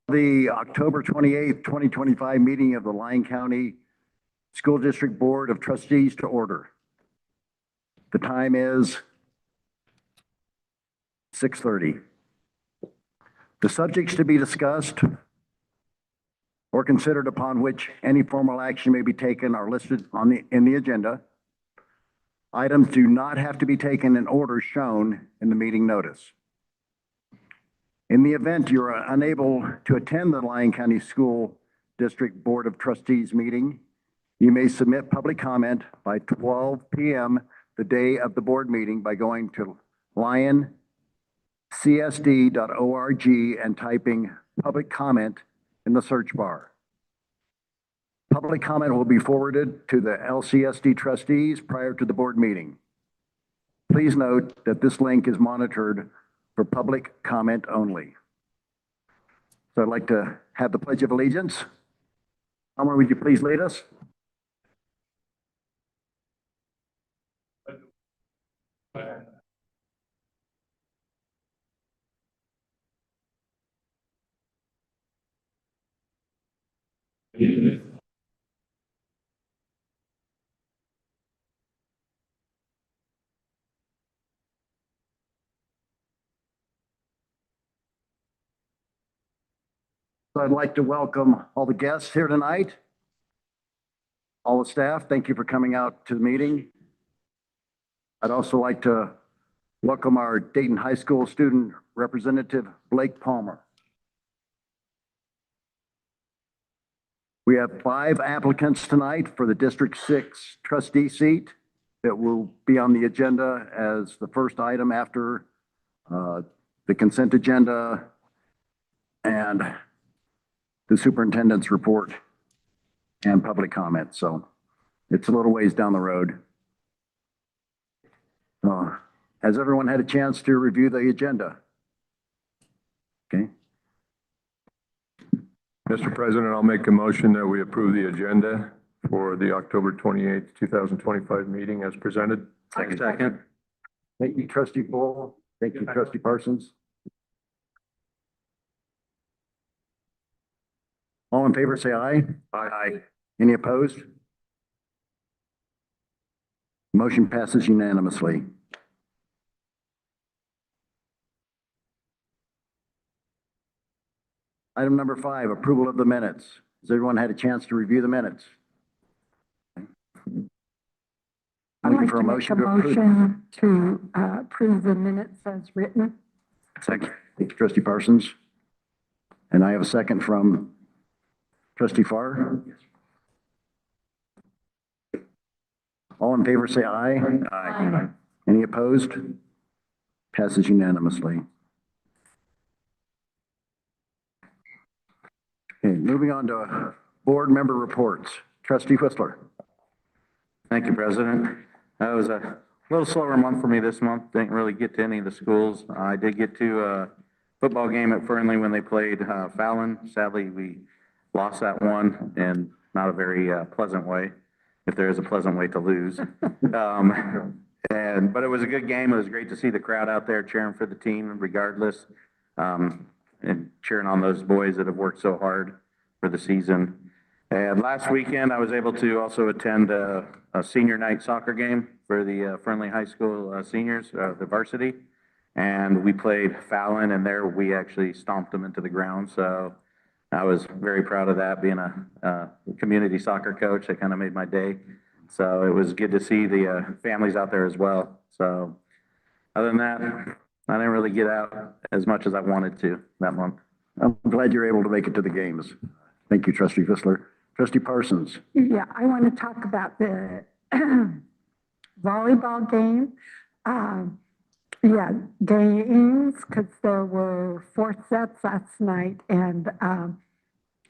The October 28th, 2025 meeting of the Lyon County School District Board of Trustees to order. The time is 6:30. The subjects to be discussed or considered upon which any formal action may be taken are listed in the agenda. Items do not have to be taken in order shown in the meeting notice. In the event you are unable to attend the Lyon County School District Board of Trustees meeting, you may submit public comment by 12 p.m. the day of the board meeting by going to LCSD.org and typing public comment in the search bar. Public comment will be forwarded to the LCSD trustees prior to the board meeting. Please note that this link is monitored for public comment only. So I'd like to have the Pledge of Allegiance. Elmer, would you please lead us? So I'd like to welcome all the guests here tonight, all the staff. Thank you for coming out to the meeting. I'd also like to welcome our Dayton High School student representative, Blake Palmer. We have 5 applicants tonight for the District 6 trustee seat that will be on the agenda as the first item after the consent agenda and the superintendent's report and public comment. So it's a little ways down the road. Has everyone had a chance to review the agenda? Okay. Mr. President, I'll make a motion that we approve the agenda for the October 28th, 2025 meeting as presented. Second. Thank you, Trustee Bull. Thank you, Trustee Parsons. All in favor, say aye. Aye. Any opposed? Motion passes unanimously. Item number 5, approval of the minutes. Has everyone had a chance to review the minutes? I'd like to make a motion to approve the minutes as written. Second. Thank you, Trustee Parsons. And I have a second from Trustee Farr. All in favor say aye. Aye. Any opposed? Passes unanimously. Okay, moving on to board member reports. Trustee Whistler. Thank you, President. It was a little slower month for me this month. Didn't really get to any of the schools. I did get to a football game at Fernley when they played Fallon. Sadly, we lost that one in not a very pleasant way, if there is a pleasant way to lose. But it was a good game. It was great to see the crowd out there cheering for the team regardless, and cheering on those boys that have worked so hard for the season. And last weekend, I was able to also attend a senior night soccer game for the Fernley High School seniors, the varsity. And we played Fallon, and there we actually stomped them into the ground. So I was very proud of that, being a community soccer coach. That kind of made my day. So it was good to see the families out there as well. So other than that, I didn't really get out as much as I wanted to that month. I'm glad you're able to make it to the games. Thank you, Trustee Whistler. Trustee Parsons. Yeah, I want to talk about the volleyball game. Yeah, games, because there were 4 sets last night, and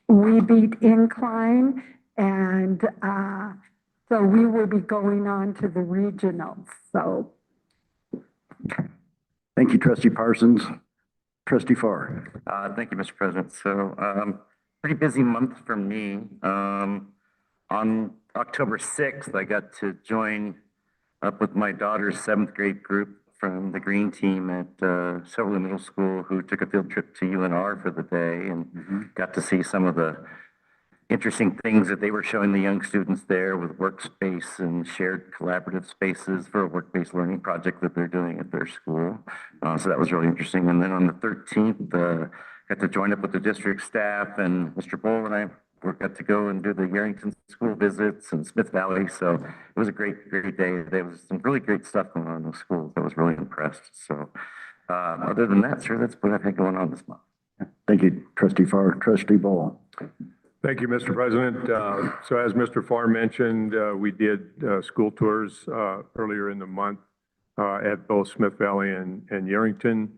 we beat Incline, and so we will be going on to the regionals. So. Thank you, Trustee Parsons. Trustee Farr. Thank you, Mr. President. So pretty busy month for me. On October 6th, I got to join up with my daughter's 7th grade group from the green team at Silverley Middle School who took a field trip to UNR for the day and got to see some of the interesting things that they were showing the young students there with workspace and shared collaborative spaces for a work-based learning project that they're doing at their school. So that was really interesting. And then on the 13th, got to join up with the district staff, and Mr. Bull and I got to go and do the Yerington school visits and Smith Valley. So it was a great day. There was some really great stuff going on in the schools. I was really impressed. So other than that, sir, that's what I've had going on this month. Thank you, Trustee Farr. Trustee Ball. Thank you, Mr. President. So as Mr. Farr mentioned, we did school tours earlier in the month at both Smith Valley and Yerington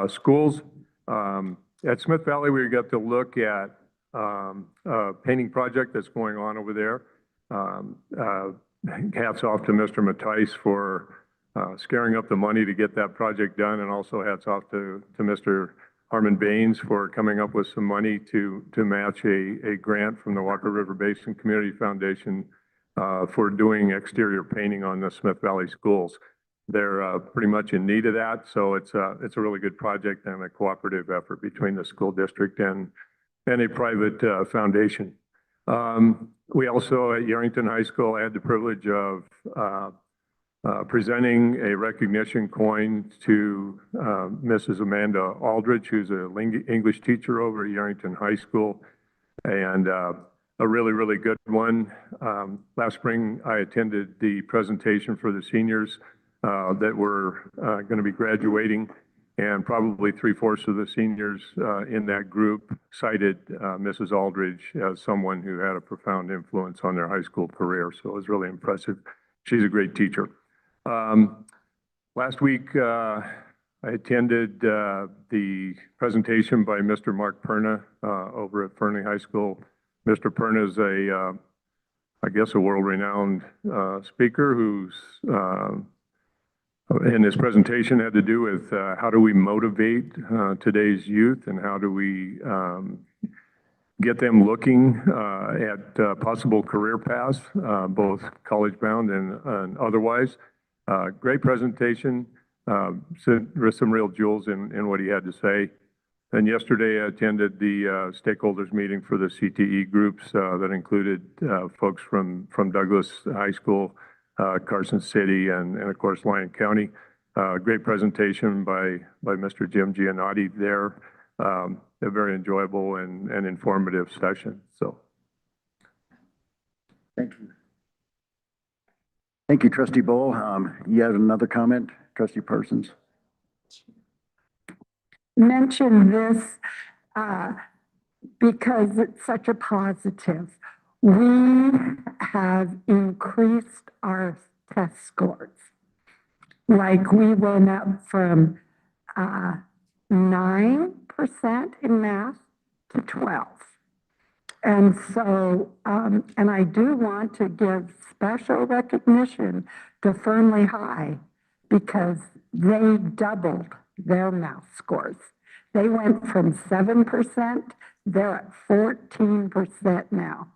schools. At Smith Valley, we got to look at a painting project that's going on over there. Hats off to Mr. Mattice for scaring up the money to get that project done, and also hats off to Mr. Harmon Baines for coming up with some money to match a grant from the Walker River Basin Community Foundation for doing exterior painting on the Smith Valley schools. They're pretty much in need of that, so it's a really good project and a cooperative effort between the school district and a private foundation. We also at Yerington High School had the privilege of presenting a recognition coin to Mrs. Amanda Aldridge, who's an English teacher over at Yerington High School, and a really good one. Last spring, I attended the presentation for the seniors that were going to be graduating, and probably 3/4 of the seniors in that group cited Mrs. Aldridge as someone who had a profound influence on their high school career. So it was really impressive. She's a great teacher. Last week, I attended the presentation by Mr. Mark Perna over at Fernley High School. Mr. Perna is I guess, a world-renowned speaker who's, and his presentation had to do with how do we motivate today's youth, and how do we get them looking at possible career paths, both college-bound and otherwise. Great presentation, there's some real jewels in what he had to say. And yesterday I attended the stakeholders meeting for the CTE groups that included folks from Douglas High School, Carson City, and of course Lyon County. Great presentation by Mr. Jim Giannotti there. A very enjoyable and informative session. So, Thank you. Thank you, Trustee Bull. You had another comment, Trustee Persons? Mention this because it's such a positive. We have increased our test scores. Like we went up from 9% in math to 12. And so, and I do want to give special recognition to Fernley High because they doubled their math scores. They went from 7%, they're at 14% now.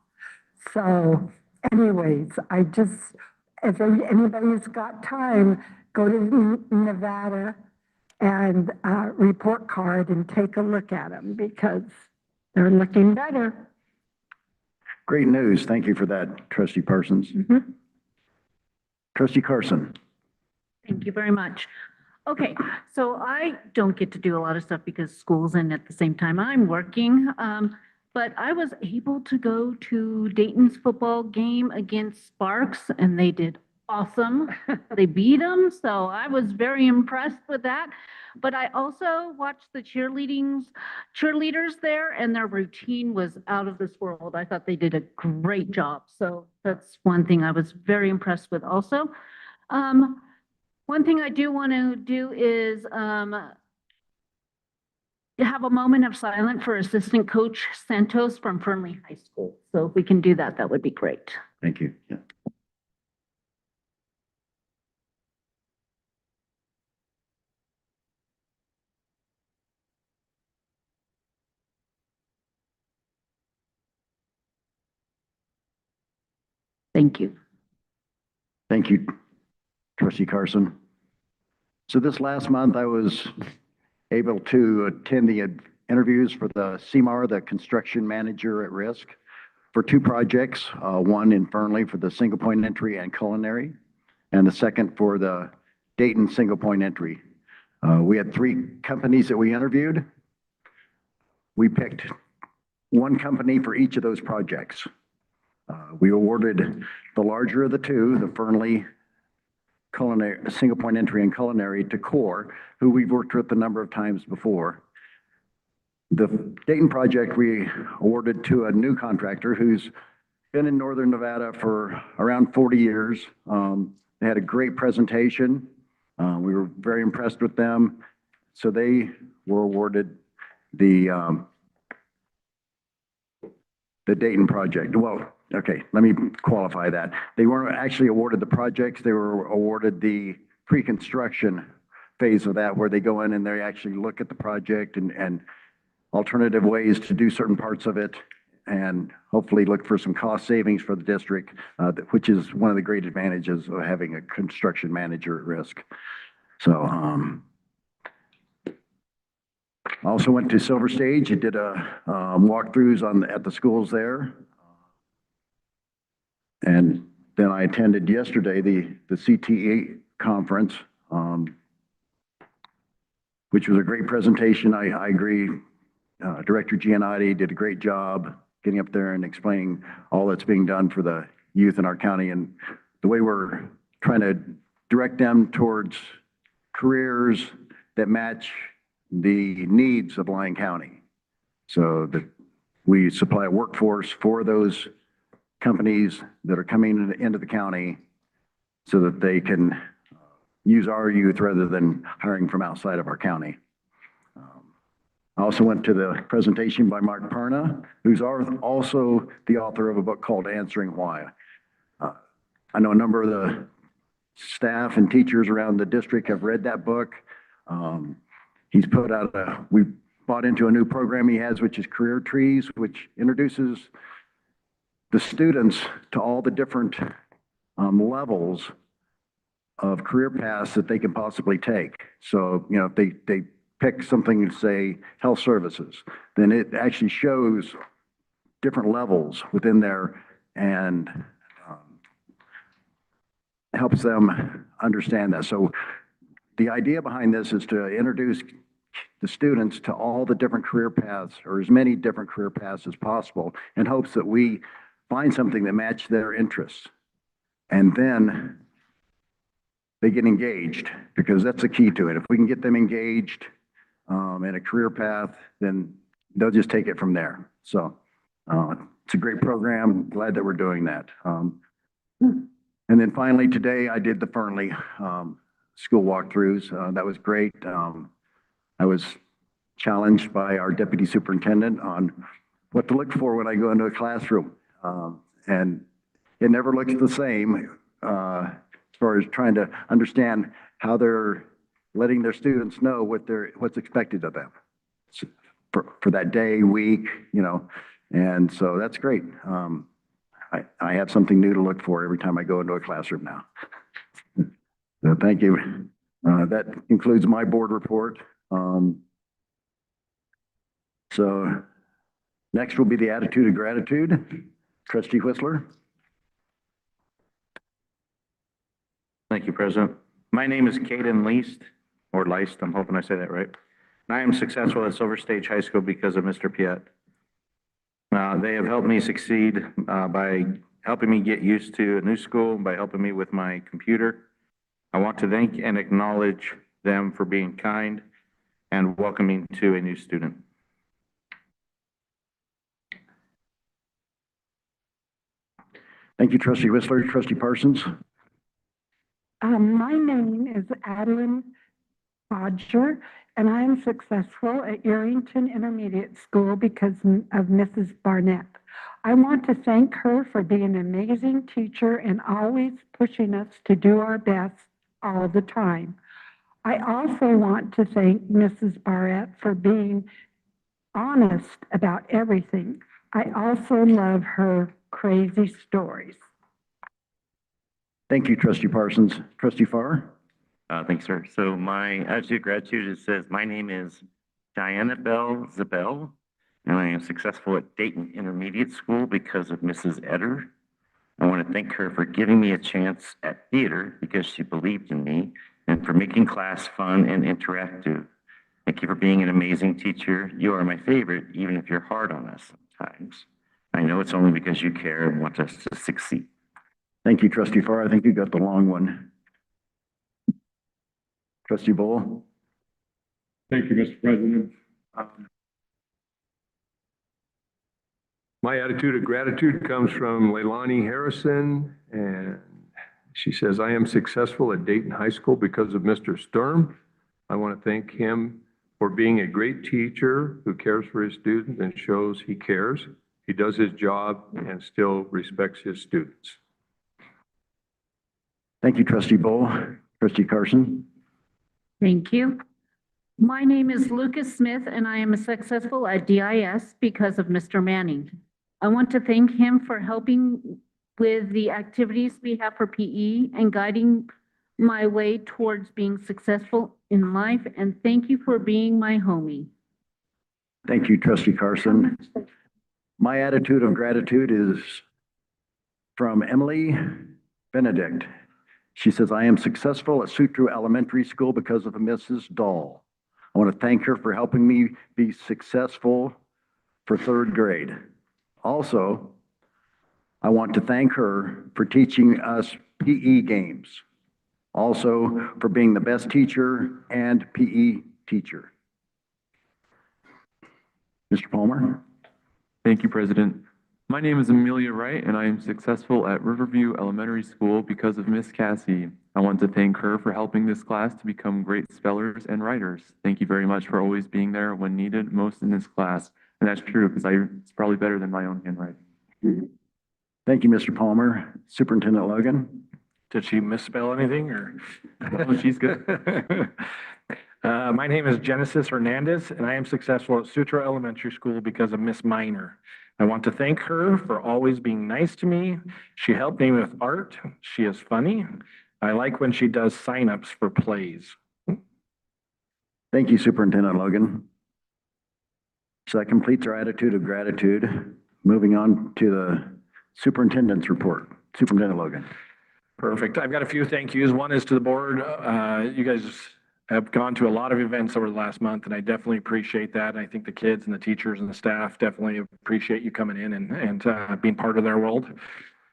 So anyways, I just, if anybody's got time, go to Nevada and report card and take a look at them because they're looking better. Great news. Thank you for that, Trustee Persons. Trustee Carson. Thank you very much. Okay, so I don't get to do a lot of stuff because school's in at the same time I'm working. But I was able to go to Dayton's football game against Sparks, and they did awesome. They beat them, so I was very impressed with that. But I also watched the cheerleaders there, and their routine was out of this world. I thought they did a great job. So that's one thing I was very impressed with also. One thing I do want to do is have a moment of silence for Assistant Coach Santos from Fernley High School. So if we can do that, that would be great. Thank you. Yeah. Thank you. Thank you, Trustee Carson. So this last month, I was able to attend the interviews for the CMAR, the Construction Manager at Risk, for two projects, one in Fernley for the single point entry and culinary, and the second for the Dayton single point entry. We had three companies that we interviewed. We picked one company for each of those projects. We awarded the larger of the two, the Fernley culinary, single point entry and culinary, to Core, who we've worked with a number of times before. The Dayton project we awarded to a new contractor who's been in Northern Nevada for around 40 years. They had a great presentation. We were very impressed with them. So they were awarded the Dayton project. Well, okay, let me qualify that. They weren't actually awarded the projects. They were awarded the pre-construction phase of that, where they go in and they actually look at the project and alternative ways to do certain parts of it, and hopefully look for some cost savings for the district, which is one of the great advantages of having a construction manager at Risk. So I also went to Silver Stage and did a walkthroughs at the schools there. And then I attended yesterday the CTE conference, which was a great presentation. I agree. Director Giannotti did a great job getting up there and explaining all that's being done for the youth in our county and the way we're trying to direct them towards careers that match the needs of Lyon County. So that we supply a workforce for those companies that are coming into the county so that they can use our youth rather than hiring from outside of our county. I also went to the presentation by Mark Perna, who's also the author of a book called Answering Why. I know a number of the staff and teachers around the district have read that book. He's put out we bought into a new program he has, which is Career Trees, which introduces the students to all the different levels of career paths that they can possibly take. So, you know, if they pick something, say, health services, then it actually shows different levels within there and helps them understand that. So the idea behind this is to introduce the students to all the different career paths, or as many different career paths as possible, in hopes that we find something that matches their interests. And then they get engaged, because that's the key to it. If we can get them engaged in a career path, then they'll just take it from there. So it's a great program. Glad that we're doing that. And then finally today, I did the Fernley school walkthroughs. That was great. I was challenged by our deputy superintendent on what to look for when I go into a classroom. And it never looks the same as far as trying to understand how they're letting their students know what's expected of them for that day, week, you know. And so that's great. I have something new to look for every time I go into a classroom now. So thank you. That concludes my board report. So next will be the attitude of gratitude. Trustee Whistler. Thank you, President. My name is Caden Leist, or Leist, I'm hoping I say that right. And I am successful at Silver Stage High School because of Mr. Piet. They have helped me succeed by helping me get used to a new school, by helping me with my computer. I want to thank and acknowledge them for being kind and welcoming to a new student. Thank you, Trustee Whistler. Trustee Parsons. My name is Adeline Bodger, and I am successful at Arrington Intermediate School because of Mrs. Barnett. I want to thank her for being an amazing teacher and always pushing us to do our best all the time. I also want to thank Mrs. Barnett for being honest about everything. I also love her crazy stories. Thank you, Trustee Parsons. Trustee Farr. Thanks, sir. So my attitude of gratitude, it says, my name is Diana Bell Zabel, and I am successful at Dayton Intermediate School because of Mrs. Eder. I want to thank her for giving me a chance at theater because she believed in me and for making class fun and interactive. Thank you for being an amazing teacher. You are my favorite, even if you're hard on us sometimes. I know it's only because you care and want us to succeed. Thank you, Trustee Farr. I think you got the long one. Trustee Bowl? Thank you, Mr. President. My attitude of gratitude comes from Leilani Harrison, and she says, I am successful at Dayton High School because of Mr. Sturm. I want to thank him for being a great teacher who cares for his students and shows he cares. He does his job and still respects his students. Thank you, Trustee Bowl. Trustee Carson? Thank you. My name is Lucas Smith, and I am successful at DIS because of Mr. Manning. I want to thank him for helping with the activities we have for PE and guiding my way towards being successful in life, and thank you for being my homie. Thank you, Trustee Carson. My attitude of gratitude is from Emily Benedict. She says, I am successful at Sutro Elementary School because of Mrs. Dahl. I want to thank her for helping me be successful for third grade. Also, I want to thank her for teaching us PE games. Also, for being the best teacher and PE teacher. Mr. Palmer? Thank you, President. My name is Amelia Wright, and I am successful at Riverview Elementary School because of Miss Cassie. I want to thank her for helping this class to become great spellers and writers. Thank you very much for always being there when needed most in this class. And that's true, because it's probably better than my own handwriting. Thank you, Mr. Palmer. Superintendent Logan? Did she misspell anything or? No, she's good. My name is Genesis Hernandez, and I am successful at Sutro Elementary School because of Miss Miner. I want to thank her for always being nice to me. She helped me with art. She is funny. I like when she does signups for plays. Thank you, Superintendent Logan. So that completes our attitude of gratitude. Moving on to the superintendent's report. Superintendent Logan. Perfect. I've got a few thank yous. One is to the board. You guys have gone to a lot of events over the last month, and I definitely appreciate that. And I think the kids and the teachers and the staff definitely appreciate you coming in and being part of their world.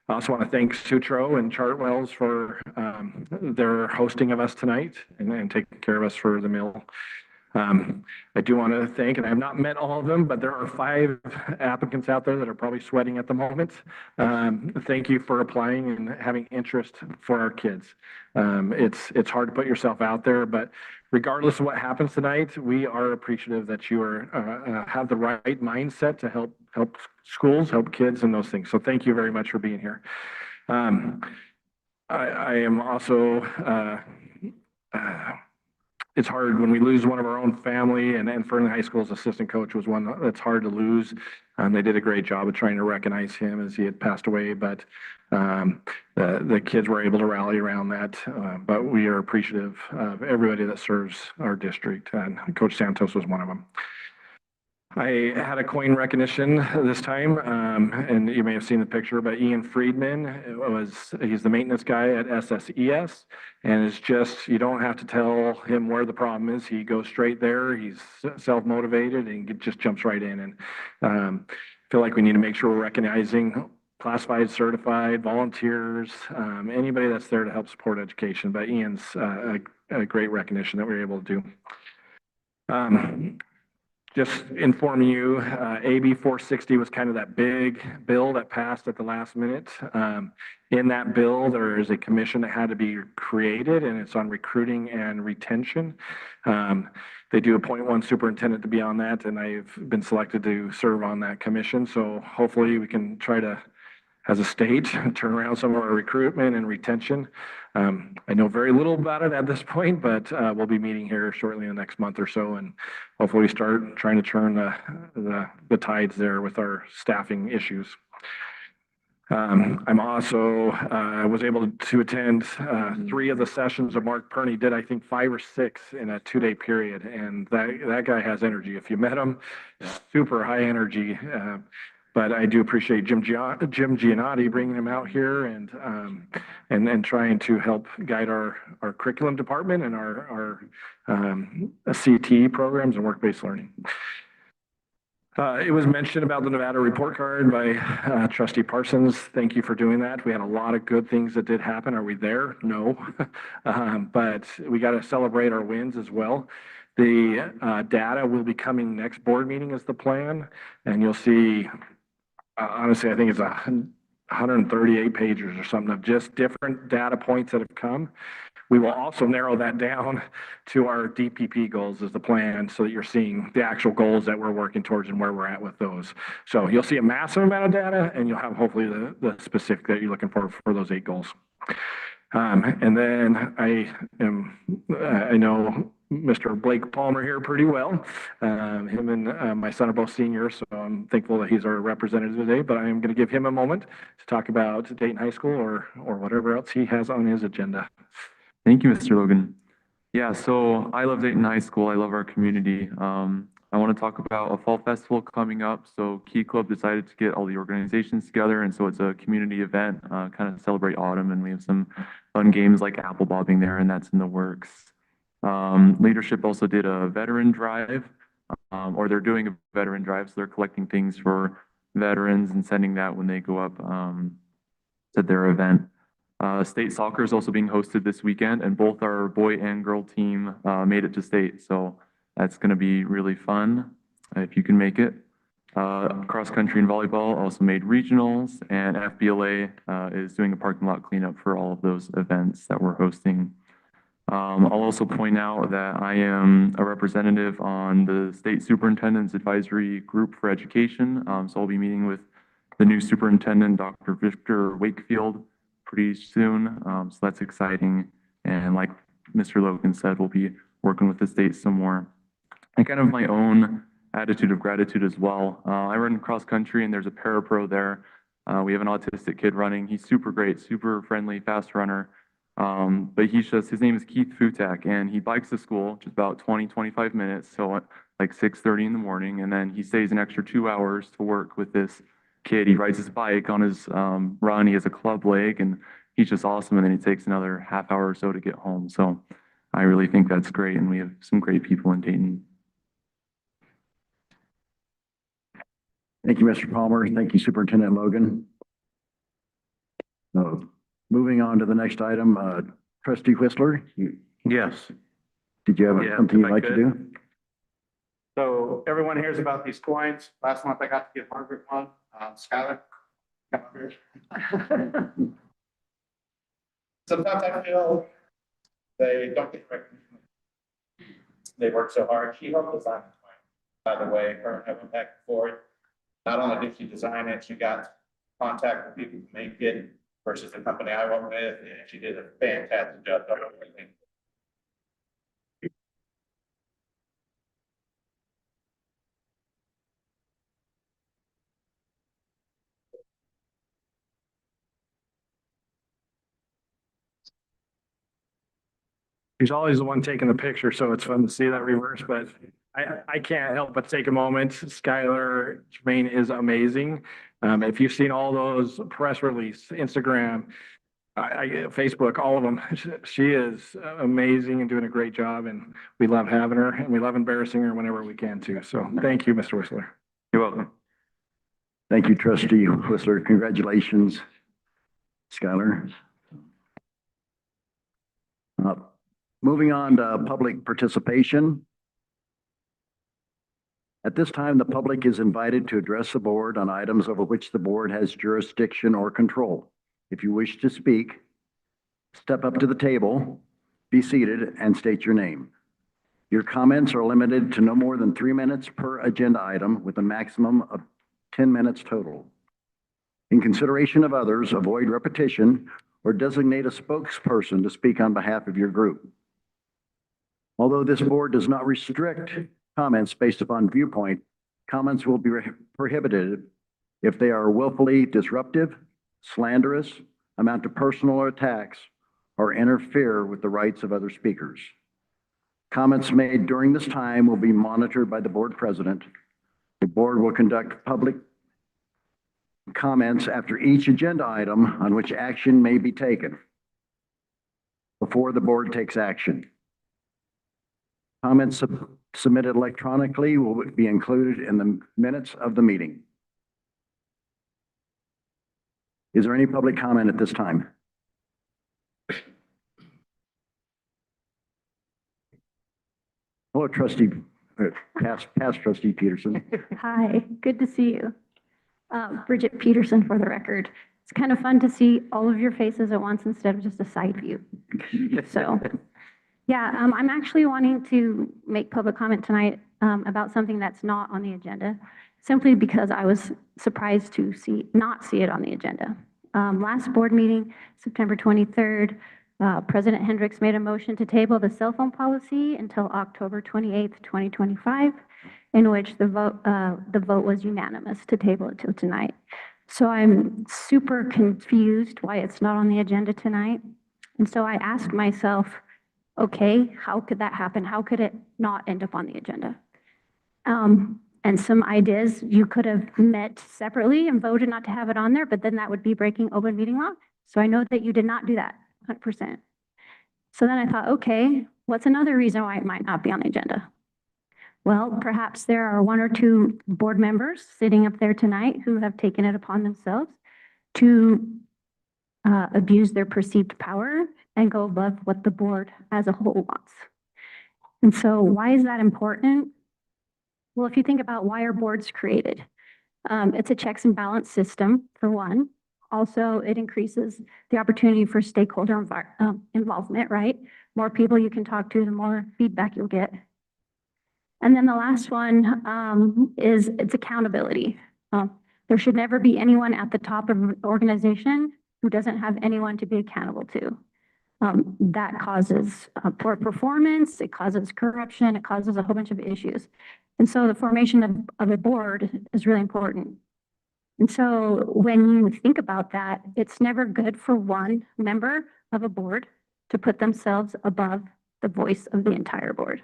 I also want to thank Sutro and Chartwells for their hosting of us tonight and taking care of us for the meal. I do want to thank, and I have not met all of them, but there are 5 applicants out there that are probably sweating at the moment. Thank you for applying and having interest for our kids. It's hard to put yourself out there, but regardless of what happens tonight, we are appreciative that you are have the right mindset to help schools, help kids, and those things. So thank you very much for being here. I am also. It's hard when we lose one of our own family, and Fernley High School's assistant coach was one that's hard to lose. They did a great job of trying to recognize him as he had passed away, but the kids were able to rally around that. But we are appreciative of everybody that serves our district, and Coach Santos was one of them. I had a coin recognition this time, and you may have seen the picture, but Ian Friedman he's the maintenance guy at SSES, and it's just, you don't have to tell him where the problem is. He goes straight there. He's self-motivated and just jumps right in. And feel like we need to make sure we're recognizing classified, certified, volunteers, anybody that's there to help support education. But Ian's a great recognition that we were able to do. Just inform you, AB 460 was kind of that big bill that passed at the last minute. In that bill, there is a commission that had to be created, and it's on recruiting and retention. They do appoint one superintendent to be on that, and I've been selected to serve on that commission. So hopefully we can try to, as a state, turn around some of our recruitment and retention. I know very little about it at this point, but we'll be meeting here shortly in the next month or so, and hopefully we start trying to turn the tides there with our staffing issues. I'm also, was able to attend 3 of the sessions that Mark Perney did, I think 5 or 6 in a 2-day period. And that guy has energy. If you met him, super high energy. But I do appreciate Jim Giannotti bringing him out here and trying to help guide our curriculum department and our CT programs and work-based learning. It was mentioned about the Nevada report card by Trustee Parsons. Thank you for doing that. We had a lot of good things that did happen. Are we there? No. But we got to celebrate our wins as well. The data will be coming next board meeting is the plan. And you'll see, honestly, I think it's 138 pages or something of just different data points that have come. We will also narrow that down to our DPP goals as the plan so that you're seeing the actual goals that we're working towards and where we're at with those. So you'll see a massive amount of data and you'll have hopefully the specific that you're looking for those 8 goals. And then I know Mr. Blake Palmer here pretty well. Him and my son are both seniors, so I'm thankful that he's our representative today, but I am going to give him a moment to talk about Dayton High School or whatever else he has on his agenda. Thank you, Mr. Logan. Yeah, so I love Dayton High School. I love our community. I want to talk about a fall festival coming up. So Key Club decided to get all the organizations together, and so it's a community event, kind of celebrate autumn, and we have some fun games like apple bobbing there, and that's in the works. Leadership also did a veteran drive, or they're doing a veteran drive, so they're collecting things for veterans and sending that when they go up to their event. State soccer is also being hosted this weekend, and both our boy and girl team made it to state. So that's going to be really fun if you can make it. Cross country and volleyball also made regionals, and FBLA is doing a parking lot cleanup for all of those events that we're hosting. I'll also point out that I am a representative on the State Superintendent's Advisory Group for Education. So I'll be meeting with the new superintendent, Dr. Victor Wakefield, pretty soon. So that's exciting. And like Mr. Logan said, we'll be working with the state some more. And kind of my own attitude of gratitude as well. I run cross country and there's a parapro there. We have an autistic kid running. He's super great, super friendly, fast runner. But his name is Keith Futak, and he bikes to school just about 20-25 minutes. So like 6:30 in the morning. And then he stays an extra 2 hours to work with this kid. He rides his bike on his run. He has a club leg, and he's just awesome. And then he takes another half hour or so to get home. So I really think that's great, and we have some great people in Dayton. Thank you, Mr. Palmer. Thank you, Superintendent Logan. Moving on to the next item, Trustee Whistler, Yes. did you have Yeah, something if you'd I like to could. do? So everyone hears about these coins. Last month I got to give Margaret one. Skylar, come up here. Sometimes I feel they don't get recognition. They work so hard. She helped design the coin, by the way. Her and I went back and forth. Not only did she design it, she got contact with people to make it versus the company I work with, and she did a fantastic job. He's always the one taking the picture, so it's fun to see that reverse, but I can't help but take a moment. Skylar Jermaine is amazing. If you've seen all those press release, Instagram, Facebook, all of them, she is amazing and doing a great job, and we love having her, and we love embarrassing her whenever we can too. So thank you, Mr. Whistler. You're welcome. Thank you, Trustee Whistler. Congratulations, Skylar. Moving on to public participation. At this time, the public is invited to address the board on items over which the board has jurisdiction or control. If you wish to speak, step up to the table, be seated, and state your name. Your comments are limited to no more than 3 minutes per agenda item with a maximum of 10 minutes total. In consideration of others, avoid repetition or designate a spokesperson to speak on behalf of your group. Although this board does not restrict comments based upon viewpoint, comments will be prohibited if they are willfully disruptive, slanderous, amount to personal attacks, or interfere with the rights of other speakers. Comments made during this time will be monitored by the board president. The board will conduct public comments after each agenda item on which action may be taken before the board takes action. Comments submitted electronically will be included in the minutes of the meeting. Is there any public comment at this time? Hello, trustee, past trustee Peterson. Hi, good to see you. Bridget Peterson for the record. It's kind of fun to see all of your faces at once instead of just a side view. So, yeah, I'm actually wanting to make public comment tonight about something that's not on the agenda, simply because I was surprised to not see it on the agenda. Last board meeting, September 23rd, President Hendricks made a motion to table the cell phone policy until October 28th, 2025, in which the vote was unanimous to table it till tonight. So I'm super confused why it's not on the agenda tonight. And so I asked myself, okay, how could that happen? How could it not end up on the agenda? And some ideas, you could have met separately and voted not to have it on there, but then that would be breaking open meeting law. So I know that you did not do that, 100%. So then I thought, okay, what's another reason why it might not be on the agenda? Well, perhaps there are one or two board members sitting up there tonight who have taken it upon themselves to abuse their perceived power and go above what the board as a whole wants. And so why is that important? Well, if you think about why are boards created, it's a checks and balance system, for one. Also, it increases the opportunity for stakeholder involvement, right? More people you can talk to, the more feedback you'll get. And then the last one is it's accountability. There should never be anyone at the top of an organization who doesn't have anyone to be accountable to. That causes poor performance, it causes corruption, it causes a whole bunch of issues. And so the formation of a board is really important. And so when you think about that, it's never good for one member of a board to put themselves above the voice of the entire board.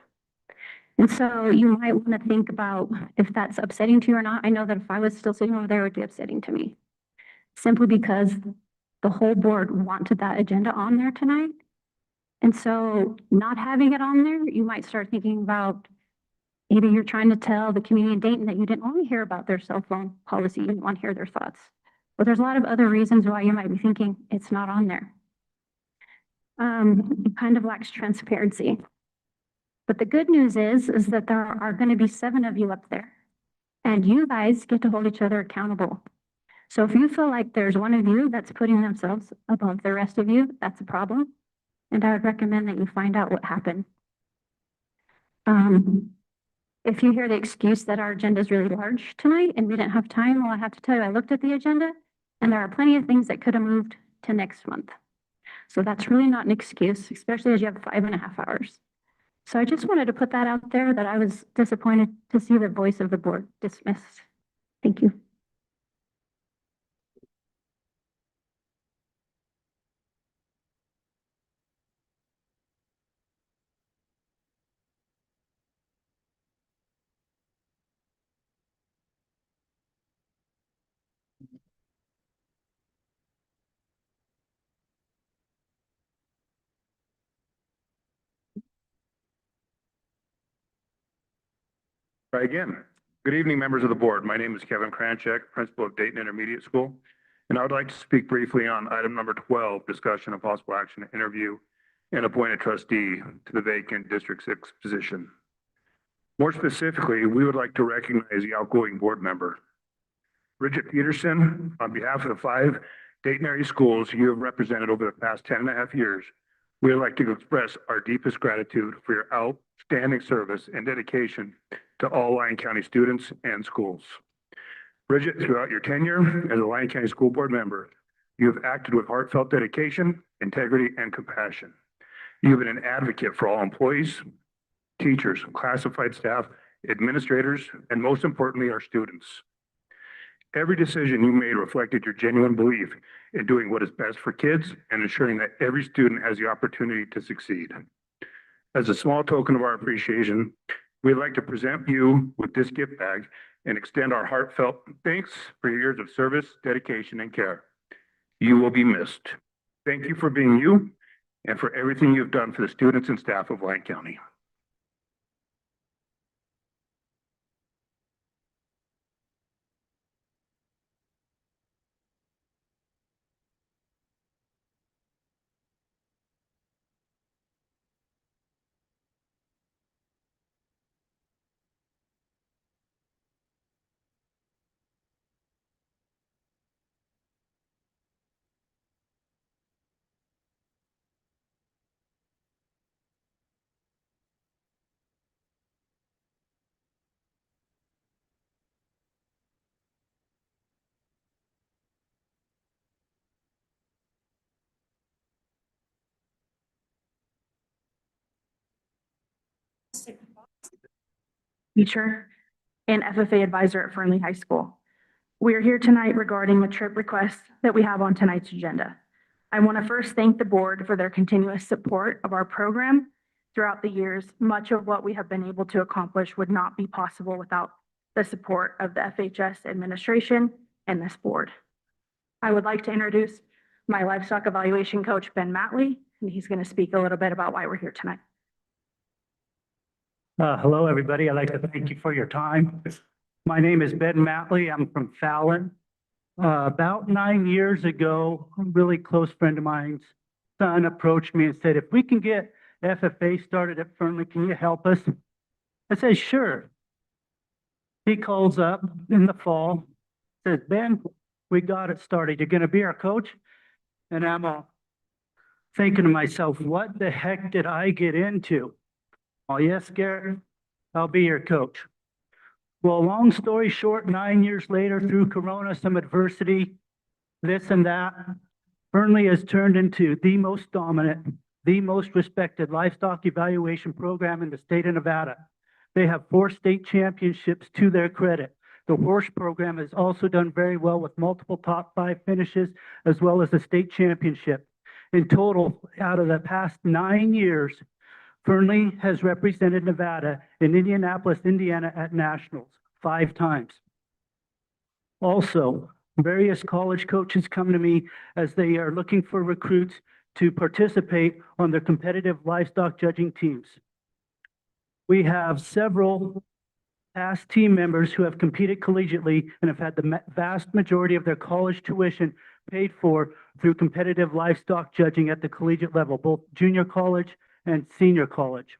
And so you might want to think about if that's upsetting to you or not. I know that if I was still sitting over there, it would be upsetting to me. Simply because the whole board wanted that agenda on there tonight. And so not having it on there, you might start thinking about maybe you're trying to tell the community in Dayton that you didn't want to hear about their cell phone policy, you didn't want to hear their thoughts. But there's a lot of other reasons why you might be thinking it's not on there. It kind of lacks transparency. But the good news is that there are going to be 7 of you up there, and you guys get to hold each other accountable. So if you feel like there's one of you that's putting themselves above the rest of you, that's a problem. And I would recommend that you find out what happened. If you hear the excuse that our agenda is really large tonight and we didn't have time, well, I have to tell you, I looked at the agenda and there are plenty of things that could have moved to next month. So that's really not an excuse, especially as you have 5.5 hours. So I just wanted to put that out there that I was disappointed to see the voice of the board dismissed. Thank you. Try again. Good evening, members of the board. My name is Kevin Kranchek, principal of Dayton Intermediate School, and I would like to speak briefly on item number 12, discussion of possible action to interview and appoint a trustee to the vacant District 6 position. More specifically, we would like to recognize the outgoing board member, Bridget Peterson. On behalf of the 5 Dayton area schools you have represented over the past 10.5 years, we would like to express our deepest gratitude for your outstanding service and dedication to all Lyon County students and schools. Bridget, throughout your tenure as a Lyon County School Board member, you have acted with heartfelt dedication, integrity, and compassion. You have been an advocate for all employees, teachers, classified staff, administrators, and most importantly, our students. Every decision you made reflected your genuine belief in doing what is best for kids and ensuring that every student has the opportunity to succeed. As a small token of our appreciation, we'd like to present you with this gift bag and extend our heartfelt thanks for your years of service, dedication, and care. You will be missed. Thank you for being you and for everything you've done for the students and staff of Lyon County. Teacher and FFA advisor at Fernley High School. We are here tonight regarding a trip request that we have on tonight's agenda. I want to first thank the board for their continuous support of our program throughout the years. Much of what we have been able to accomplish would not be possible without the support of the FHS administration and this board. I would like to introduce my livestock evaluation coach, Ben Matley, and he's going to speak a little bit about why we're here tonight. Hello, everybody. I'd like to thank you for your time. My name is Ben Matley. I'm from Fallon. About 9 years ago, a really close friend of mine's son approached me and said, if we can get FFA started at Fernley, can you help us? I said, sure. He calls up in the fall, says, Ben, we got it started. You're going to be our coach? And I'm thinking to myself, what the heck did I get into? Oh, yes, Garrett, I'll be your coach. Well, long story short, 9 years later, through Corona, some adversity, this and that, Fernley has turned into the most dominant, the most respected livestock evaluation program in the state of Nevada. They have 4 state championships to their credit. The horse program has also done very well with multiple top 5 finishes, as well as a state championship. In total, out of the past 9 years, Fernley has represented Nevada in Indianapolis, Indiana at nationals 5 times. Also, various college coaches come to me as they are looking for recruits to participate on their competitive livestock judging teams. We have several past team members who have competed collegiately and have had the vast majority of their college tuition paid for through competitive livestock judging at the collegiate level, both junior college and senior college.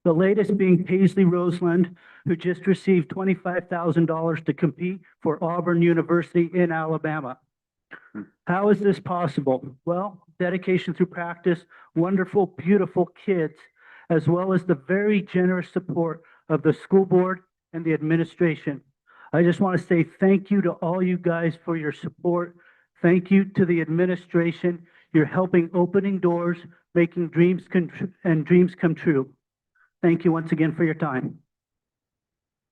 The latest being Paisley Roseland, who just received $25,000 to compete for Auburn University in Alabama. How is this possible? Well, dedication through practice, wonderful, beautiful kids, as well as the very generous support of the school board and the administration. I just want to say thank you to all you guys for your support. Thank you to the administration. You're helping opening doors, making dreams come true. Thank you once again for your time.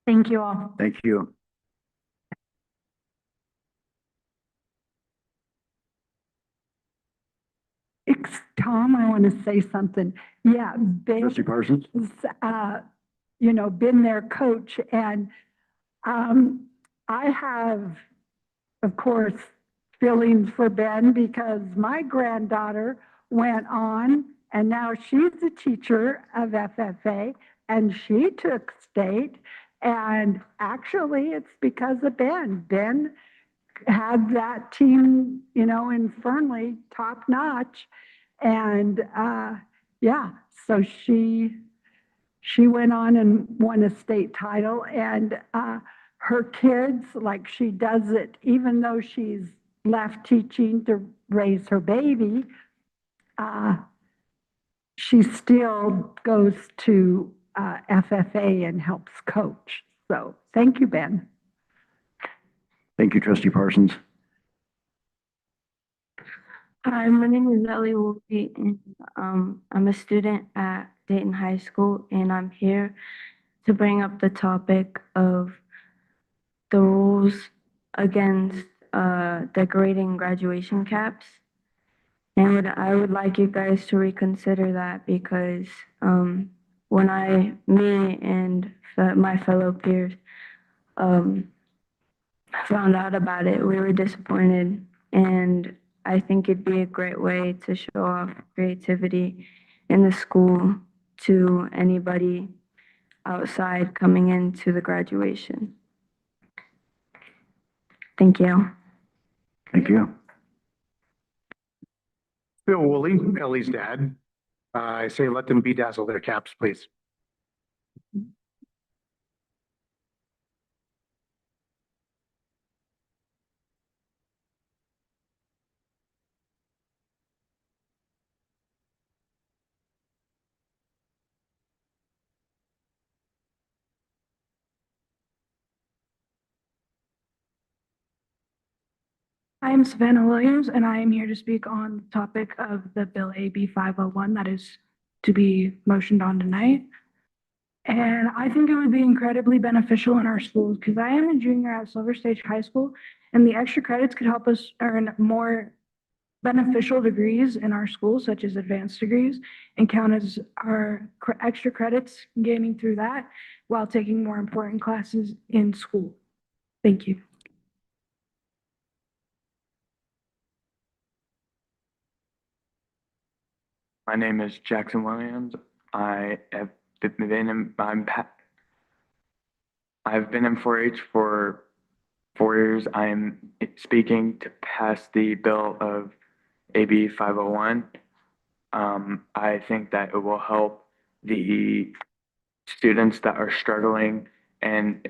Thank you all. Thank you. Tom, I want to say something. Yeah, Trustee Parsons? been their coach, and I have, of course, feelings for Ben because my granddaughter went on and now she's a teacher of FFA and she took state, and actually it's because of Ben. Ben had that team, in Fernley top notch, and so she went on and won a state title, and her kids, like she does it, even though she's left teaching to raise her baby, she still goes to FFA and helps coach. So thank you, Ben. Thank you, Trustee Parsons. Hi, my name is Ellie Wolfie, and I'm a student at Dayton High School, and I'm here to bring up the topic of the rules against decorating graduation caps. And I would like you guys to reconsider that because when me and my fellow peers found out about it, we were disappointed. And I think it'd be a great way to show off creativity in the school to anybody outside coming into the graduation. Thank you. Thank you. Bill Woolley, Ellie's dad. I say let them bedazzle their caps, please. I am Savannah Williams, and I am here to speak on the topic of the Bill AB 501 that is to be motioned on tonight. And I think it would be incredibly beneficial in our schools because I am a junior at Silver Stage High School, and the extra credits could help us earn more beneficial degrees in our schools, such as advanced degrees, and count as our extra credits gaining through that while taking more important classes in school. Thank you. My name is Jackson Williams. I've been in 4-H for 4 years. I am speaking to pass the bill of AB 501. I think that it will help the students that are struggling and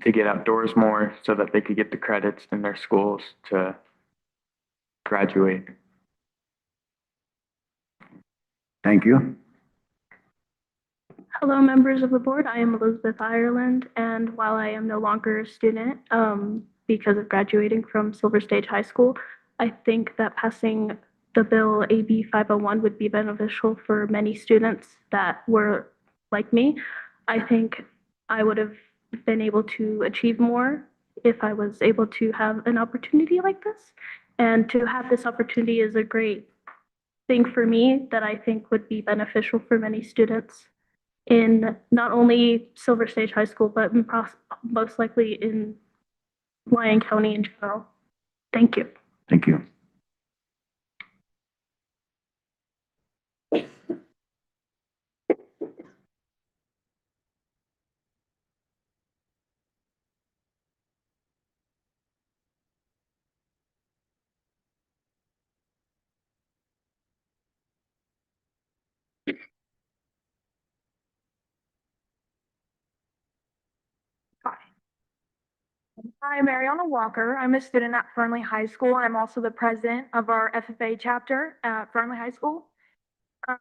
to get outdoors more so that they could get the credits in their schools to graduate. Thank you. Hello, members of the board. I am Elizabeth Ireland, and while I am no longer a student because of graduating from Silver Stage High School, I think that passing the bill AB 501 would be beneficial for many students that were like me. I think I would have been able to achieve more if I was able to have an opportunity like this. And to have this opportunity is a great thing for me that I think would be beneficial for many students in not only Silver Stage High School, but most likely in Lyon County in general. Thank you. Thank you. Hi, I'm Mariana Walker. I'm a student at Fernley High School. I'm also the president of our FFA chapter at Fernley High School. I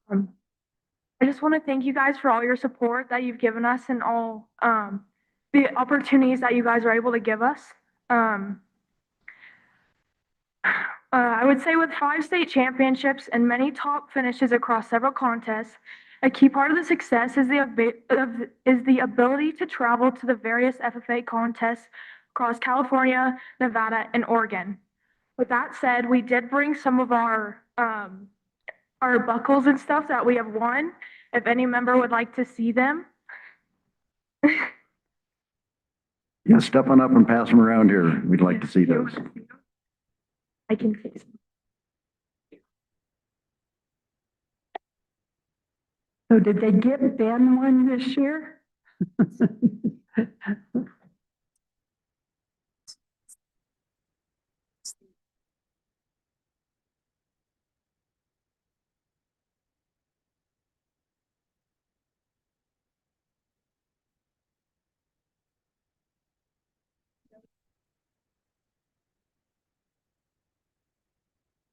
just want to thank you guys for all your support that you've given us and all the opportunities that you guys are able to give us. I would say with 5 state championships and many top finishes across several contests, a key part of the success is the ability to travel to the various FFA contests across California, Nevada, and Oregon. With that said, we did bring some of our buckles and stuff that we have won. If any member would like to see them. Yeah, step on up and pass them around here. We'd like to see those. I can fix them. So did they get Ben one this year?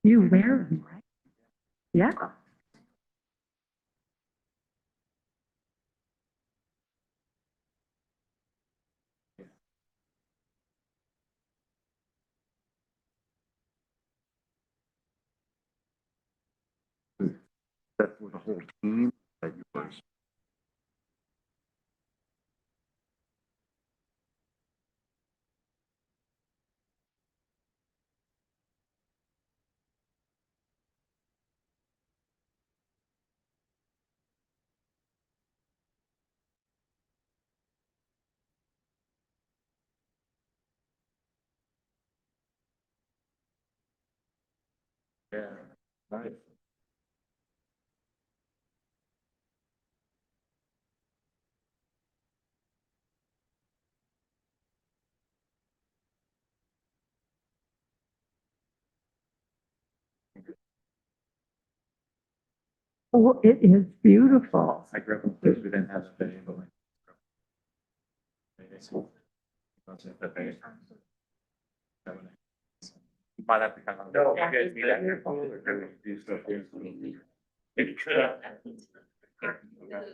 You wear them, right? Yeah. That for the whole team, that yours. Yeah, nice. Oh, it is beautiful. I grew up in a place we didn't have a bay, but like. Might have to kind of. No, you guys need that. Do stuff here. It could have. You guys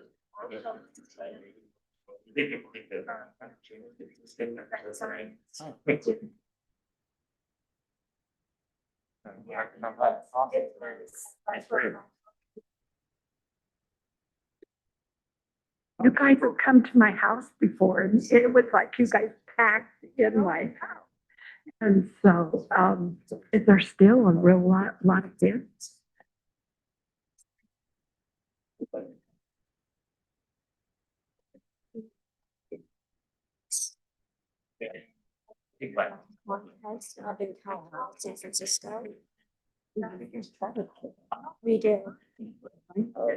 have come to my house before, and it was like you guys packed in my house. And so, is there still a real lot of kids? In Colorado, San Francisco. We do.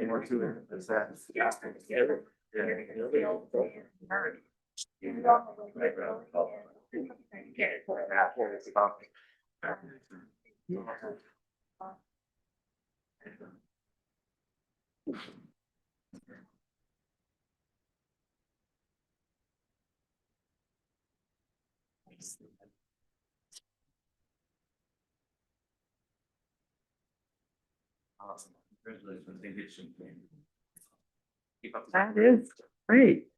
More to it, is that. Awesome. Congratulations. They did something. Keep up. That is great.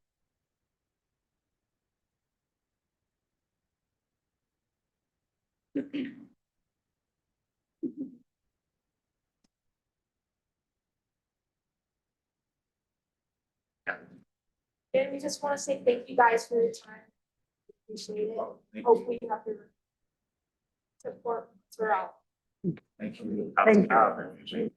And we just want to say thank you guys for your time. Appreciate it. Hope we have your support throughout. Thank you. Thank you.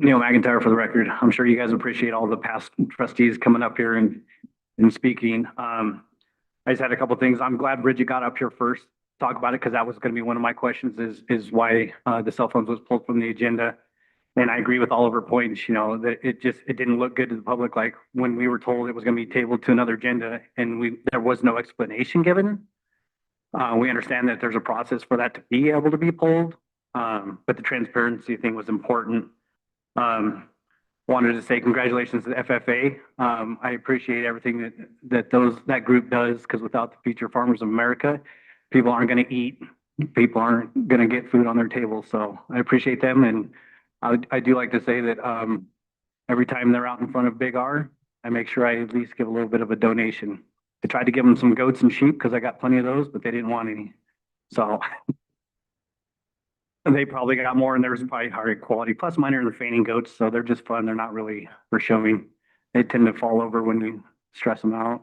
Neil McIntyre for the record. I'm sure you guys appreciate all the past trustees coming up here and speaking. I just had a couple things. I'm glad Bridget got up here first, to talk about it, because that was going to be one of my questions is why the cell phones was pulled from the agenda. And I agree with all of her points, that it didn't look good to the public, like when we were told it was going to be tabled to another agenda and there was no explanation given. We understand that there's a process for that to be able to be pulled, but the transparency thing was important. Wanted to say congratulations to the FFA. I appreciate everything that group does, because without the Future Farmers of America, people aren't going to eat. People aren't going to get food on their table. So I appreciate them. And I do like to say that every time they're out in front of Big R, I make sure I at least give a little bit of a donation. I tried to give them some goats and sheep because I got plenty of those, but they didn't want any. So they probably got more, and theirs is probably higher quality. Plus mine are the fainting goats, so they're just fun. They're not really for showing. They tend to fall over when we stress them out.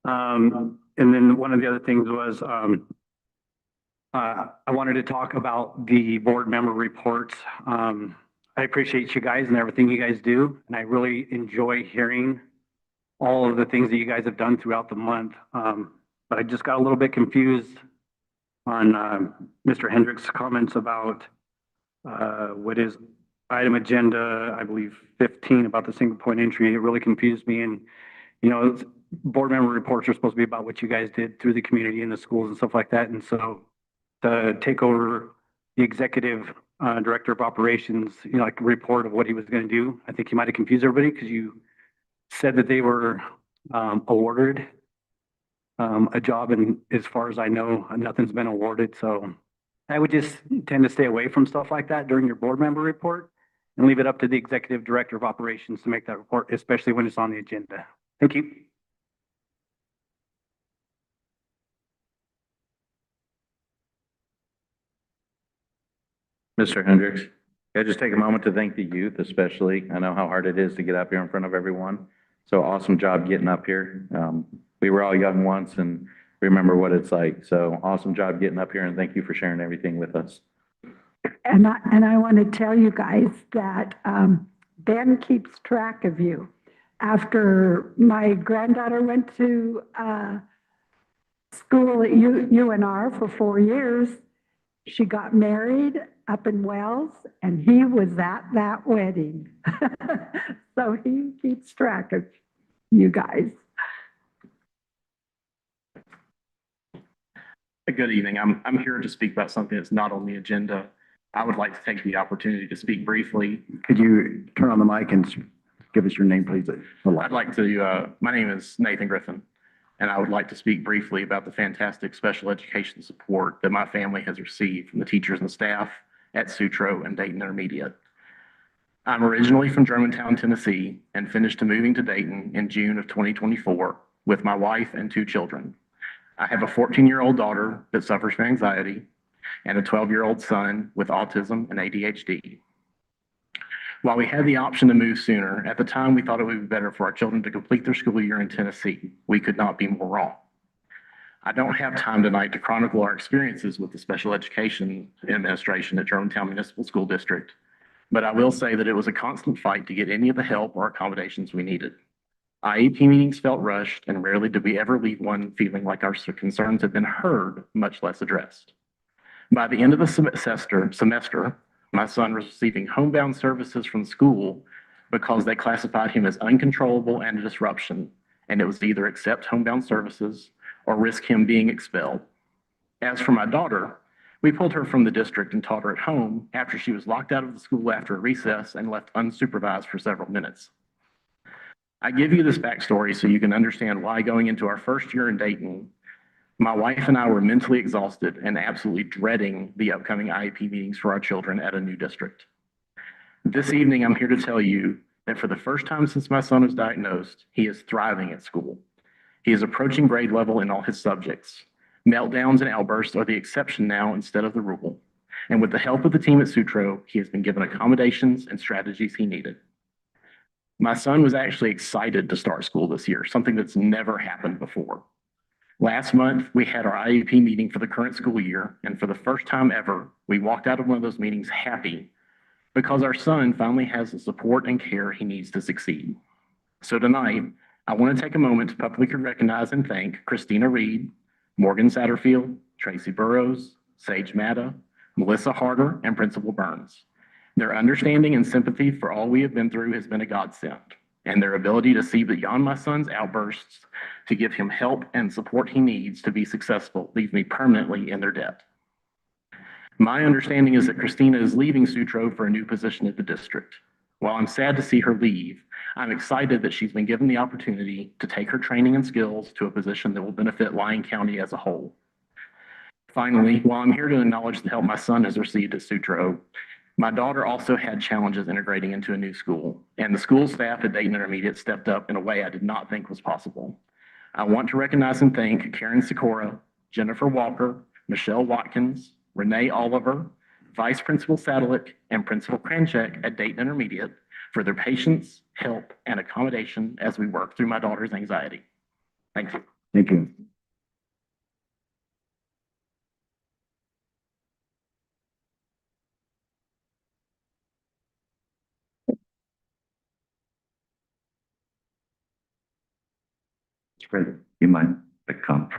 And then one of the other things was I wanted to talk about the board member reports. I appreciate you guys and everything you guys do, and I really enjoy hearing all of the things that you guys have done throughout the month. But I just got a little bit confused on Mr. Hendrick's comments about what is item agenda, I believe 15, about the single point entry. It really confused me. And, board member reports are supposed to be about what you guys did through the community and the schools and stuff like that. And so to take over the executive director of operations, like a report of what he was going to do, I think he might have confused everybody, because you said that they were awarded a job, and as far as I know, nothing's been awarded. So I would just tend to stay away from stuff like that during your board member report and leave it up to the executive director of operations to make that report, especially when it's on the agenda. Thank you. Mr. Hendricks, I just take a moment to thank the youth especially. I know how hard it is to get up here in front of everyone. So awesome job getting up here. We were all young once and remember what it's like. So awesome job getting up here, and thank you for sharing everything with us. And I want to tell you guys that Ben keeps track of you. After my granddaughter went to school at UNR for 4 years, she got married up in Wells, and he was at that wedding. So he keeps track of you guys. Good evening. I'm here to speak about something that's not on the agenda. I would like to take the opportunity to speak briefly. Could you turn on the mic and give us your name, please? I'd like to, my name is Nathan Griffin, and I would like to speak briefly about the fantastic special education support that my family has received from the teachers and staff at Sutro and Dayton Intermediate. I'm originally from Germantown, Tennessee, and finished moving to Dayton in June of 2024 with my wife and 2 children. I have a 14-year-old daughter that suffers from anxiety and a 12-year-old son with autism and ADHD. While we had the option to move sooner, at the time we thought it would be better for our children to complete their school year in Tennessee. We could not be more wrong. I don't have time tonight to chronicle our experiences with the special education administration at Germantown Municipal School District, but I will say that it was a constant fight to get any of the help or accommodations we needed. IEP meetings felt rushed, and rarely did we ever leave one feeling like our concerns had been heard, much less addressed. By the end of the semester, my son was receiving homebound services from school because they classified him as uncontrollable and a disruption, and it was either accept homebound services or risk him being expelled. As for my daughter, we pulled her from the district and taught her at home after she was locked out of the school after a recess and left unsupervised for several minutes. I give you this backstory so you can understand why going into our first year in Dayton, my wife and I were mentally exhausted and absolutely dreading the upcoming IEP meetings for our children at a new district. This evening, I'm here to tell you that for the first time since my son was diagnosed, he is thriving at school. He is approaching grade level in all his subjects. Meltdowns and outbursts are the exception now instead of the rule. And with the help of the team at Sutro, he has been given accommodations and strategies he needed. My son was actually excited to start school this year, something that's never happened before. Last month, we had our IEP meeting for the current school year, and for the first time ever, we walked out of one of those meetings happy because our son finally has the support and care he needs to succeed. So tonight, I want to take a moment to publicly recognize and thank Christina Reed, Morgan Satterfield, Tracy Burrows, Sage Matta, Melissa Harder, and Principal Burns. Their understanding and sympathy for all we have been through has been a godsend, and their ability to see beyond my son's outbursts to give him help and support he needs to be successful leaves me permanently in their debt. My understanding is that Christina is leaving Sutro for a new position at the district. While I'm sad to see her leave, I'm excited that she's been given the opportunity to take her training and skills to a position that will benefit Lyon County as a whole. Finally, while I'm here to acknowledge the help my son has received at Sutro, my daughter also had challenges integrating into a new school, and the school staff at Dayton Intermediate stepped up in a way I did not think was possible. I want to recognize and thank Karen Sikora, Jennifer Walker, Michelle Watkins, Renee Oliver, Vice Principal Sadalik, and Principal Kranchek at Dayton Intermediate for their patience, help, and accommodation as we work through my daughter's anxiety. Thank you. Thank you. President, you mind a comment?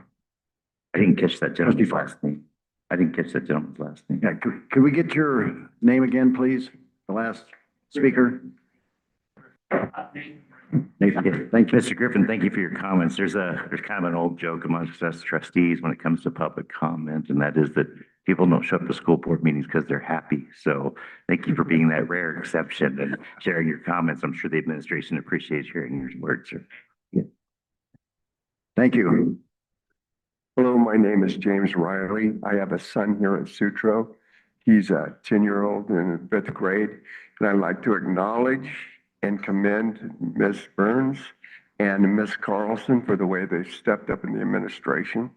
I didn't catch that gentleman's last name. I didn't catch that gentleman's last name. Yeah, could we get your name again, please? The last speaker? Nathan, thank you. Mr. Griffin, thank you for your comments. There's kind of an old joke amongst us trustees when it comes to public comment, and that is that people don't show up to school board meetings because they're happy. So thank you for being that rare exception and sharing your comments. I'm sure the administration appreciates hearing your words, sir. Yeah. Thank you. Hello, my name is James Riley. I have a son here at Sutro. He's a 10-year-old in 5th grade, and I'd like to acknowledge and commend Ms. Burns and Ms. Carlson for the way they stepped up in the administration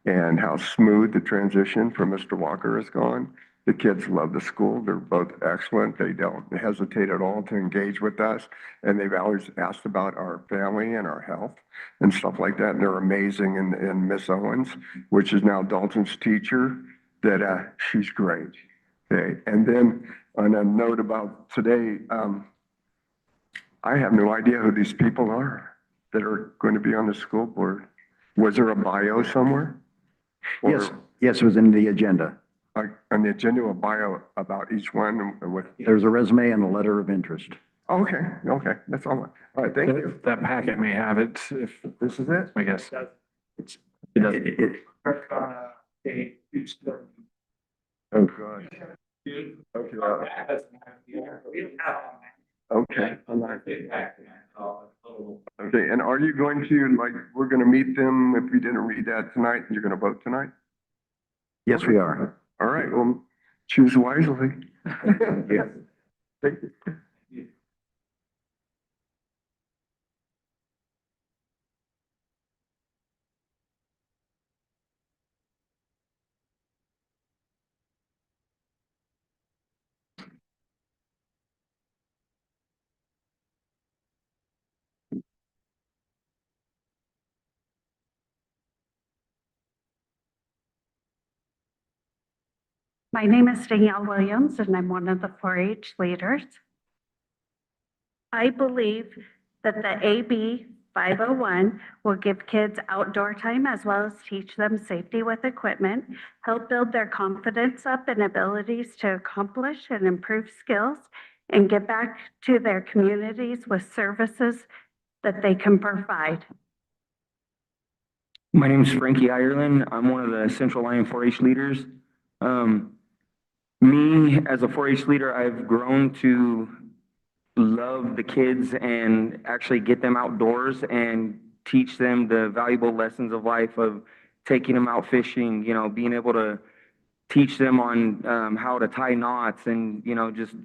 and how smooth the transition from Mr. Walker has gone. The kids love the school. They're both excellent. They don't hesitate at all to engage with us. And they've always asked about our family and our health and stuff like that. And they're amazing. And Miss Owens, which is now Dalton's teacher, that she's great. Okay, and then on a note about today, I have no idea who these people are that are going to be on the school board. Was there a bio somewhere? Or Yes, yes, it was in the agenda. on the agenda, a bio about each one and what? There's a resume and a letter of interest. Okay, okay, that's all. All right, thank you. That packet may have it if, This is it? I guess. It does. Oh, God. Okay. Okay. Okay, and are you going to, like, we're gonna meet them if we didn't read that tonight, and you're gonna vote tonight? Yes, we are. All right, well, choose wisely. Yeah. Thank you. My name is Danielle Williams, and I'm one of the 4-H leaders. I believe that the AB 501 will give kids outdoor time as well as teach them safety with equipment, help build their confidence up and abilities to accomplish and improve skills, and get back to their communities with services that they can provide. My name is Frankie Ireland. I'm one of the Central Lyon 4-H leaders. Me, as a 4-H leader, I've grown to love the kids and actually get them outdoors and teach them the valuable lessons of life of taking them out fishing, you know, being able to teach them on how to tie knots and, you know, just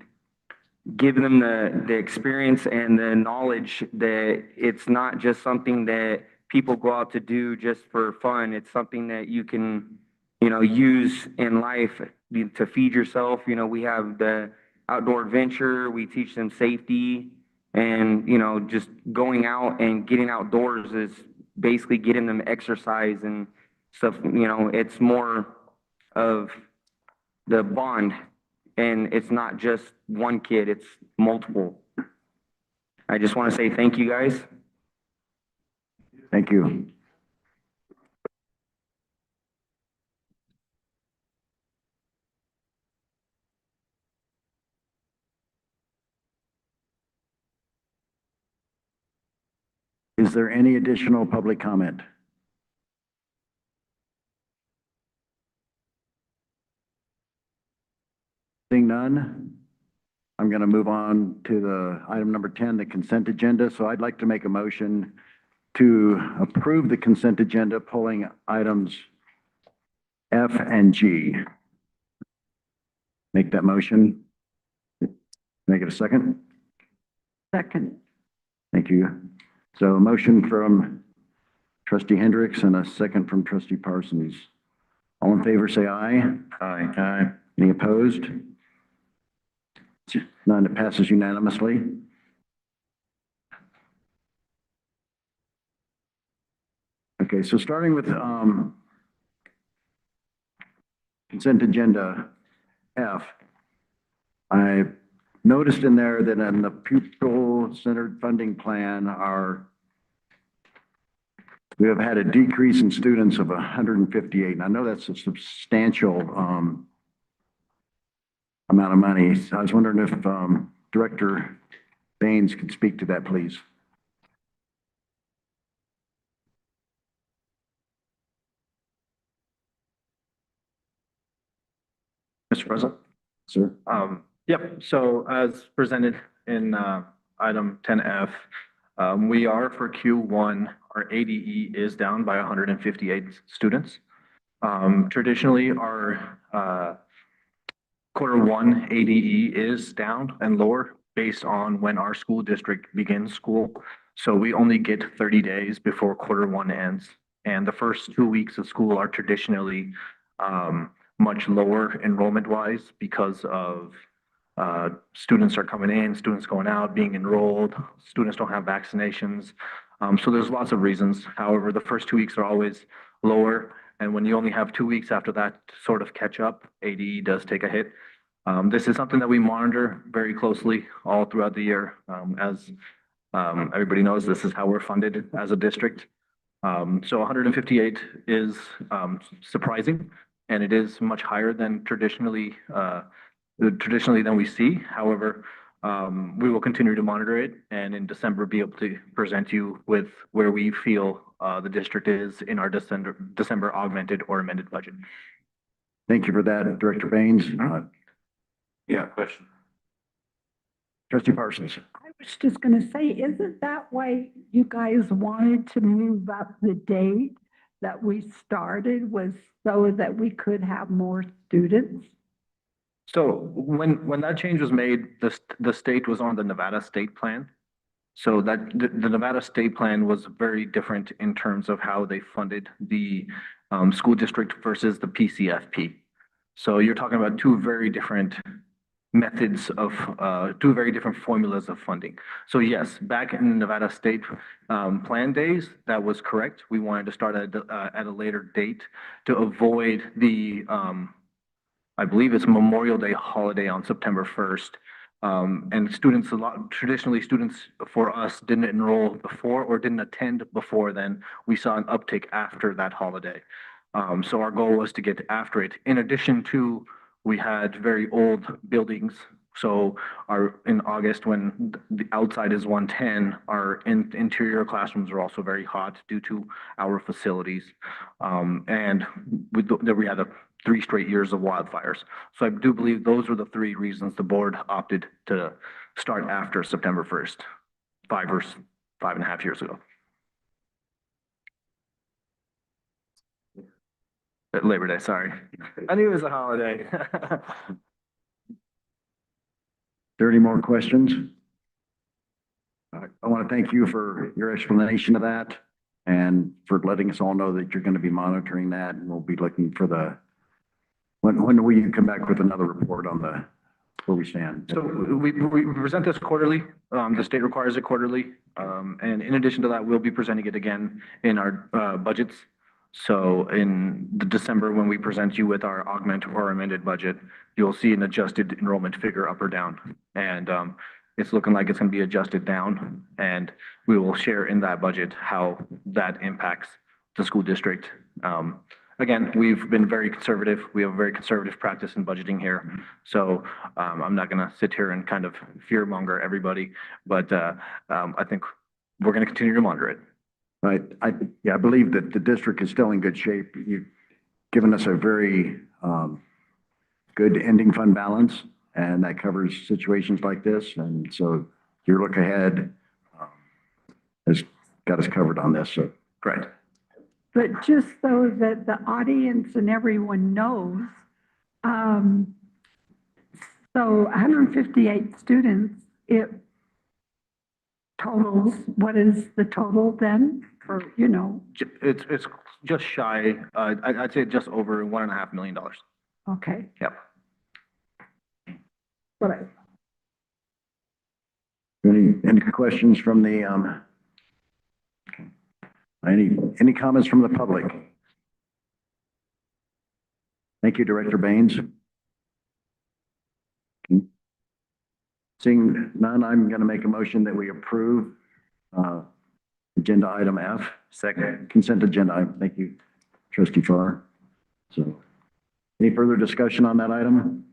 give them the experience and the knowledge that it's not just something that people go out to do just for fun. It's something that you can, you know, use in life to feed yourself. You know, we have the outdoor adventure, we teach them safety, and, you know, just going out and getting outdoors is basically getting them exercise and stuff. You know, it's more of the bond, and it's not just one kid, it's multiple. I just want to say thank you, guys. Thank you. Is there any additional public comment? Seeing none, I'm going to move on to the item number 10, the consent agenda. So I'd like to make a motion to approve the consent agenda, pulling items F and G. Make that motion. Make it a second. Second. Thank you. So a motion from trustee Hendricks and a second from trustee Parsons. All in favor, say aye. Aye. Aye. Any opposed? None, it passes unanimously. Okay, so starting with consent agenda F, I noticed in there that in the pupil-centered funding plan, we have had a decrease in students of 158. And I know that's a substantial amount of money. So I was wondering if Director Baines could speak to that, please. Mr. President? Sir? Yep, so as presented in item 10F, we are for Q1, our ADE is down by 158 students. Traditionally, our Q1 ADE is down and lower based on when our school district begins school. So we only get 30 days before Q1 ends. And the first 2 weeks of school are traditionally much lower enrollment-wise because of students are coming in, students going out, being enrolled, students don't have vaccinations. So there's lots of reasons. However, the first 2 weeks are always lower. And when you only have 2 weeks after that to sort of catch up, ADE does take a hit. This is something that we monitor very closely all throughout the year. As everybody knows, this is how we're funded as a district. So 158 is surprising, and it is much higher than traditionally than we see. However, we will continue to monitor it, and in December be able to present you with where we feel the district is in our December augmented or amended budget. Thank you for that, Director Baines. Yeah, question. Trustee Parsons. I was just gonna say, isn't that why you guys wanted to move up the date that we started, was so that we could have more students? So when that change was made, the state was on the Nevada state plan. So that the Nevada state plan was very different in terms of how they funded the school district versus the PCFP. So you're talking about two very different methods of, two very different formulas of funding. So yes, back in the Nevada state plan days, that was correct. We wanted to start at a later date to avoid the, I believe it's Memorial Day holiday on September 1st. And students, traditionally students for us didn't enroll before or didn't attend before then. We saw an uptick after that holiday. So our goal was to get after it. In addition to, we had very old buildings. So in August, when the outside is 110, our interior classrooms are also very hot due to our facilities. And we had 3 straight years of wildfires. So I do believe those were the 3 reasons the board opted to start after September 1st, 5.5 years ago. Labor Day, sorry. I knew it was a holiday. There any more questions? I want to thank you for your explanation of that and for letting us all know that you're going to be monitoring that, and we'll be looking for when will you come back with another report on where we stand? So we present this quarterly. The state requires it quarterly. And in addition to that, we'll be presenting it again in our budgets. So in the December, when we present you with our augment or amended budget, you'll see an adjusted enrollment figure up or down. And it's looking like it's going to be adjusted down. And we will share in that budget how that impacts the school district. Again, we've been very conservative. We have a very conservative practice in budgeting here. So I'm not going to sit here and kind of fear monger everybody, but I think we're going to continue to monitor it. Right. I believe that the district is still in good shape. You've given us a very good ending fund balance, and that covers situations like this. And so your look ahead has got us covered on this. So great. But just so that the audience and everyone knows, so 158 students, it totals, what is the total then for, It's just shy, I'd say just over $1.5 million. Okay. Yep. Right. Any questions from the, any comments from the public? Thank you, Director Baines. Seeing none, I'm going to make a motion that we approve agenda item F. Second. Consent agenda item. Thank you, Trustee Farr. So any further discussion on that item?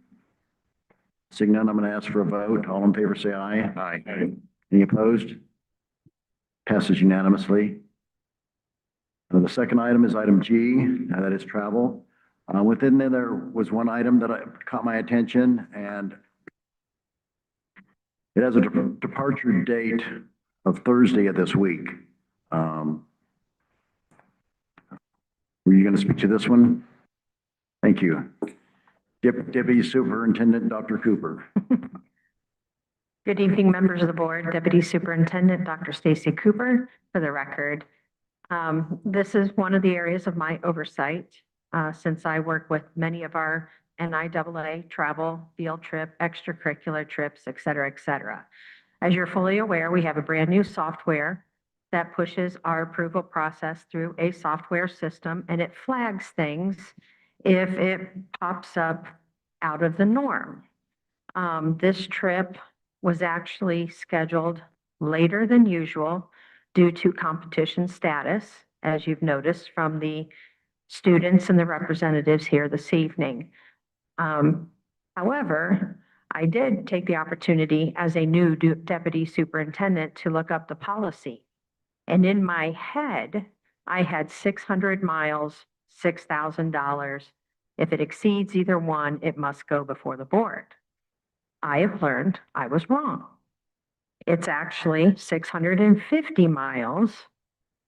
Seeing none, I'm going to ask for a vote. All in favor, say aye. Aye. Any opposed? Passes unanimously. The second item is item G, that is travel. Within there was one item that caught my attention, and it has a departure date of Thursday of this week. Were you going to speak to this one? Thank you. Deputy Superintendent Dr. Cooper. Good evening, members of the board. Deputy Superintendent Dr. Stacy Cooper, for the record. This is one of the areas of my oversight since I work with many of our NIAA travel, field trip, extracurricular trips, et cetera, et cetera. As you're fully aware, we have a brand new software that pushes our approval process through a software system, and it flags things if it pops up out of the norm. This trip was actually scheduled later than usual due to competition status, as you've noticed from the students and the representatives here this evening. However, I did take the opportunity as a new deputy superintendent to look up the policy. And in my head, I had 600 miles, $6,000. If it exceeds either one, it must go before the board. I have learned I was wrong. It's actually 650 miles,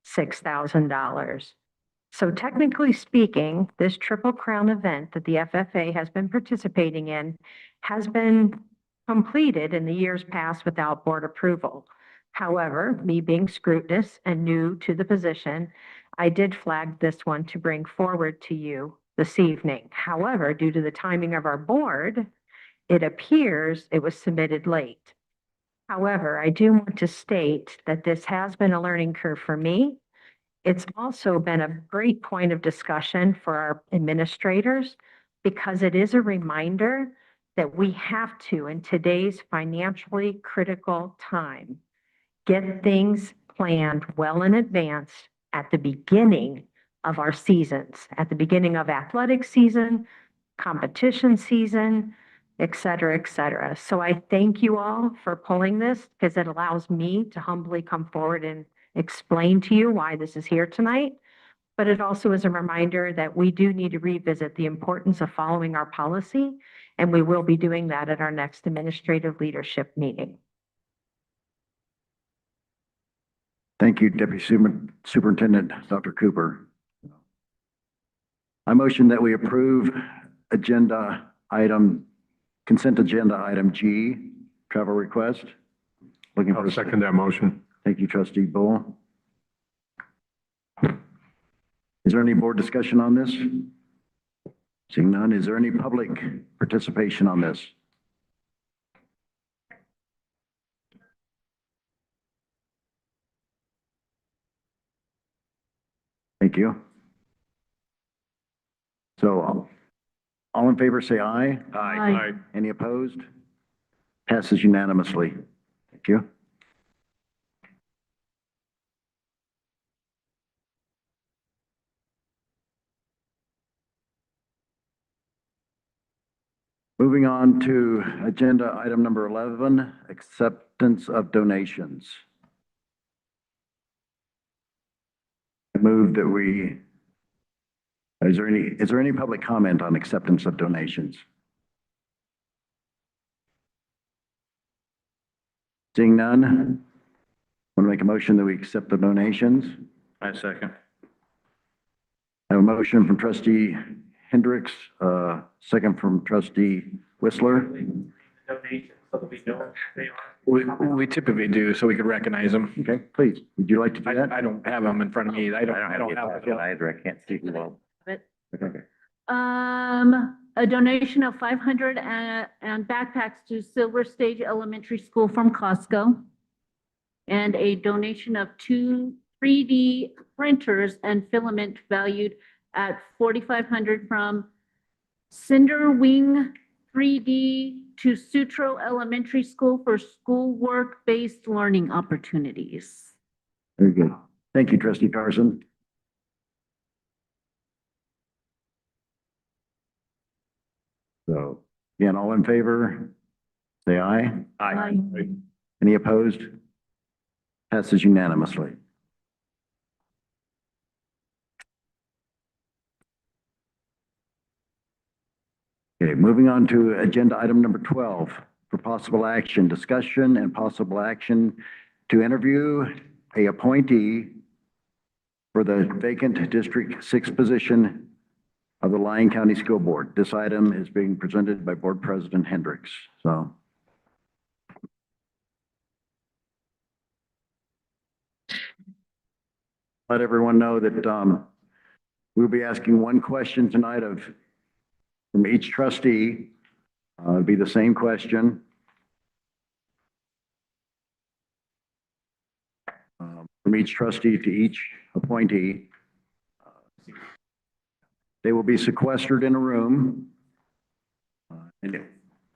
$6,000. So technically speaking, this Triple Crown event that the FFA has been participating in has been completed in the years past without board approval. However, me being scrutinous and new to the position, I did flag this one to bring forward to you this evening. However, due to the timing of our board, it appears it was submitted late. However, I do want to state that this has been a learning curve for me. It's also been a great point of discussion for our administrators because it is a reminder that we have to, in today's financially critical time, get things planned well in advance at the beginning of our seasons, at the beginning of athletic season, competition season, et cetera, et cetera. So I thank you all for pulling this because it allows me to humbly come forward and explain to you why this is here tonight. But it also is a reminder that we do need to revisit the importance of following our policy, and we will be doing that at our next administrative leadership meeting. Thank you, Deputy Superintendent Dr. Cooper. I motion that we approve consent agenda item G, travel request. Looking for I'll second that motion. Thank you, Trustee Bull. Is there any board discussion on this? Seeing none, is there any public participation on this? Thank you. So all in favor, say aye. Aye. Any opposed? Passes unanimously. Thank you. Moving on to agenda item number 11, acceptance of donations. I move that is there any public comment on acceptance of donations? Seeing none, want to make a motion that we accept the donations. I second. I have a motion from Trustee Hendricks, second from Trustee Whistler. We typically do, so we could recognize them. Okay, please. Would you like to do that? I don't have them in front of me. I don't have them. Either. I can't see who all. Okay. A donation of 500 and backpacks to Silver Stage Elementary School from Costco. And a donation of 2 3D printers and filament valued at 4,500 from Cinder Wing 3D to Sutro Elementary School for schoolwork-based learning opportunities. Very good. Thank you, Trustee Carson. So, again, all in favor, say aye. Aye. Any opposed? Passes unanimously. Okay, moving on to agenda item number 12, for possible action, discussion and possible action to interview a appointee for the vacant District 6 position of the Lyon County School Board. This item is being presented by Board President Hendricks. So. Let everyone know that we'll be asking one question tonight from each trustee. It'll be the same question. From each trustee to each appointee. They will be sequestered in a room. And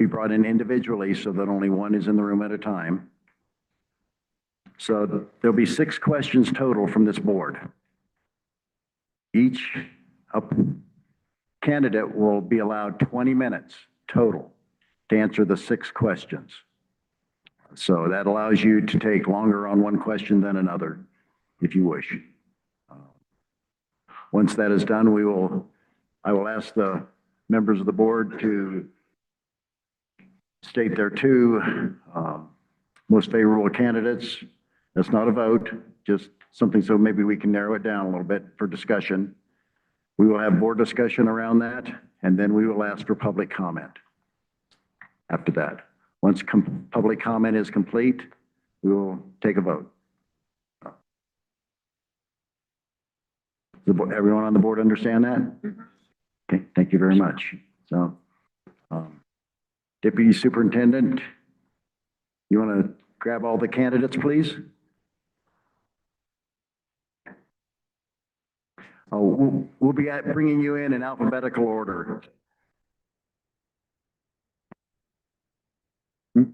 be brought in individually so that only one is in the room at a time. So there'll be 6 questions total from this board. Each candidate will be allowed 20 minutes total to answer the 6 questions. So that allows you to take longer on one question than another, if you wish. Once that is done, I will ask the members of the board to state their 2 most favorable candidates. That's not a vote, just something so maybe we can narrow it down a little bit for discussion. We will have board discussion around that, and then we will ask for public comment after that. Once public comment is complete, we will take a vote. Everyone on the board understand that? Okay, thank you very much. So, Deputy Superintendent, you want to grab all the candidates, please? Oh, we'll be bringing you in alphabetical order. Do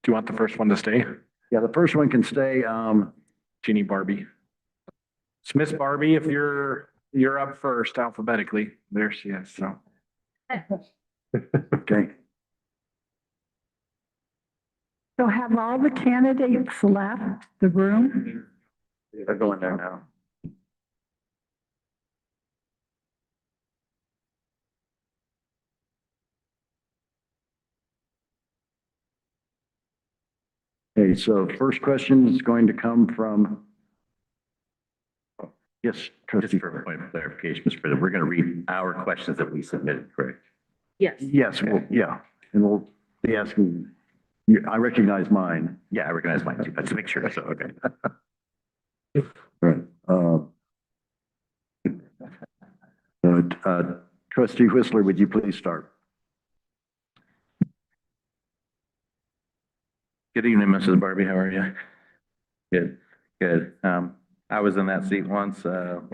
you want the first one to stay? Yeah, the first one can stay. Jeannie Barbie. It's Miss Barbie, if you're up first alphabetically. There she is, so. Okay. So have all the candidates left the room? They're going there now. Okay, so first question is going to come from, yes, trustee. Just for a point of clarification, Mr. President, we're going to read our questions that we submitted, correct? Yes. Yes, yeah, and we'll be asking, I recognize mine. Yeah, I recognize mine too, but to make sure, so, okay. Right. Trustee Whistler, would you please start? Good evening, Mrs. Barbie. How are you? Good, good. I was in that seat once, Mr.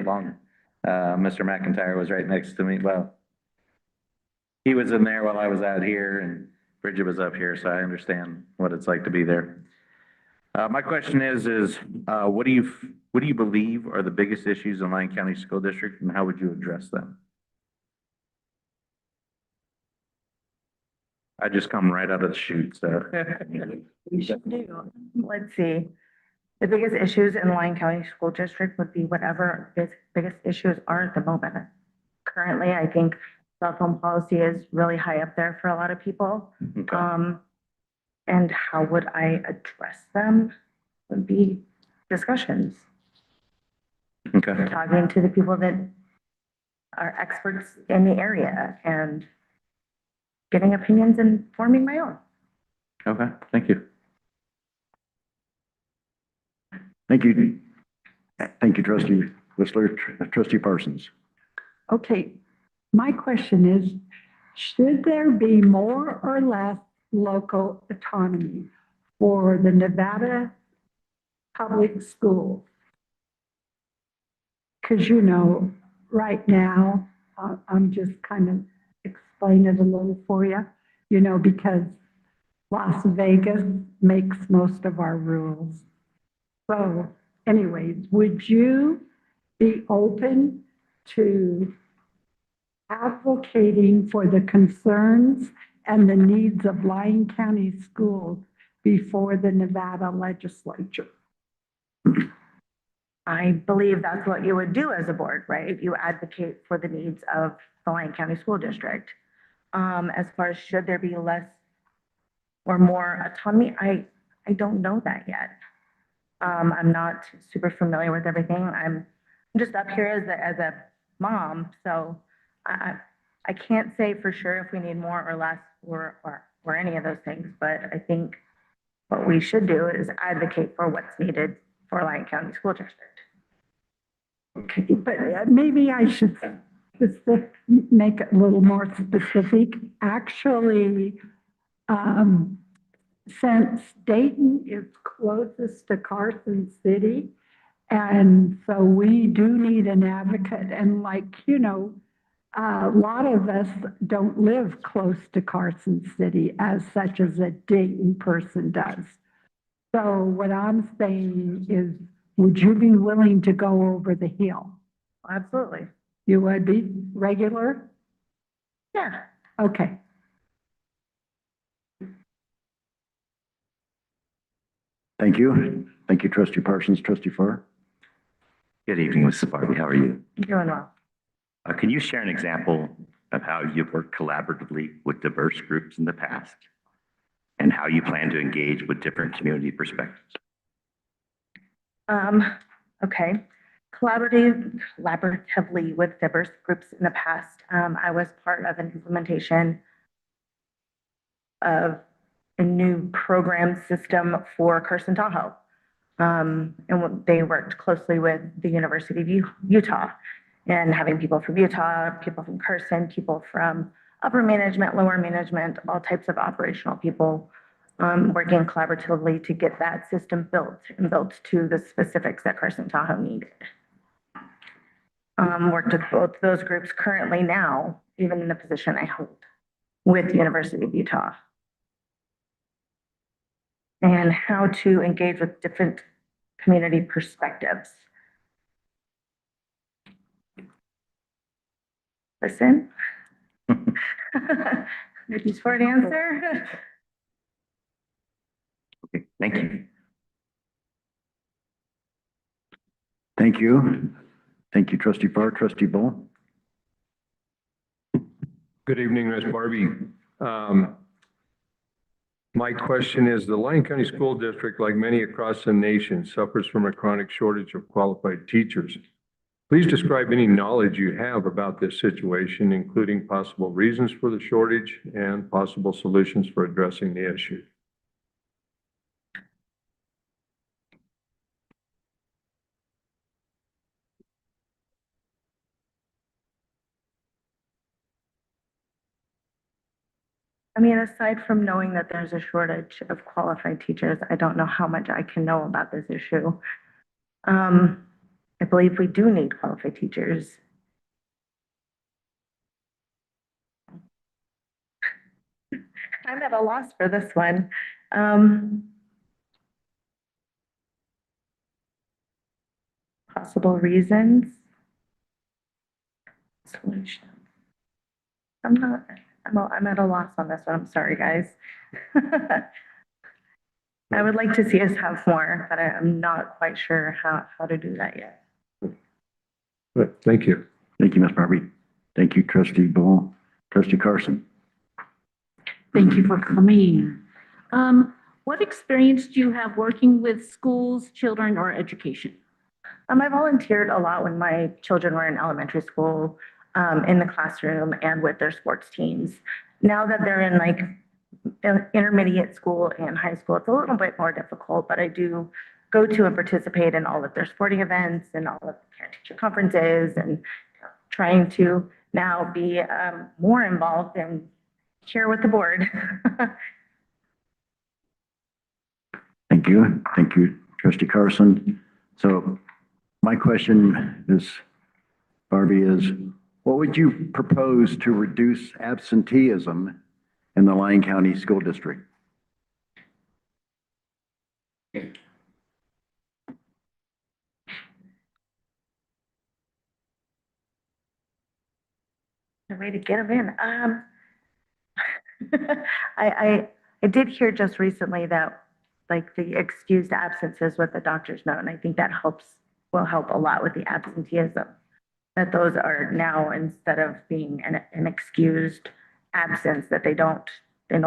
McIntyre was right next to me. Well, he was in there while I was out here and Bridget was up here, so I understand what it's like to be there. My question is what do you believe are the biggest issues in Lyon County School District and how would you address them? I just come right out of the chute, so. We should do. Let's see. The biggest issues in Lyon County School District would be whatever its biggest issues are at the moment. Currently, I think cell phone policy is really high up there for a lot of people. Okay. And how would I address them would be discussions, Okay. talking to the people that are experts in the area and getting opinions and forming my own. Okay, thank you. Thank you. Thank you, Trustee Whistler. Trustee Parsons. Okay, my question is, should there be more or less local autonomy for the Nevada public schools? Because, you know, right now, I'm just kind of explain it a little for you, you know, because Las Vegas makes most of our rules. So anyways, would you be open to advocating for the concerns and the needs of Lyon County schools before the Nevada legislature? I believe that's what you would do as a board, right? You advocate for the needs of the Lyon County School District. As far as should there be less or more autonomy, I don't know that yet. I'm not super familiar with everything. I'm just up here as a mom, so I can't say for sure if we need more or less or any of those things, but I think what we should do is advocate for what's needed for Lyon County School District. Okay, but maybe I should make it a little more specific. Actually, since Dayton is closest to Carson City, and so we do need an advocate. And like, you know, a lot of us don't live close to Carson City as such as a Dayton person does. So what I'm saying is, would you be willing to go over the hill? Absolutely. You would be regular? Yeah. Okay. Thank you. Thank you, trustee Parsons. Trustee Farr? Good evening, Mrs. Barbie. How are you? Doing well. Can you share an example of how you've worked collaboratively with diverse groups in the past and how you plan to engage with different community perspectives? Okay. Collaboratively with diverse groups in the past, I was part of an implementation of a new program system for Carson Tahoe. And they worked closely with the University of Utah and having people from Utah, people from Carson, people from upper management, lower management, all types of operational people working collaboratively to get that system built and built to the specifics that Carson Tahoe needed. Worked with both those groups currently now, even in the position I hold with the University of Utah. And how to engage with different community perspectives. Listen. Maybe short answer. Okay, thank you. Thank you. Thank you, trustee Farr. Trustee Bull? Good evening, Ms. Barbie. My question is, the Lyon County School District, like many across the nation, suffers from a chronic shortage of qualified teachers. Please describe any knowledge you have about this situation, including possible reasons for the shortage and possible solutions for addressing the issue. I mean, aside from knowing that there's a shortage of qualified teachers, I don't know how much I can know about this issue. I believe we do need qualified teachers. I'm at a loss for this one. Possible reasons. Solution. I'm at a loss on this one. I'm sorry, guys. I would like to see us have more, but I'm not quite sure how to do that yet. Right, thank you. Thank you, Ms. Barbie. Thank you, trustee Bull. Trustee Carson? Thank you for coming. What experience do you have working with schools, children, or education? I volunteered a lot when my children were in elementary school, in the classroom and with their sports teams. Now that they're in like intermediate school and high school, it's a little bit more difficult, but I do go to and participate in all of their sporting events and all of the parent-teacher conferences and trying to now be more involved and share with the board. Thank you. Thank you, trustee Carson. So my question is, Barbie, is what would you propose to reduce absenteeism in the Lyon County School District? The way to get them in. I did hear just recently that like the excused absences with the doctor's note, and I think that will help a lot with the absenteeism. That those are now, instead of being an excused absence, that they no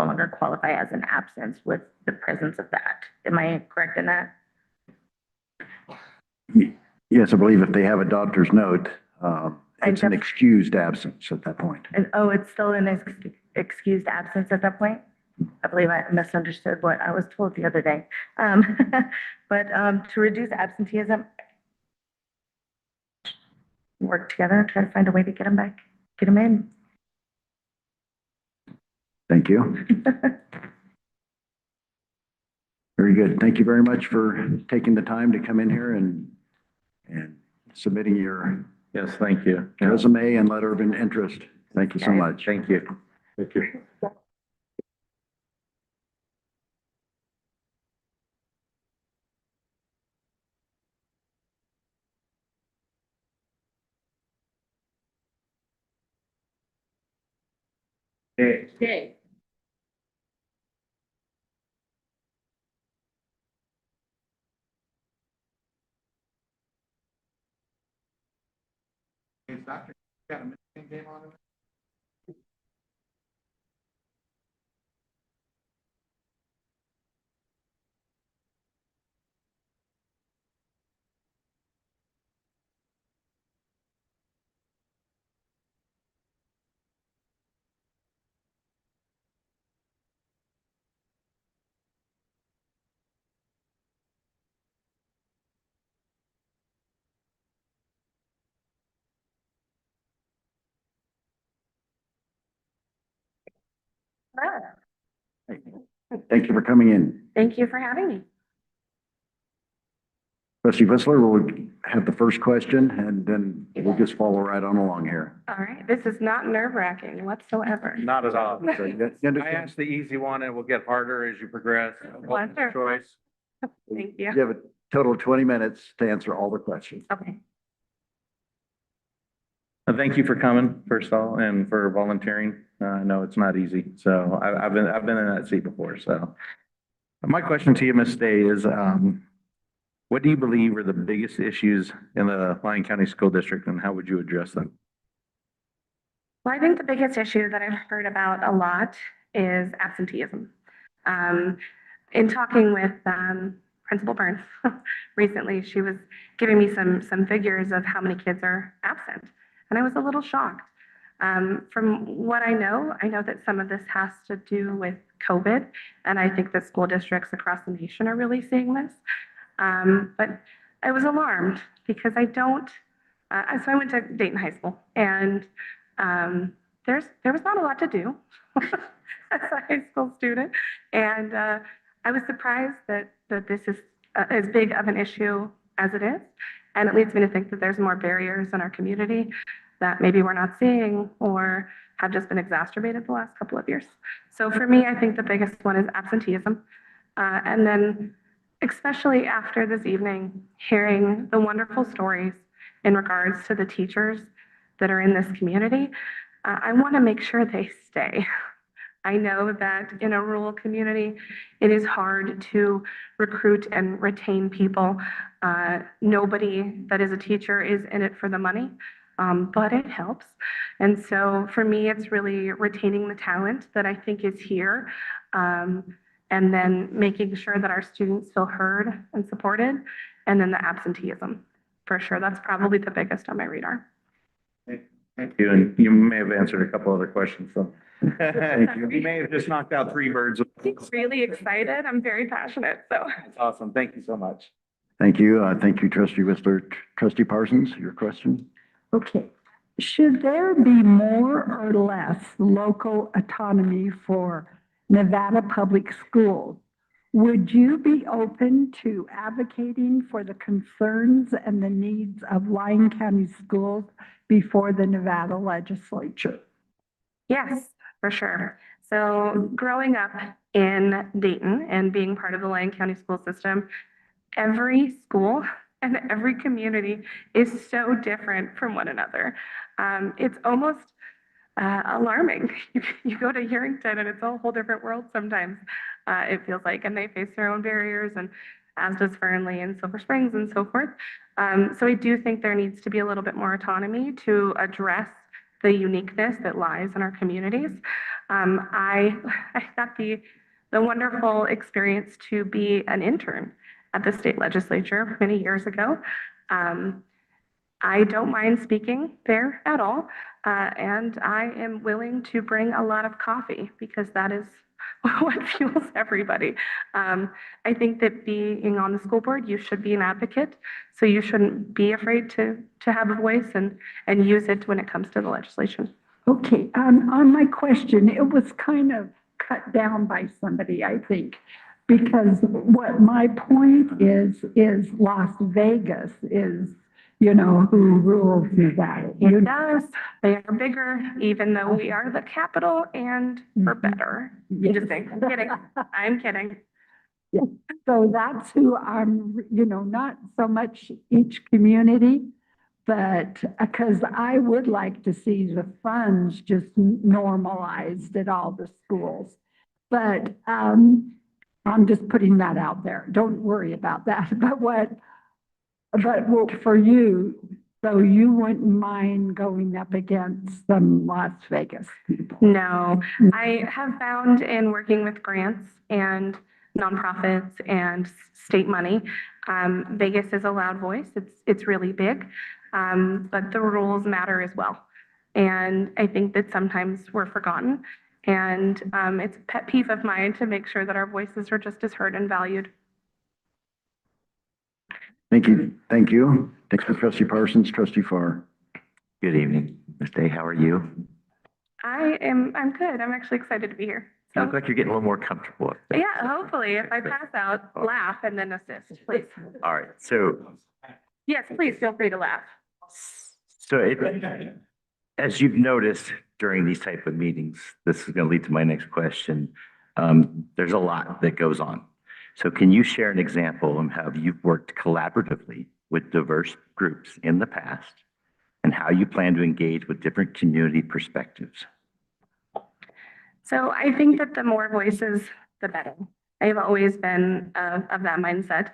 longer qualify as an absence with the presence of that. Am I correct in that? Yes, I believe if they have a doctor's note, it's an excused absence at that point. And, oh, it's still an excused absence at that point? I believe I misunderstood what I was told the other day. But to reduce absenteeism, work together and try to find a way to get them back, get them in. Thank you. Very good. Thank you very much for taking the time to come in here and submitting your Yes, thank you. resume and letter of interest. Thank you so much. Thank you. Thank you. Okay. Thank you for coming in. Thank you for having me. Trustee Whistler will have the first question, and then we'll just follow right on along here. All right, this is not nerve-wracking whatsoever. Not at all. So you I understand- asked the easy one and it will get harder as you progress. Pleasure. Choice. Thank you. You have a total of 20 minutes to answer all the questions. Okay. Thank you for coming, first of all, and for volunteering. I know it's not easy, so I've been in that seat before, so. My question to you, Ms. Day, is, what do you believe are the biggest issues in the Lyon County School District, and how would you address them? Well, I think the biggest issue that I've heard about a lot is absenteeism. In talking with Principal Burns recently, she was giving me some figures of how many kids are absent, and I was a little shocked. From what I know that some of this has to do with COVID, and I think that school districts across the nation are really seeing this. But I was alarmed because I don't, so I went to Dayton High School, and there was not a lot to do as a high school student. And I was surprised that this is as big of an issue as it is. And it leads me to think that there's more barriers in our community that maybe we're not seeing or have just been exacerbated the last couple of years. So for me, I think the biggest one is absenteeism. And then especially after this evening, hearing the wonderful stories in regards to the teachers that are in this community, I want to make sure they stay. I know that in a rural community, it is hard to recruit and retain people. Nobody that is a teacher is in it for the money, but it helps. And so for me, it's really retaining the talent that I think is here, and then making sure that our students feel heard and supported, and then the absenteeism, for sure. That's probably the biggest on my radar. Thank you, and you may have answered a couple other questions, so. Thank you. You may have just knocked out 3 birds. I'm really excited. I'm very passionate, so. That's awesome. Thank you so much. Thank you. Thank you, Trustee Whistler. Trustee Parsons, your question? Okay. Should there be more or less local autonomy for Nevada public schools? Would you be open to advocating for the concerns and the needs of Lyon County schools before the Nevada legislature? Yes, for sure. So growing up in Dayton and being part of the Lyon County school system, every school and every community is so different from one another. It's almost alarming. You go to Yerington and it's a whole different world sometimes, it feels like, and they face their own barriers, and as does Fernley and Silver Springs and so forth. So I do think there needs to be a little bit more autonomy to address the uniqueness that lies in our communities. I got the wonderful experience to be an intern at the state legislature many years ago. I don't mind speaking there at all, and I am willing to bring a lot of coffee because that is what fuels everybody. I think that being on the school board, you should be an advocate, so you shouldn't be afraid to have a voice and use it when it comes to the legislation. Okay, on my question, it was kind of cut down by somebody, I think, because what my point is Las Vegas is you know, who rules Nevada. It does. They are bigger, even though we are the capital, and we're better. Just kidding. I'm kidding. I'm kidding. Yeah. So that's who I'm, you know, not so much each community, but because I would like to see the funds just normalized at all the schools. But I'm just putting that out there. Don't worry about that. But for you, so you wouldn't mind going up against some Las Vegas people? No, I have found in working with grants and nonprofits and state money, Vegas is a loud voice. It's really big, but the rules matter as well. And I think that sometimes we're forgotten. And it's a pet peeve of mine to make sure that our voices are just as heard and valued. Thank you. Thank you. Next for trustee Parsons, trustee Farr. Good evening, Ms. Day. How are you? I'm good. I'm actually excited to be here. You look like you're getting a little more comfortable up there. Yeah, hopefully, if I pass out, laugh and then assist, please. All right, so Yes, please feel free to laugh. As you've noticed during these type of meetings, this is going to lead to my next question. There's a lot that goes on. So can you share an example of how you've worked collaboratively with diverse groups in the past and how you plan to engage with different community perspectives? So I think that the more voices, the better. I've always been of that mindset.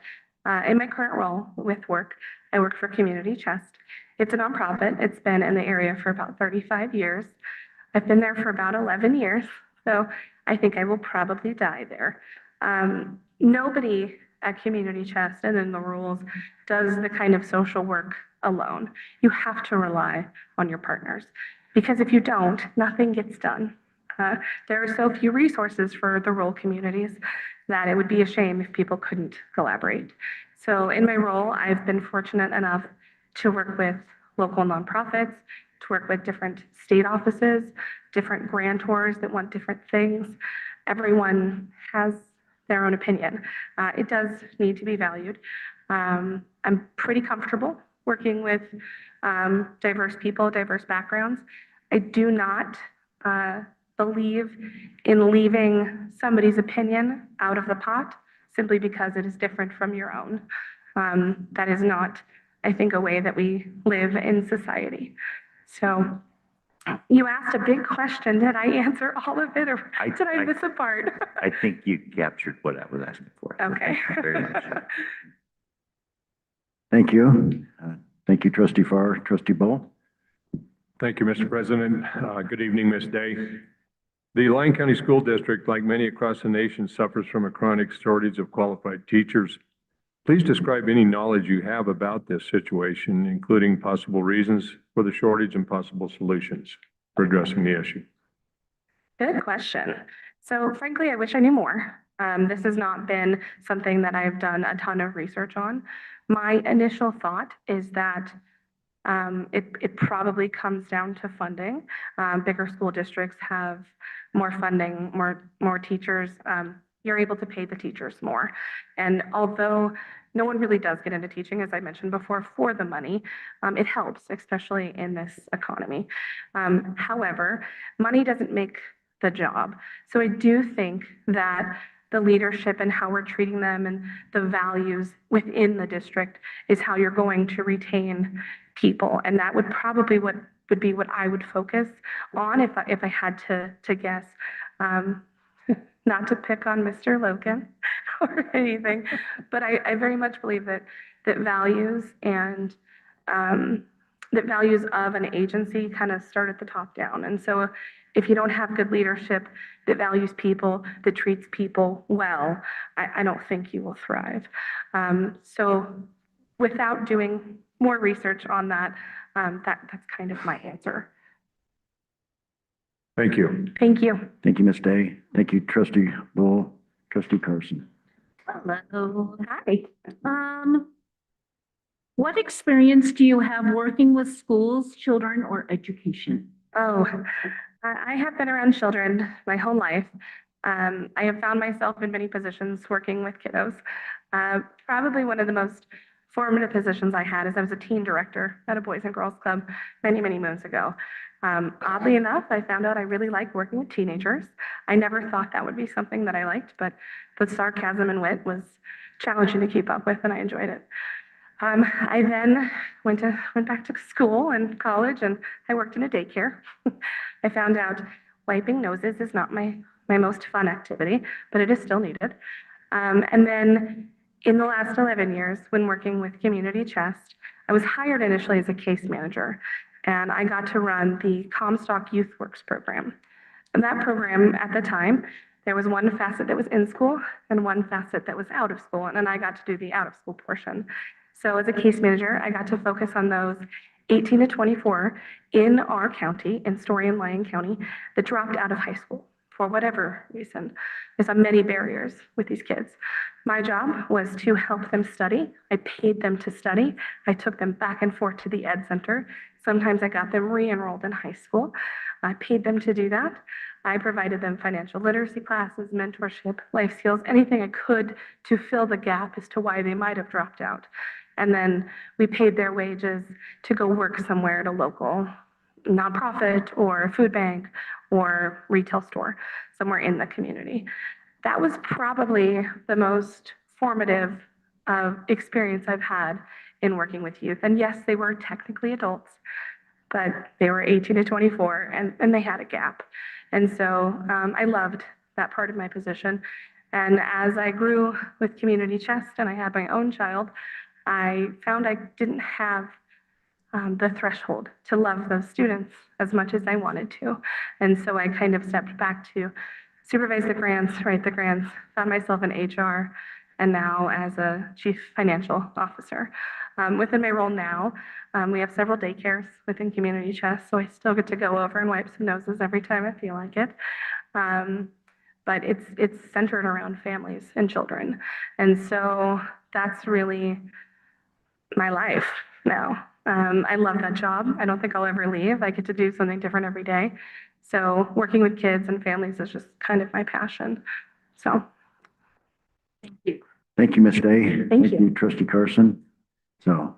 In my current role with work, I work for Community Chest. It's a nonprofit. It's been in the area for about 35 years. I've been there for about 11 years, so I think I will probably die there. Nobody at Community Chest and in the rules does the kind of social work alone. You have to rely on your partners, because if you don't, nothing gets done. There are so few resources for the rural communities that it would be a shame if people couldn't collaborate. So in my role, I've been fortunate enough to work with local nonprofits, to work with different state offices, different grantors that want different things. Everyone has their own opinion. It does need to be valued. I'm pretty comfortable working with diverse people, diverse backgrounds. I do not believe in leaving somebody's opinion out of the pot simply because it is different from your own. That is not, I think, a way that we live in society. So you asked a big question. Did I answer all of it, or did I miss a part? I think you captured what I was asking for. Okay. Thank you very much. Thank you. Thank you, trustee Farr. Trustee Bull. Thank you, Mr. President. Good evening, Ms. Day. The Lyon County School District, like many across the nation, suffers from a chronic shortage of qualified teachers. Please describe any knowledge you have about this situation, including possible reasons for the shortage and possible solutions for addressing the issue. Good question. So frankly, I wish I knew more. This has not been something that I've done a ton of research on. My initial thought is that it probably comes down to funding. Bigger school districts have more funding, more teachers. You're able to pay the teachers more. And although no one really does get into teaching, as I mentioned before, for the money, it helps, especially in this economy. However, money doesn't make the job. So I do think that the leadership and how we're treating them and the values within the district is how you're going to retain people. And that would probably would be what I would focus on if I had to guess. Not to pick on Mr. Logan or anything, but I very much believe that values and that values of an agency kind of start at the top down. And so if you don't have good leadership that values people, that treats people well, I don't think you will thrive. So without doing more research on that, that's kind of my answer. Thank you. Thank you. Thank you, Ms. Day. Thank you, trustee Bull. Trustee Carson. Hello. Hi. What experience do you have working with schools, children, or education? Oh, I have been around children my whole life. I have found myself in many positions working with kiddos. Probably one of the most formative positions I had is I was a teen director at a Boys and Girls Club many, many moons ago. Oddly enough, I found out I really like working with teenagers. I never thought that would be something that I liked, but the sarcasm and wit was challenging to keep up with, and I enjoyed it. I then went back to school and college, and I worked in a daycare. I found out wiping noses is not my most fun activity, but it is still needed. And then in the last 11 years, when working with Community Chest, I was hired initially as a case manager, and I got to run the Comstock Youth Works program. And that program, at the time, there was one facet that was in school and one facet that was out of school, and I got to do the out of school portion. So as a case manager, I got to focus on those 18 to 24 in our county, in Story and Lyon County, that dropped out of high school for whatever reason. There's many barriers with these kids. My job was to help them study. I paid them to study. I took them back and forth to the Ed Center. Sometimes I got them re-enrolled in high school. I paid them to do that. I provided them financial literacy classes, mentorship, life skills, anything I could to fill the gap as to why they might have dropped out. And then we paid their wages to go work somewhere at a local nonprofit or a food bank or retail store somewhere in the community. That was probably the most formative experience I've had in working with youth. And yes, they were technically adults, but they were 18 to 24 and they had a gap. And so I loved that part of my position. And as I grew with Community Chest and I had my own child, I found I didn't have the threshold to love those students as much as I wanted to. And so I kind of stepped back to supervise the grants, write the grants, found myself in HR, and now as a chief financial officer. Within my role now, we have several daycares within Community Chest, so I still get to go over and wipe some noses every time I feel like it. But it's centered around families and children. And so that's really my life now. I love that job. I don't think I'll ever leave. I get to do something different every day. So working with kids and families is just kind of my passion. So, thank you. Thank you, Ms. Day. Thank you. Trustee Carson. So,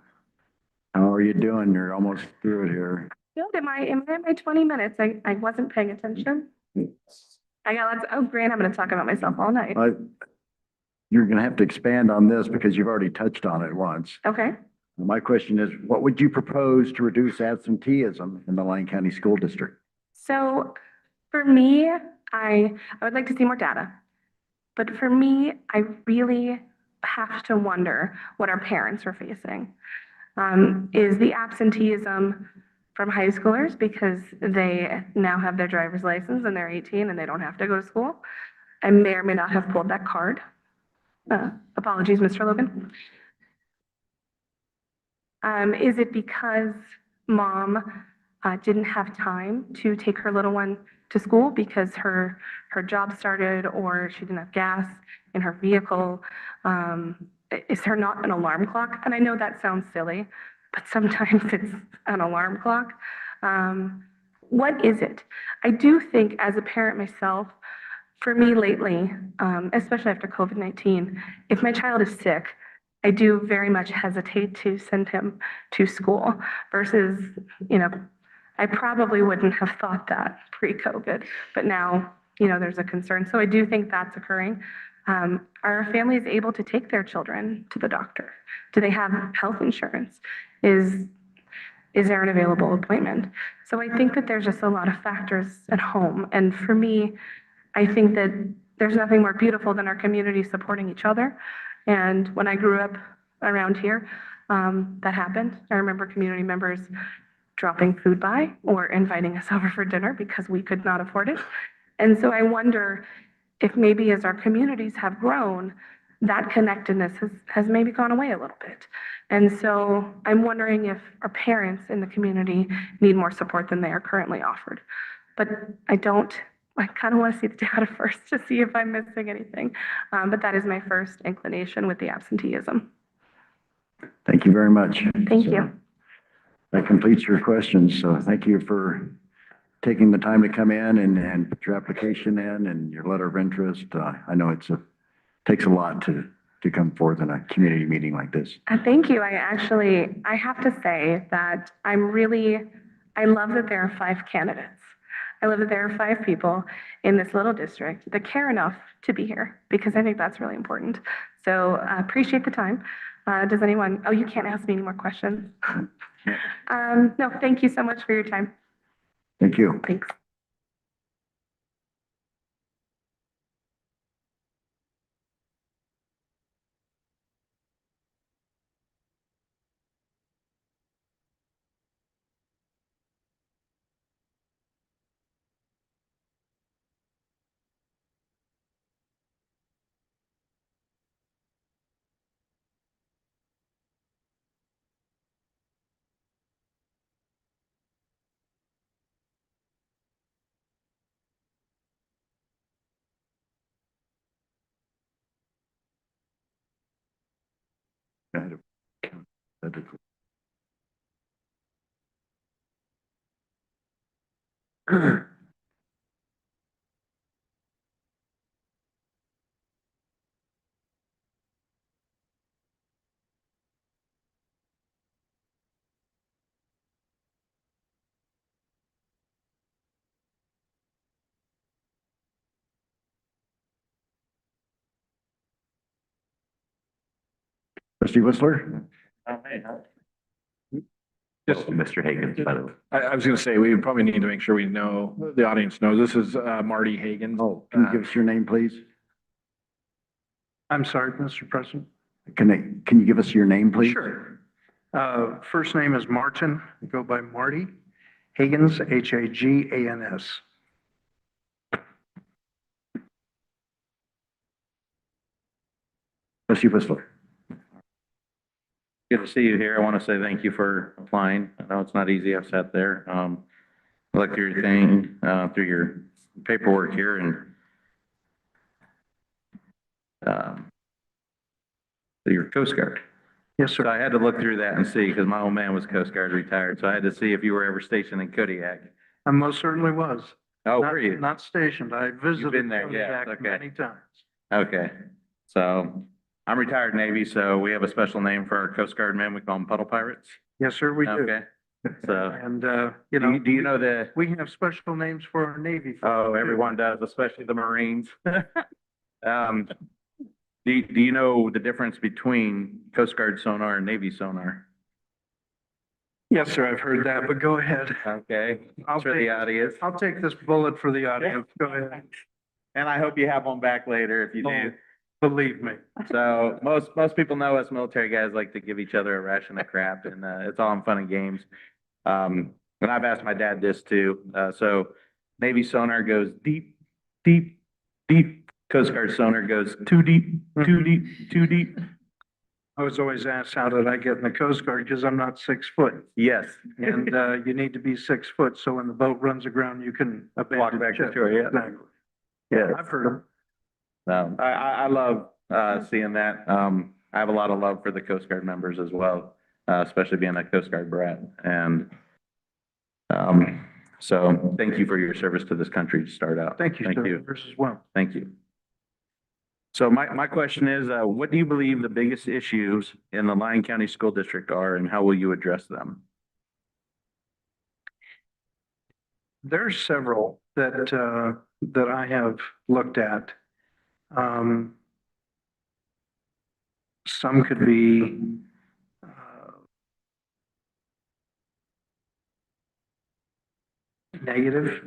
how are you doing? You're almost through it here. Good. Am I at my 20 minutes? I wasn't paying attention. I got lots. Oh, great. I'm going to talk about myself all night. You're going to have to expand on this because you've already touched on it once. Okay. My question is, what would you propose to reduce absenteeism in the Lyon County School District? So for me, I would like to see more data. But for me, I really have to wonder what our parents are facing. Is the absenteeism from high schoolers because they now have their driver's license and they're 18 and they don't have to go to school? I may or may not have pulled that card. Apologies, Mr. Logan. Is it because mom didn't have time to take her little one to school because her job started or she didn't have gas in her vehicle? Is there not an alarm clock? And I know that sounds silly, but sometimes it's an alarm clock. What is it? I do think as a parent myself, for me lately, especially after COVID-19, if my child is sick, I do very much hesitate to send him to school versus, I probably wouldn't have thought that pre-COVID, but now, there's a concern. So I do think that's occurring. Are families able to take their children to the doctor? Do they have health insurance? Is there an available appointment? So I think that there's just a lot of factors at home. And for me, I think that there's nothing more beautiful than our community supporting each other. And when I grew up around here, that happened. I remember community members dropping food by or inviting us over for dinner because we could not afford it. And so I wonder if maybe as our communities have grown, that connectedness has maybe gone away a little bit. And so I'm wondering if our parents in the community need more support than they are currently offered. But I kind of want to see the data first to see if I'm missing anything. But that is my first inclination with the absenteeism. Thank you very much. Thank you. That completes your questions. So thank you for taking the time to come in and put your application in and your letter of interest. I know takes a lot to to come forth in a community meeting like this. Thank you. I have to say that I love that there are 5 candidates. I love that there are 5 people in this little district that care enough to be here, because I think that's really important. So appreciate the time. Does anyone, oh, you can't ask me any more questions. No, thank you so much for your time. Thank you. Thanks. Trustee Whistler? Just, Mr. Higgins, by the way. I was gonna say, we probably need to make sure we know, the audience knows, this is Marty Hagan. Oh, can you give us your name, please? I'm sorry, Mr. President. Can you give us your name, please? Sure. First name is Martin, I go by Marty. Higgins, Hagans. Trustee Whistler? Good to see you here. I want to say thank you for applying. I know it's not easy. I've sat there, looked through your thing, through your paperwork here and, your Coast Guard. Yes, sir. So I had to look through that and see, because my old man was Coast Guard retired, so I had to see if you were ever stationed in Kodiak. I most certainly was. Oh, Not- were you? Not stationed. I visited been there, yeah, Kodiak okay. many times. Okay, so I'm retired Navy, so we have a special name for our Coast Guard men. We call them puddle pirates. Yes, sir, we do. Okay, so And, do you know the, we have special names for our Navy. folks, oh, too. everyone does, especially the Marines. Do you know the difference between Coast Guard sonar and Navy sonar? Yes, sir, I've heard that, but go ahead. Okay, I'll for the take- audience. I'll take this bullet for the audience. Go ahead. And I hope you have one back later if you do. Believe me. So most people know us military guys like to give each other a ration of crap, and it's all in fun and games. And I've asked my dad this too. So Navy sonar goes deep, deep, deep. Coast Guard sonar goes too deep, too deep, too deep. I was always asked, how did I get in the Coast Guard? Because I'm not 6 foot. Yes. And, you need to be 6 foot, so when the boat runs aground, you can abandon Walk back to ship. shore, yeah. Exactly. Yeah. I've heard them. I love seeing that. I have a lot of love for the Coast Guard members as well, especially being a Coast Guard brat. And so thank you for your service to this country to start out. Thank you, Thank sir. you. Yours as well. Thank you. So my question is, what do you believe the biggest issues in the Lyon County School District are, and how will you address them? There are several that I have looked at. Some could be negative.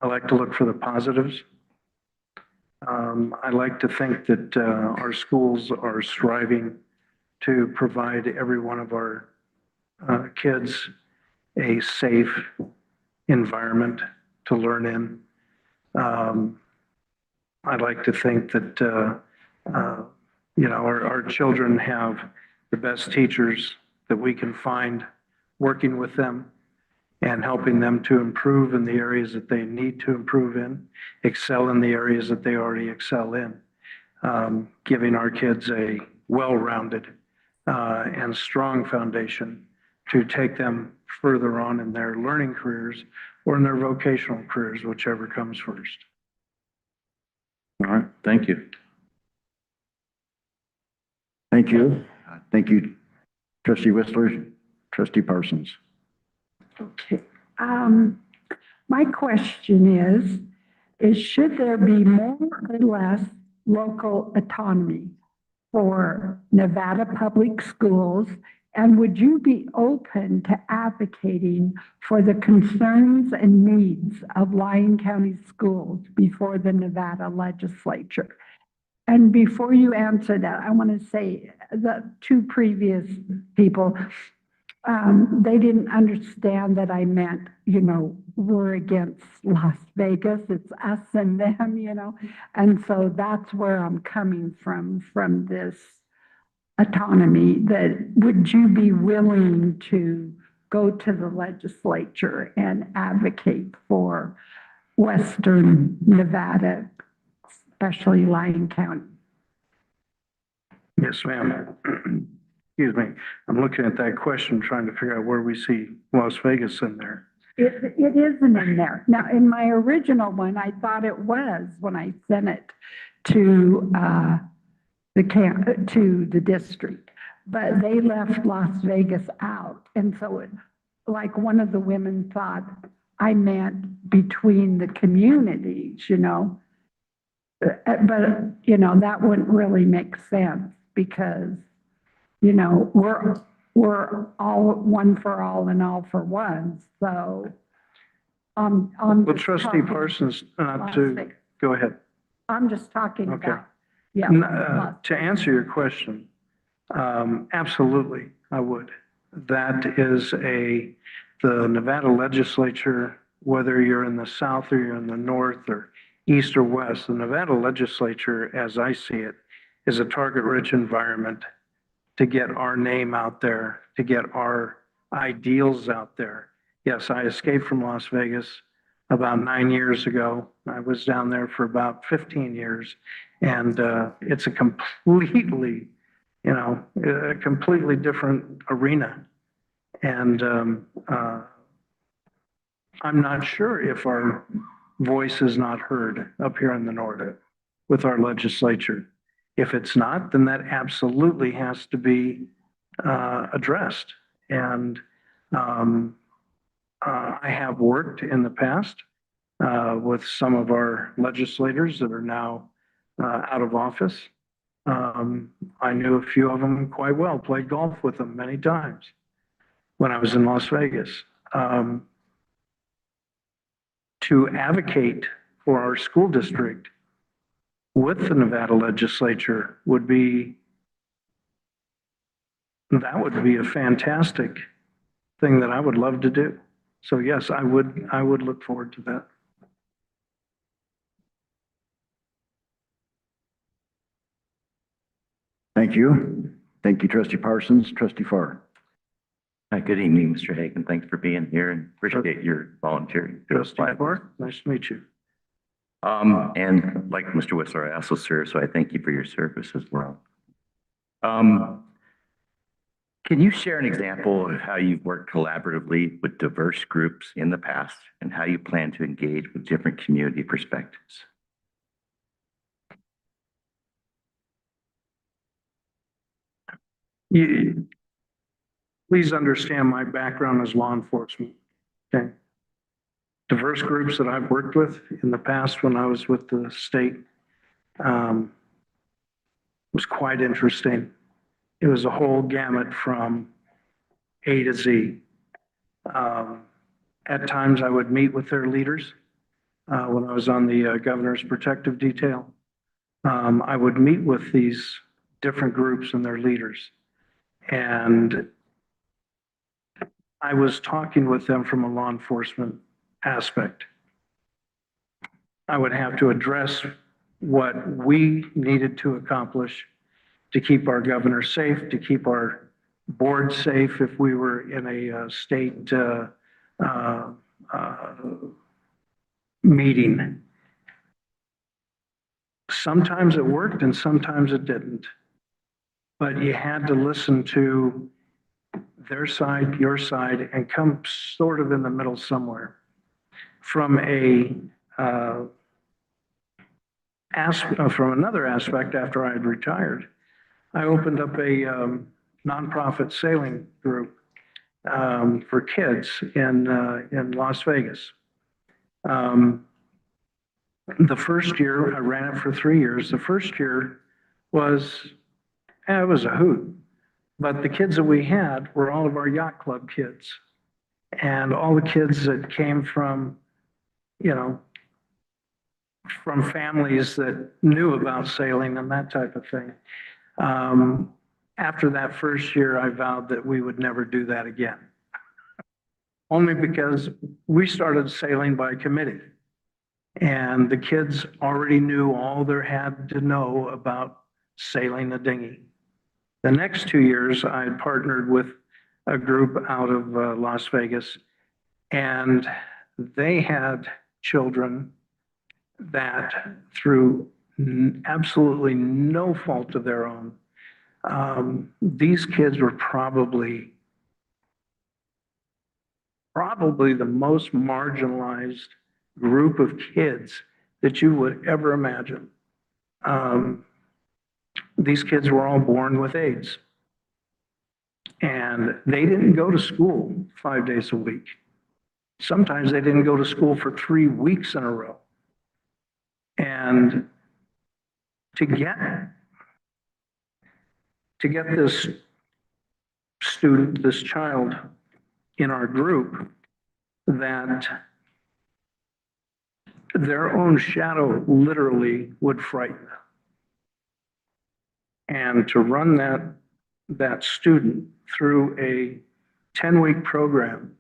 I like to look for the positives. I like to think that our schools are striving to provide every one of our kids a safe environment to learn in. I'd like to think that, our children have the best teachers that we can find working with them and helping them to improve in the areas that they need to improve in, excel in the areas that they already excel in, giving our kids a well-rounded and strong foundation to take them further on in their learning careers or in their vocational careers, whichever comes first. All right, thank you. Thank you. Thank you, trustee Whistler, trustee Parsons. Okay. My question is should there be more or less local autonomy for Nevada public schools? And would you be open to advocating for the concerns and needs of Lyon County schools before the Nevada legislature? And before you answer that, I want to say the two previous people, they didn't understand that I meant, we're against Las Vegas. It's us and them. And so that's where I'm coming from this autonomy. That would you be willing to go to the legislature and advocate for Western Nevada, especially Lyon County? Yes, ma'am. Excuse me. I'm looking at that question, trying to figure out where we see Las Vegas in there. It isn't in there. Now, in my original one, I thought it was when I sent it to the district, but they left Las Vegas out. And so like one of the women thought I meant between the communities, but, that wouldn't really make sense because, we're all one for all and all for one. So, Well, trustee Parsons, go ahead. I'm just talking Okay. about, yeah. To answer your question, absolutely, I would. That is the Nevada legislature, whether you're in the south or you're in the north or east or west, the Nevada legislature, as I see it, is a target-rich environment to get our name out there, to get our ideals out there. Yes, I escaped from Las Vegas about 9 years ago. I was down there for about 15 years, and it's a completely different arena. And I'm not sure if our voice is not heard up here in the north with our legislature. If it's not, then that absolutely has to be addressed. And I have worked in the past with some of our legislators that are now out of office. I knew a few of them quite well, played golf with them many times when I was in Las Vegas. To advocate for our school district with the Nevada legislature would be a fantastic thing that I would love to do. So yes, I would look forward to that. Thank you. Thank you, trustee Parsons. Trustee Farr. Hi, good evening, Mr. Hagan. Thanks for being here and appreciate your volunteering. Trustee Farr, nice to meet you. And like Mr. Whistler, I also serve, so I thank you for your service as well. Can you share an example of how you've worked collaboratively with diverse groups in the past and how you plan to engage with different community perspectives? Please understand my background as law enforcement. Okay. Diverse groups that I've worked with in the past when I was with the state was quite interesting. It was a whole gamut from A to Z. At times I would meet with their leaders when I was on the governor's protective detail. I would meet with these different groups and their leaders. And I was talking with them from a law enforcement aspect. I would have to address what we needed to accomplish to keep our governor safe, to keep our board safe if we were in a state meeting. Sometimes it worked and sometimes it didn't. But you had to listen to their side, your side, and come sort of in the middle somewhere. From from another aspect, after I had retired, I opened up a nonprofit sailing group for kids in Las Vegas. The first year, I ran it for 3 years. The first year was, it was a hoot. But the kids that we had were all of our yacht club kids. And all the kids that came from, you know, from families that knew about sailing and that type of thing. After that first year, I vowed that we would never do that again. Only because we started sailing by committee. And the kids already knew all there had to know about sailing a dinghy. The next 2 years, I had partnered with a group out of Las Vegas, and they had children that, through absolutely no fault of their own, these kids were probably the most marginalized group of kids that you would ever imagine. These kids were all born with AIDS. And they didn't go to school 5 days a week. Sometimes they didn't go to school for 3 weeks in a row. And to get this student, this child in our group, that their own shadow literally would frighten them. And to run that student through a 10-week program,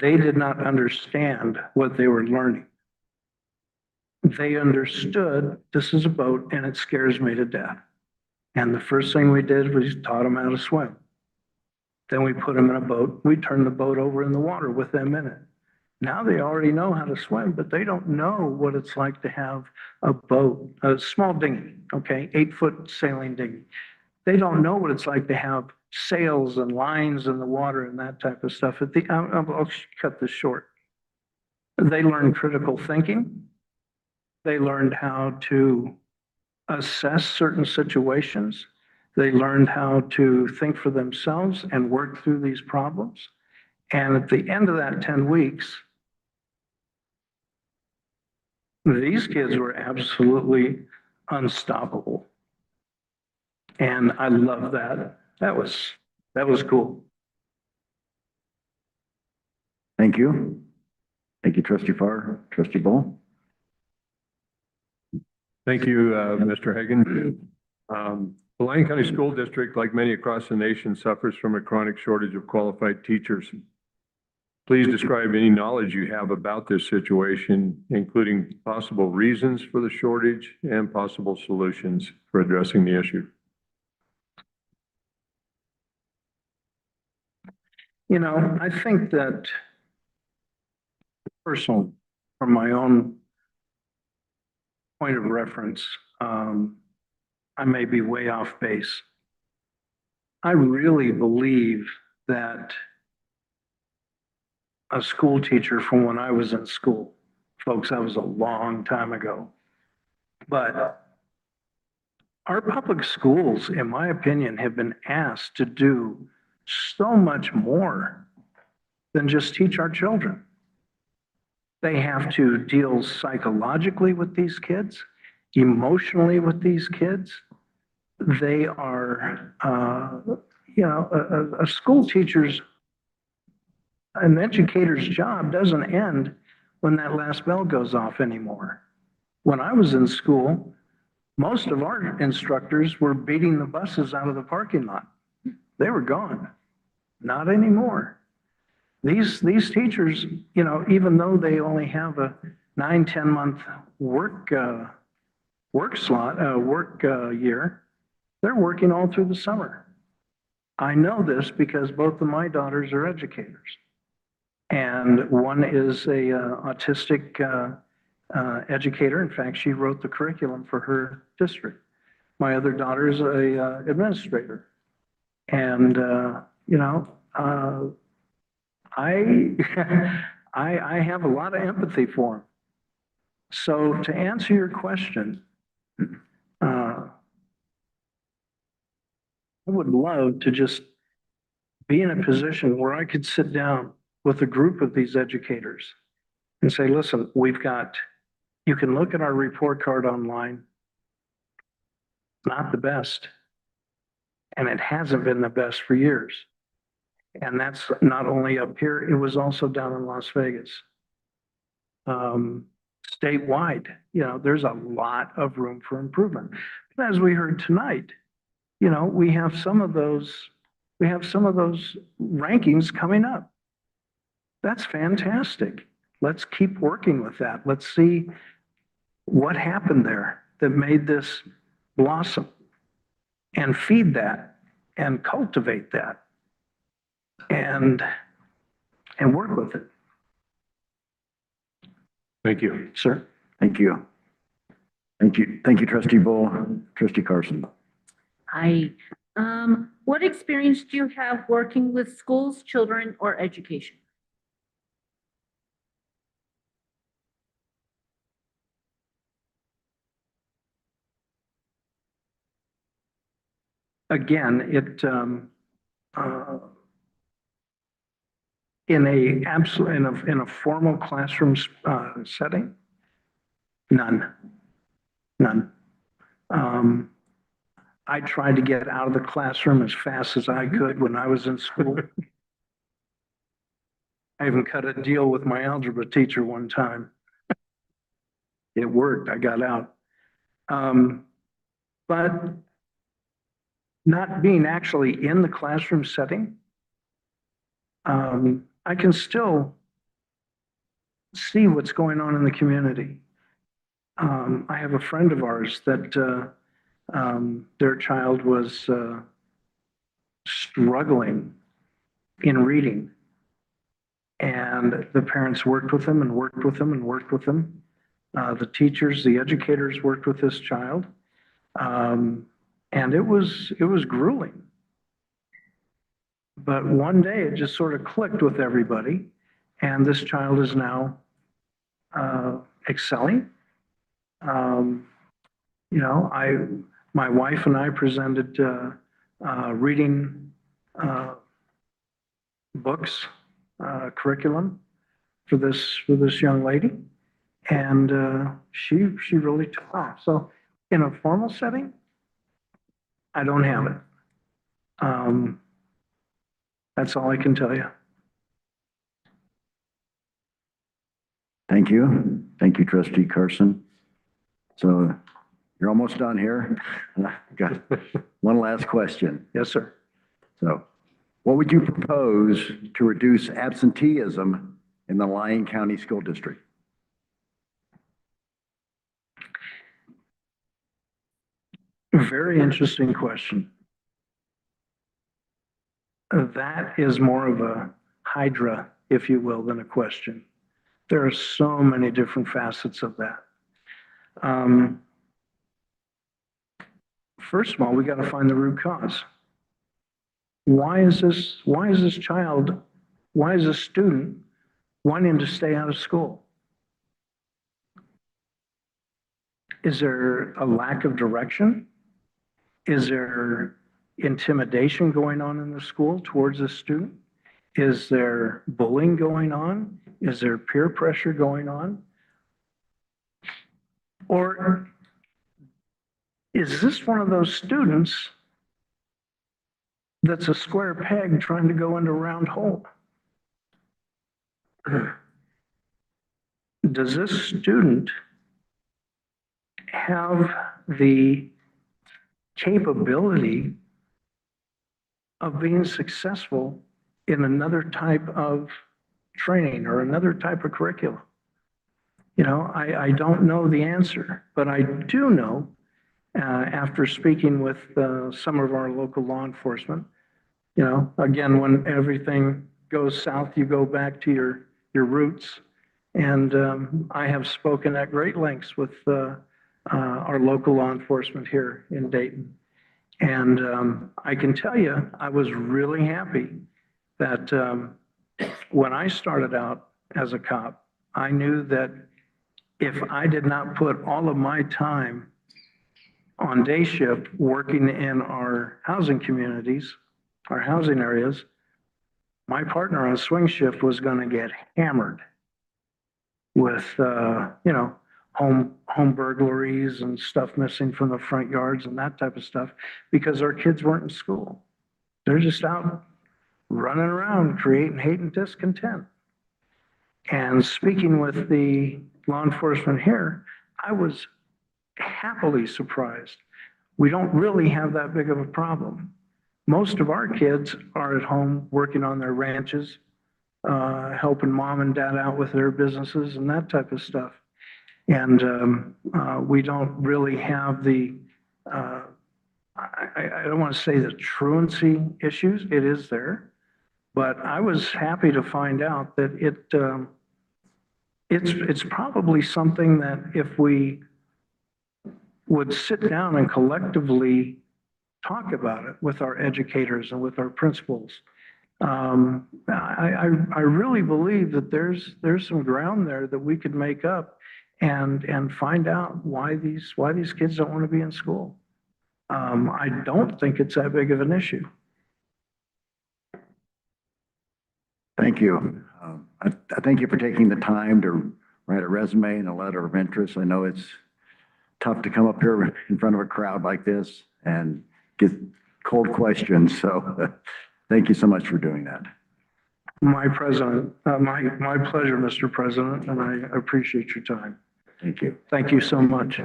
they did not understand what they were learning. They understood this is a boat and it scares me to death. And the first thing we did was taught them how to swim. Then we put them in a boat. We turned the boat over in the water with them in it. Now they already know how to swim, but they don't know what it's like to have a boat, a small dinghy, okay, 8-foot sailing dinghy. They don't know what it's like to have sails and lines in the water and that type of stuff. I'll cut this short. They learned critical thinking. They learned how to assess certain situations. They learned how to think for themselves and work through these problems. And at the end of that 10 weeks, these kids were absolutely unstoppable. And I love that. That was cool. Thank you. Thank you, Trustee Farr. Trustee Bull? Thank you, Mr. Hagan. The Lyon County School District, like many across the nation, suffers from a chronic shortage of qualified teachers. Please describe any knowledge you have about this situation, including possible reasons for the shortage and possible solutions for addressing the issue. You know, I think that personal, from my own point of reference, I may be way off base. I really believe that a school teacher from when I was in school, folks, that was a long time ago, but our public schools, in my opinion, have been asked to do so much more than just teach our children. They have to deal psychologically with these kids, emotionally with these kids. They are, you know, a school teacher's, an educator's job doesn't end when that last bell goes off anymore. When I was in school, most of our instructors were beating the buses out of the parking lot. They were gone. Not anymore. These teachers, you know, even though they only have a 9-10 month work year, they're working all through the summer. I know this because both of my daughters are educators. And one is a autistic educator. In fact, she wrote the curriculum for her district. My other daughter is a administrator. And, you know, I have a lot of empathy for them. So to answer your question, I would love to just be in a position where I could sit down with a group of these educators and say, listen, you can look at our report card online. Not the best. And it hasn't been the best for years. And that's not only up here, it was also down in Las Vegas. Statewide, there's a lot of room for improvement. But as we heard tonight, we have some of those rankings coming up. That's fantastic. Let's keep working with that. Let's see what happened there that made this blossom, and feed that and cultivate that and work with it. Thank you. Sir. Thank you. Thank you. Thank you, Trustee Bull. Trustee Carson. What experience do you have working with schools, children, or education? Again, in a formal classroom setting, none. I tried to get out of the classroom as fast as I could when I was in school. I even cut a deal with my algebra teacher one time. It worked. I got out. But not being actually in the classroom setting, I can still see what's going on in the community. I have a friend of ours that their child was struggling in reading. And the parents worked with him and worked with him and worked with him. The teachers, the educators worked with this child. And it was grueling. But one day it just sort of clicked with everybody. And this child is now excelling. My wife and I presented reading books, curriculum for this young lady, and she really took off. So in a formal setting, I don't have it. That's all I can tell you. Thank you. Thank you, Trustee Carson. So you're almost done here. Got one last question. Yes, sir. So what would you propose to reduce absenteeism in the Lyon County School District? Very interesting question. That is more of a hydra, if you will, than a question. There are so many different facets of that. First of all, we got to find the root cause. Why is this student wanting to stay out of school? Is there a lack of direction? Is there intimidation going on in the school towards this student? Is there bullying going on? Is there peer pressure going on? Or is this one of those students that's a square peg trying to go into a round hole? Does this student have the capability of being successful in another type of training or another type of curriculum? I don't know the answer, but I do know, after speaking with some of our local law enforcement, again, when everything goes south, you go back to your roots. And I have spoken at great lengths with our local law enforcement here in Dayton. And I can tell you, I was really happy that when I started out as a cop, I knew that if I did not put all of my time on day shift, working in our housing communities, our housing areas, my partner on swing shift was gonna get hammered with, home burglaries and stuff missing from the front yards and that type of stuff, because our kids weren't in school. They're just out running around, creating hate and discontent. And speaking with the law enforcement here, I was happily surprised. We don't really have that big of a problem. Most of our kids are at home working on their ranches, helping mom and dad out with their businesses and that type of stuff. And we don't really have the, I don't want to say the truancy issues, it is there. But I was happy to find out that it's probably something that if we would sit down and collectively talk about it with our educators and with our principals, I really believe that there's some ground there that we could make up and find out why these kids don't want to be in school. I don't think it's that big of an issue. Thank you. I thank you for taking the time to write a resume and a letter of interest. I know it's tough to come up here in front of a crowd like this and get cold questions. So thank you so much for doing that. My pleasure, Mr. President, and I appreciate your time. Thank you. Thank you so much.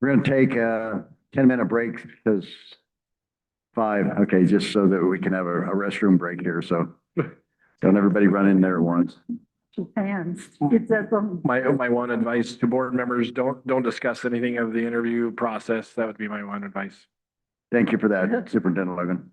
We're going to take a 10-minute break because okay, just so that we can have a restroom break here. So don't everybody run in there at once. Hands. It says on. My one advice to board members, don't discuss anything of the interview process. That would be my one advice. Thank you for that, Superintendent Logan.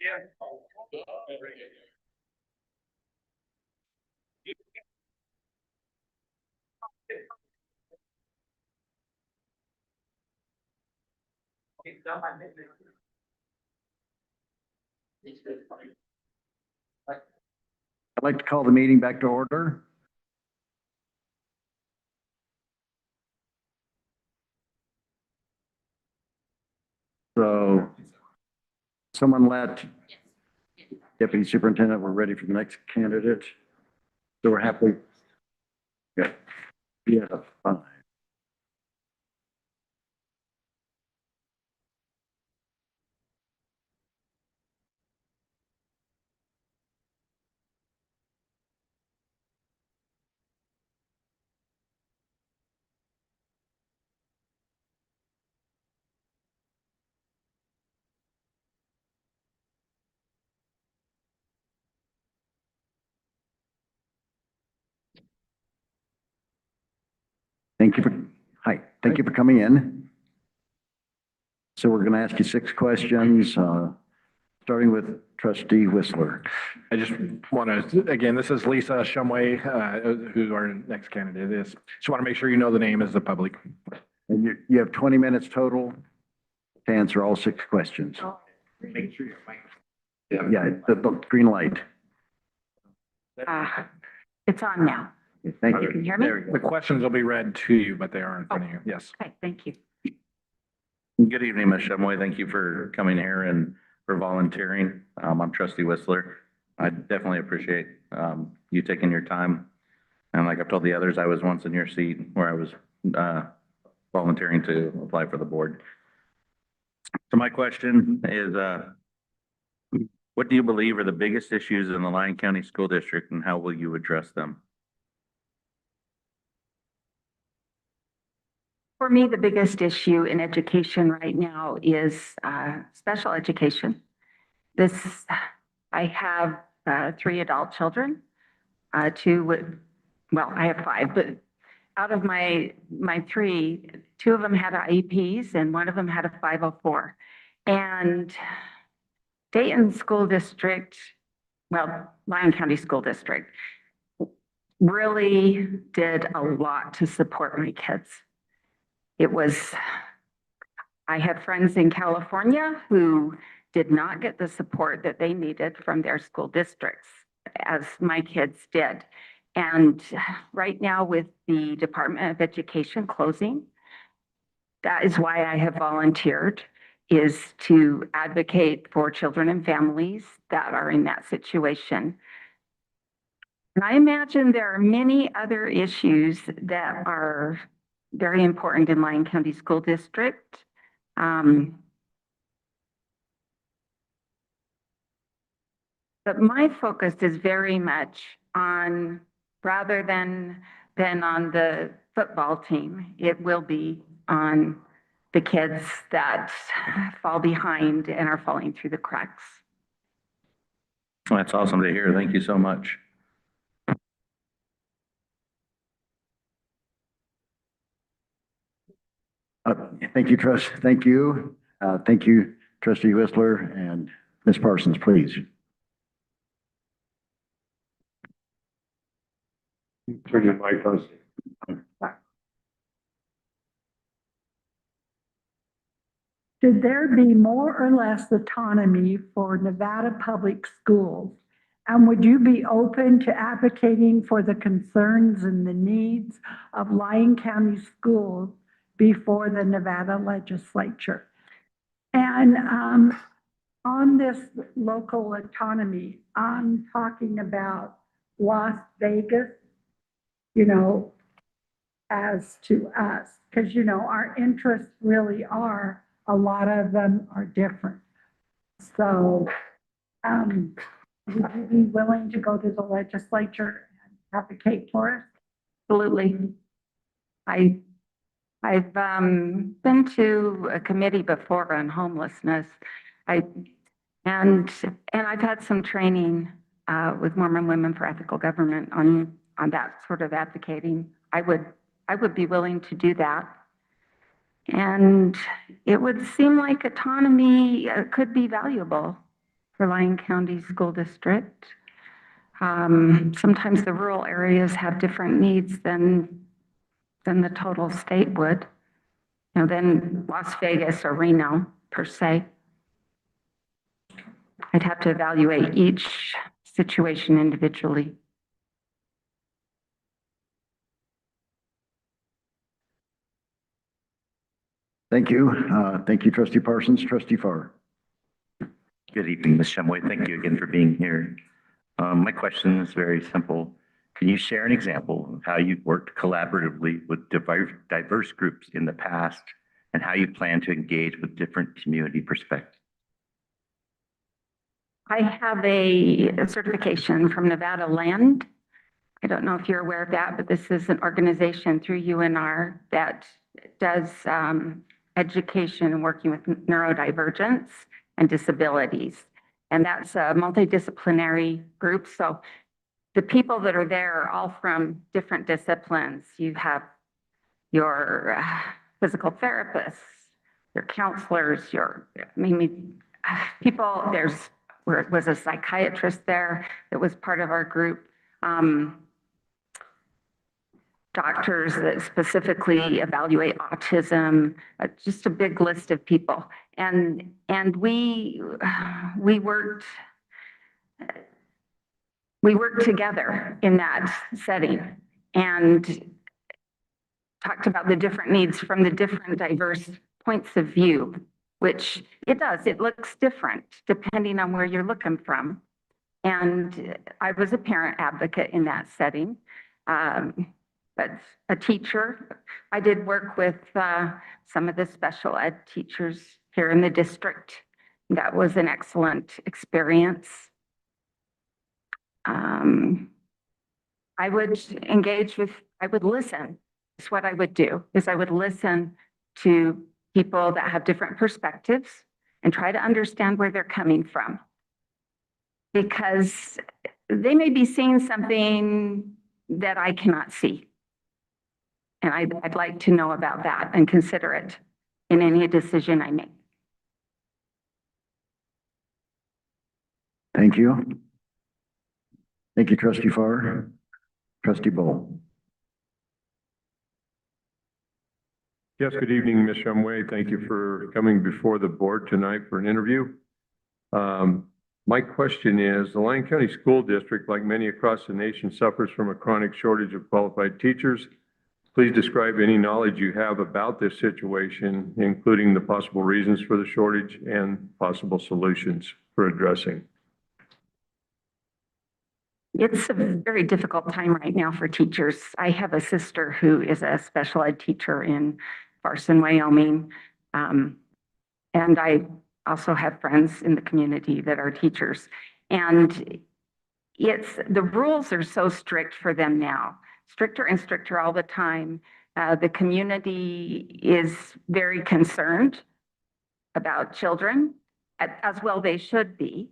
I'd like to call the meeting back to order. So someone let Deputy Superintendent, we're ready for the next candidate. So we're happy. Yeah. Yeah, fine. Thank you for coming in. So we're going to ask you 6 questions, starting with Trustee Whistler. I just want to, again, this is Lisa Shumway, who our next candidate is. Just want to make sure you know the name as the public. And you have 20 minutes total to answer all 6 questions. Make sure you're Yeah, the green light. It's on now. Thank you. Can you hear me? There we go. The questions will be read to you, but they are in front of you. Yes. Okay, thank you. Good evening, Ms. Shumway. Thank you for coming here and for volunteering. I'm Trustee Whistler. I definitely appreciate you taking your time. And like I've told the others, I was once in your seat where I was volunteering to apply for the board. So my question is, what do you believe are the biggest issues in the Lyon County School District and how will you address them? For me, the biggest issue in education right now is special education. I have 3 adult children, 2 I have 5, but out of my 3, 2 of them had IEPs and 1 of them had a 504. And Dayton School District, Lyon County School District, really did a lot to support my kids. I have friends in California who did not get the support that they needed from their school districts, as my kids did. And right now with the Department of Education closing, that is why I have volunteered, is to advocate for children and families that are in that situation. And I imagine there are many other issues that are very important in Lyon County School District. But my focus is very much on, rather than on the football team, it will be on the kids that fall behind and are falling through the cracks. That's awesome to hear. Thank you so much. Thank you, Thank you. Thank you, Trustee Whistler, and Ms. Parsons, please. Turn your mic on. Should there be more or less autonomy for Nevada public schools? And would you be open to advocating for the concerns and the needs of Lyon County schools before the Nevada legislature? And on this local autonomy, I'm talking about Las Vegas, as to us, because, our interests really are, a lot of them are different. So, would you be willing to go to the legislature and advocate for us? Absolutely. I've been to a committee before on homelessness. And I've had some training with Mormon Women for Ethical Government on that sort of advocating. I would be willing to do that. And it would seem like autonomy could be valuable for Lyon County School District. Sometimes the rural areas have different needs than the total state would, than Las Vegas or Reno per se. I'd have to evaluate each situation individually. Thank you. Thank you, trustee Parsons. Trustee Farr. Good evening, Ms. Shumway. Thank you again for being here. My question is very simple. Can you share an example of how you've worked collaboratively with diverse groups in the past and how you plan to engage with different community perspectives? I have a certification from Nevada Land. I don't know if you're aware of that, but this is an organization through UNR that does education and working with neurodivergence and disabilities. And that's a multidisciplinary group. So the people that are there are all from different disciplines. You have your physical therapists, your counselors, people, there was a psychiatrist there that was part of our group. Doctors that specifically evaluate autism, just a big list of people. And we worked together in that setting and talked about the different needs from the different diverse points of view, which it looks different depending on where you're looking from. And I was a parent advocate in that setting. But a teacher, I did work with some of the special ed teachers here in the district. That was an excellent experience. I would I would listen. It's what I would do, is I would listen to people that have different perspectives and try to understand where they're coming from. Because they may be seeing something that I cannot see. And I'd like to know about that and consider it in any decision I make. Thank you. Thank you, trustee Farr. Trustee Bowl. Yes, good evening, Ms. Shumway. Thank you for coming before the board tonight for an interview. My question is, the Lyon County School District, like many across the nation, suffers from a chronic shortage of qualified teachers. Please describe any knowledge you have about this situation, including the possible reasons for the shortage and possible solutions for addressing. It's a very difficult time right now for teachers. I have a sister who is a special ed teacher in Farson, Wyoming. And I also have friends in the community that are teachers. And the rules are so strict for them now, stricter and stricter all the time. The community is very concerned about children, as well they should be.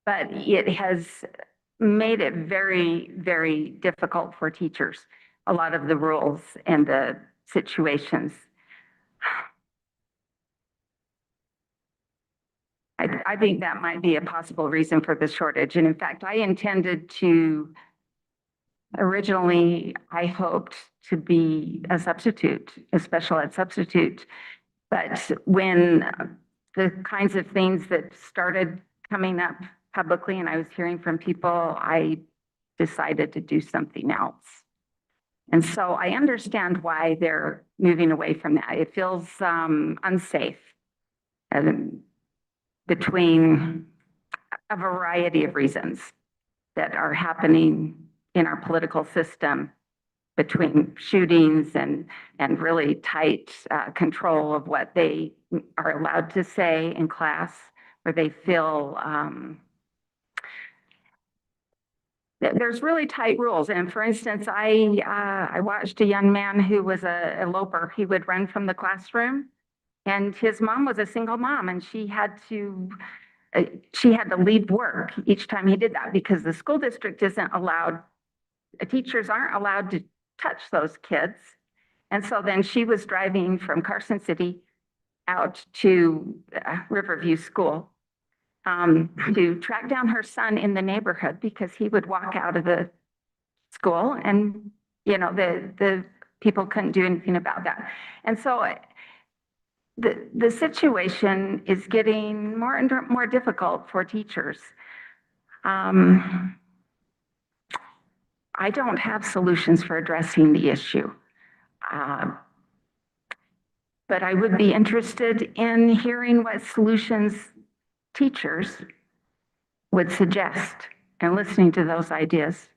But it has made it very, very difficult for teachers, a lot of the rules and the situations. I think that might be a possible reason for the shortage. And in fact, I intended to, originally, I hoped to be a substitute, a special ed substitute. But when the kinds of things that started coming up publicly and I was hearing from people, I decided to do something else. And so I understand why they're moving away from that. It feels unsafe between a variety of reasons that are happening in our political system, between shootings and really tight control of what they are allowed to say in class, where they feel there's really tight rules. And for instance, I watched a young man who was a eloper. He would run from the classroom, and his mom was a single mom, and she had to leave work each time he did that because the school district isn't allowed, teachers aren't allowed to touch those kids. And so then she was driving from Carson City out to Riverview School to track down her son in the neighborhood because he would walk out of the school and, the people couldn't do anything about that. And so the situation is getting more and more difficult for teachers. I don't have solutions for addressing the issue. But I would be interested in hearing what solutions teachers would suggest and listening to those ideas.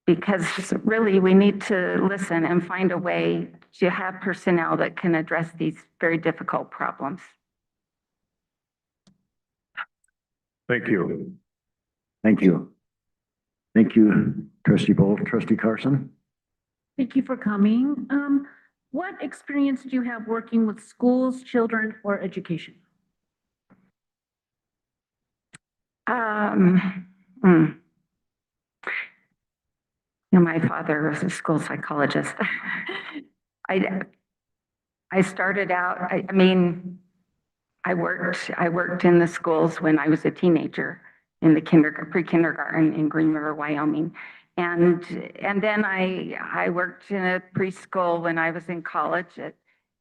Because really, we need to listen and find a way to have personnel that can address these very difficult problems. Thank you. Thank you. Thank you, trustee Bolt. Trustee Carson? Thank you for coming. What experience do you have working with schools, children, or education? My father was a school psychologist. I started out, I worked in the schools when I was a teenager in the pre-kindergarten in Green River, Wyoming. And then I worked in a preschool when I was in college.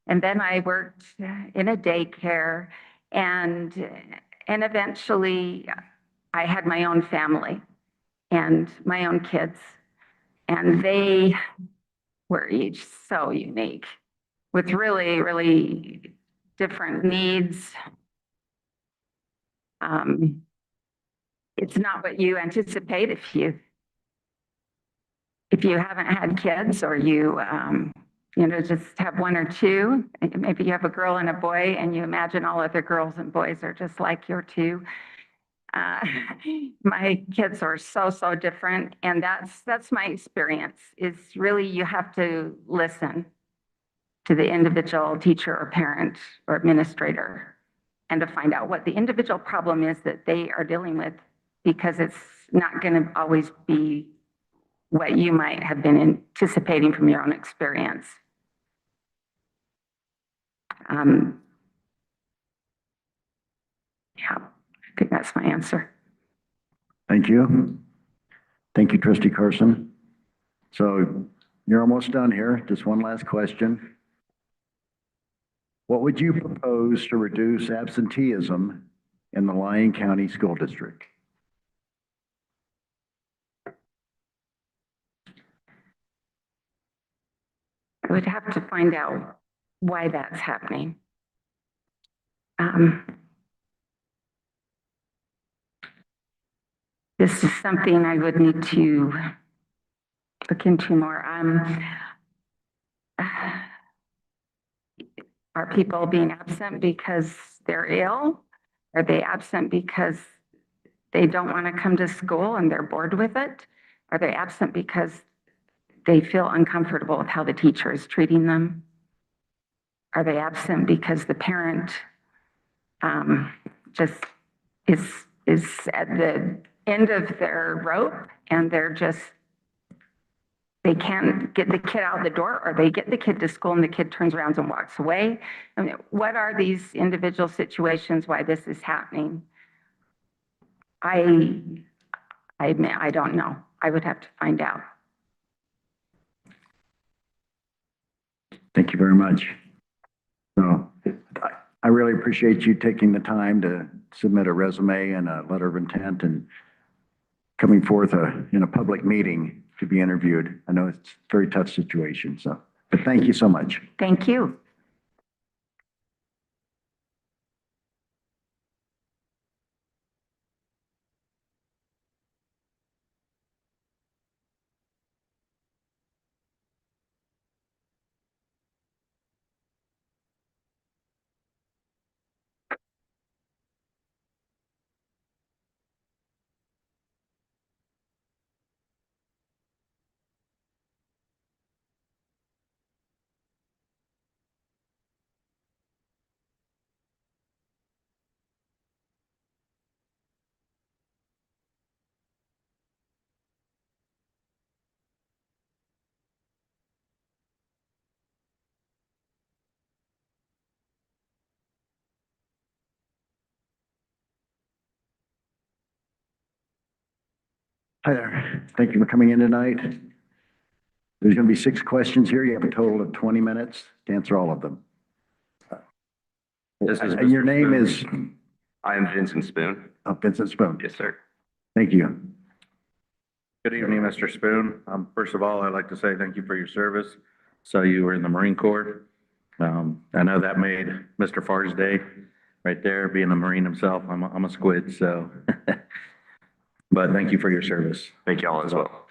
And then I worked in a daycare and eventually I had my own family and my own kids. And they were each so unique with really, really different needs. It's not what you anticipate if you haven't had kids or you just have one or two. Maybe you have a girl and a boy and you imagine all other girls and boys are just like your two. My kids are so different, and that's my experience, is really you have to listen to the individual teacher or parent or administrator and to find out what the individual problem is that they are dealing with, because it's not going to always be what you might have been anticipating from your own experience. Yeah, I think that's my answer. Thank you. Thank you, trustee Carson. So you're almost done here. Just one last question. What would you propose to reduce absenteeism in the Lyon County School District? I would have to find out why that's happening. This is something I would need to look into more. Are people being absent because they're ill? Are they absent because they don't want to come to school and they're bored with it? Are they absent because they feel uncomfortable with how the teacher is treating them? Are they absent because the parent just is at the end of their rope and they can't get the kid out the door, or they get the kid to school and the kid turns around and walks away? I mean, what are these individual situations why this is happening? I admit, I don't know. I would have to find out. Thank you very much. So I really appreciate you taking the time to submit a resume and a letter of intent and coming forth in a public meeting to be interviewed. I know it's a very tough situation, but thank you so much. Thank you. Hi there. Thank you for coming in tonight. There's going to be 6 questions here. You have a total of 20 minutes to answer all of them. This is And your Mr. name Spoon. is? I am Vincent Spoon. Vincent Spoon. Yes, sir. Thank you. Good evening, Mr. Spoon. First of all, I'd like to say thank you for your service. So you were in the Marine Corps. I know that made Mr. Farr's day right there, being a Marine himself. I'm a squid, so. But thank you for your service. Thank you all as well.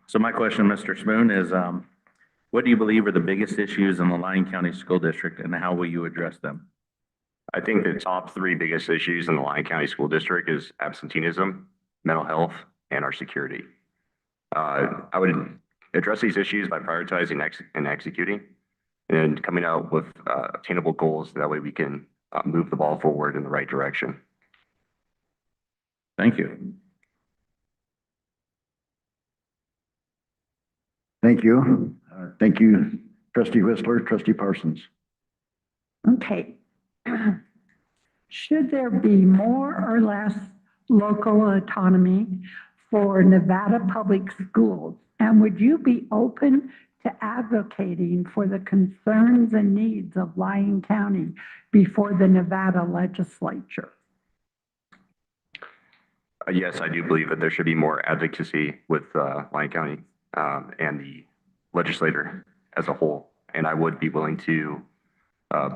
So my question, Mr. Spoon, is what do you believe are the biggest issues in the Lyon County School District and how will you address them? I think the top 3 biggest issues in the Lyon County School District is absenteeism, mental health, and our security. I would address these issues by prioritizing and executing and coming out with attainable goals. That way we can move the ball forward in the right direction. Thank you. Thank you. Thank you, Trustee Whistler, Trustee Parsons. Okay. Should there be more or less local autonomy for Nevada public schools? And would you be open to advocating for the concerns and needs of Lyon County before the Nevada legislature? Yes, I do believe that there should be more advocacy with Lyon County and the legislator as a whole. And I would be willing to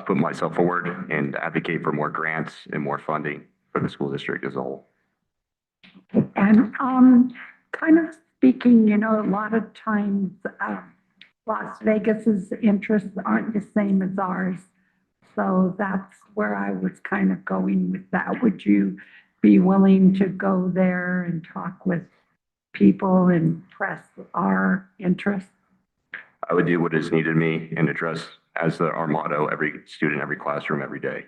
put myself forward and advocate for more grants and more funding for the school district as a whole. And kind of speaking, a lot of times Las Vegas's interests aren't the same as ours. So that's where I was kind of going with that. Would you be willing to go there and talk with people and press our interests? I would do what is needed of me and address as our motto, every student, every classroom, every day.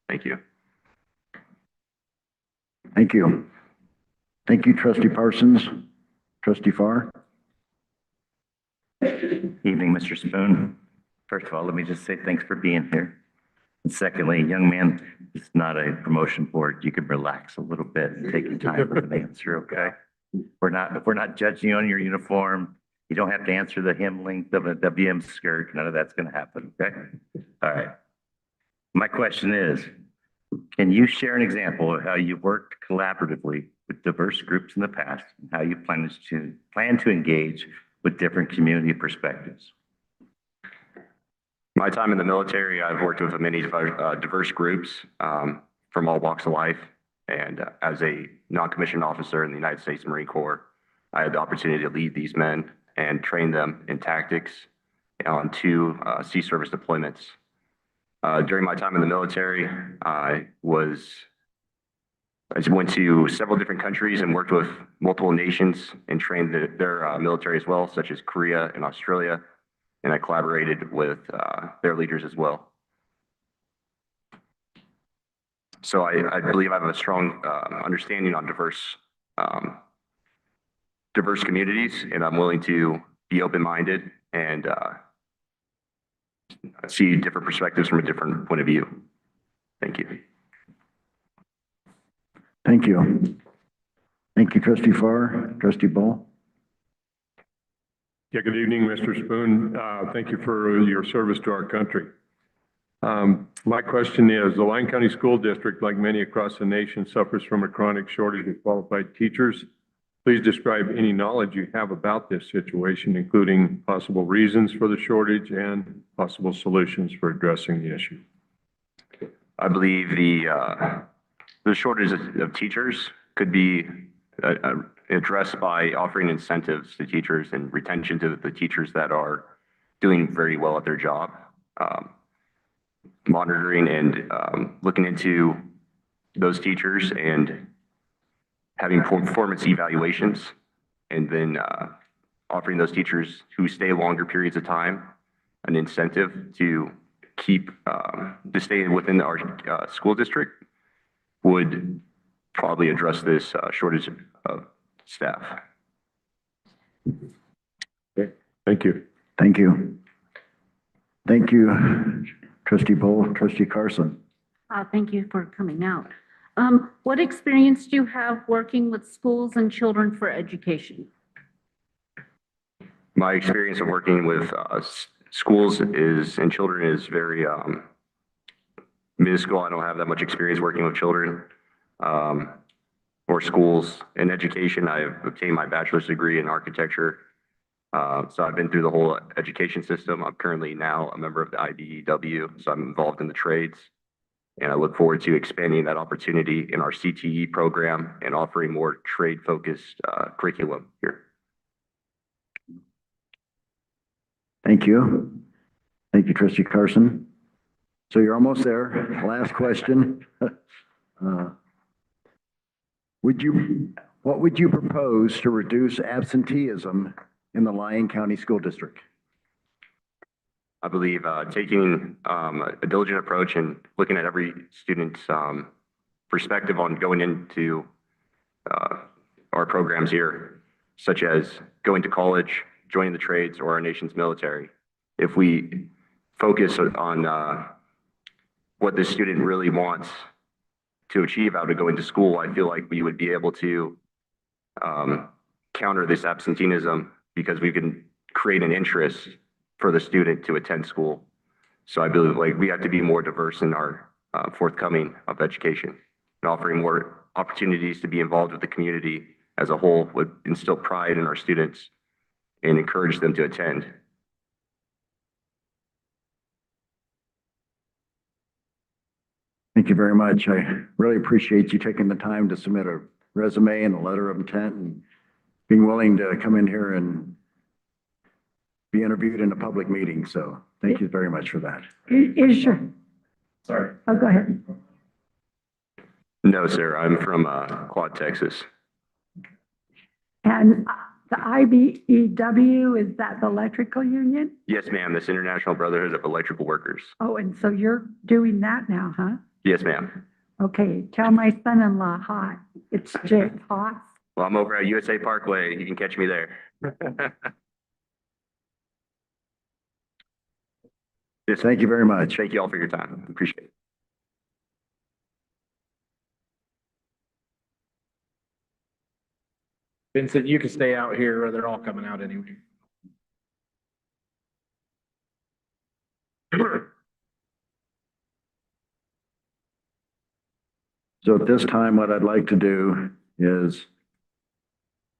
Thank you. Thank you. Thank you, Trustee Parsons. Trustee Farr. Evening, Mr. Spoon. First of all, let me just say thanks for being here. And secondly, young man, it's not a promotion board. You can relax a little bit and take your time with an answer, okay? We're not judging you on your uniform. You don't have to answer the hem length of a WM skirt. None of that's going to happen, okay? All right. My question is, can you share an example of how you worked collaboratively with diverse groups in the past and how you plan to engage with different community perspectives? My time in the military, I've worked with many diverse groups from all walks of life. And as a non-commissioned officer in the United States Marine Corps, I had the opportunity to lead these men and train them in tactics on 2 sea service deployments. During my time in the military, I went to several different countries and worked with multiple nations and trained their military as well, such as Korea and Australia. And I collaborated with their leaders as well. So I believe I have a strong understanding on diverse communities, and I'm willing to be open-minded and see different perspectives from a different point of view. Thank you. Thank you. Thank you, Trustee Farr. Trustee Ball. Yeah, good evening, Mr. Spoon. Thank you for your service to our country. My question is, the Lyon County School District, like many across the nation, suffers from a chronic shortage of qualified teachers. Please describe any knowledge you have about this situation, including possible reasons for the shortage and possible solutions for addressing the issue. I believe the shortage of teachers could be addressed by offering incentives to teachers and retention to the teachers that are doing very well at their job. Monitoring and looking into those teachers and having performance evaluations, and then offering those teachers who stay longer periods of time an incentive to stay within our school district would probably address this shortage of staff. Okay. Thank you. Thank you. Thank you, Trustee Bull. Trustee Carson. Thank you for coming out. What experience do you have working with schools and children for education? My experience of working with schools and children is very minuscule. I don't have that much experience working with children or schools. In education, I have obtained my bachelor's degree in architecture. So I've been through the whole education system. I'm currently now a member of the IBEW, so I'm involved in the trades. And I look forward to expanding that opportunity in our CTE program and offering more trade-focused curriculum here. Thank you. Thank you, Trustee Carson. So you're almost there. Last question. What would you propose to reduce absenteeism in the Lyon County School District? I believe taking a diligent approach and looking at every student's perspective on going into our programs here, such as going to college, joining the trades, or our nation's military. If we focus on what the student really wants to achieve out of going to school, I feel like we would be able to counter this absenteeism because we can create an interest for the student to attend school. So I believe like we have to be more diverse in our forthcoming of education and offering more opportunities to be involved with the community as a whole would instill pride in our students and encourage them to attend. Thank you very much. I really appreciate you taking the time to submit a resume and a letter of intent and being willing to come in here and be interviewed in a public meeting. So thank you very much for that. Is your, Sorry. oh, go ahead. No, sir. I'm from Quad, Texas. And the IBEW, is that the electrical union? Yes, ma'am. This International Brotherhood of Electrical Workers. Oh, and so you're doing that now, huh? Yes, ma'am. Okay, tell my son-in-law hi. It's Jake Haas. Well, I'm over at USA Parkway. You can catch me there. Yes, Thank you very much. thank you all for your time. Appreciate it. Vincent, you can stay out here, or they're all coming out anyway. So at this time, what I'd like to do is,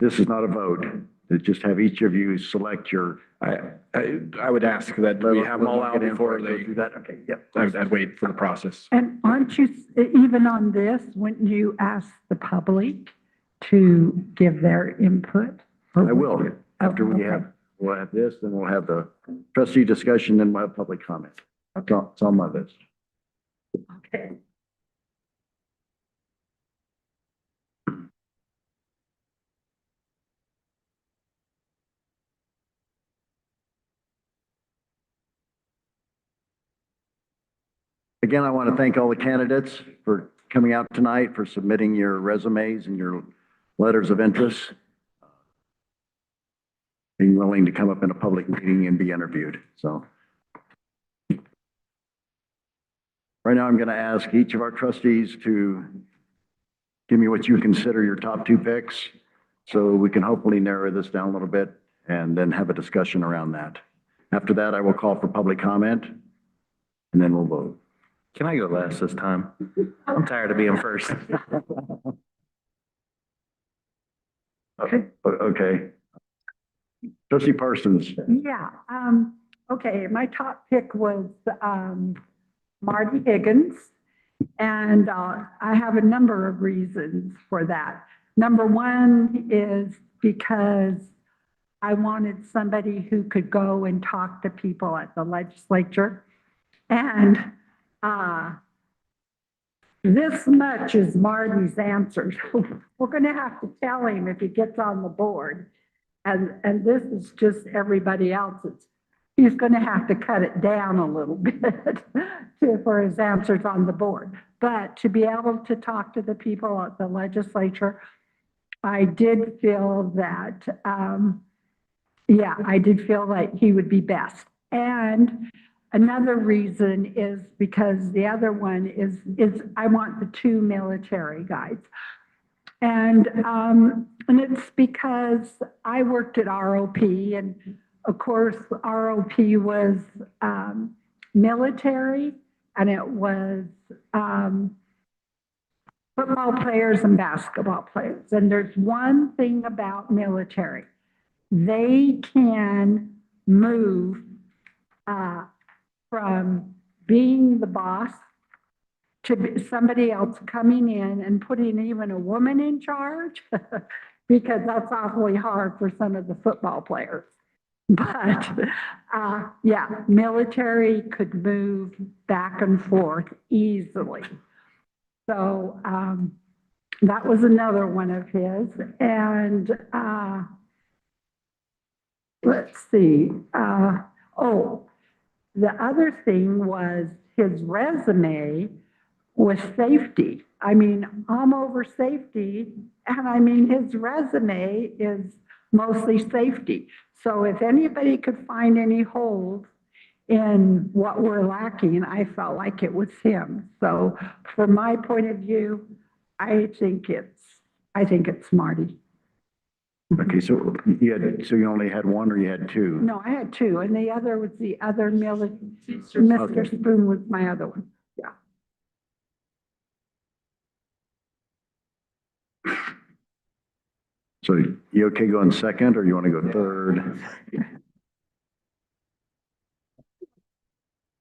this is not a vote. To just have each of you select your. I would ask that we have them all out before they, do that. Okay, yep. I'd wait for the process. And aren't you, even on this, wouldn't you ask the public to give their input? I will. After we okay. have, we'll have this, then we'll have the trustee discussion, then we'll have public comment. It's on my list. Okay. Again, I want to thank all the candidates for coming out tonight, for submitting your resumes and your letters of interest. Being willing to come up in a public meeting and be interviewed, so. Right now, I'm going to ask each of our trustees to give me what you consider your top two picks, so we can hopefully narrow this down a little bit and then have a discussion around that. After that, I will call for public comment, and then we'll vote. Can I go last this time? I'm tired of being first. Okay. Trustee Parsons. Yeah, okay, my top pick was, Marty Higgins. And, I have a number of reasons for that. Number one is because I wanted somebody who could go and talk to people at the legislature. And, this much is Marty's answer. We're gonna have to tell him if he gets on the board. And this is just everybody else's. He's gonna have to cut it down a little bit for his answers on the board. But to be able to talk to the people at the legislature, I did feel that, yeah, I did feel like he would be best. And another reason is because the other one is I want the two military guys. And it's because I worked at ROP, and of course, ROP was military, and it was football players and basketball players. And there's one thing about military. They can move from being the boss to somebody else coming in and putting even a woman in charge, because that's awfully hard for some of the football players. But yeah, military could move back and forth easily. So that was another one of his. And let's see. The other thing was his resume was safety. I mean, I'm over safety, and I mean, his resume is mostly safety. So if anybody could find any holes in what we're lacking, I felt like it was him. So from my point of view, I think it's Marty. Okay, so you only had one or you had two? No, I had two, and the other was the other Mr. Spoon was my other one. Yeah. So you okay going second, or you want to go third?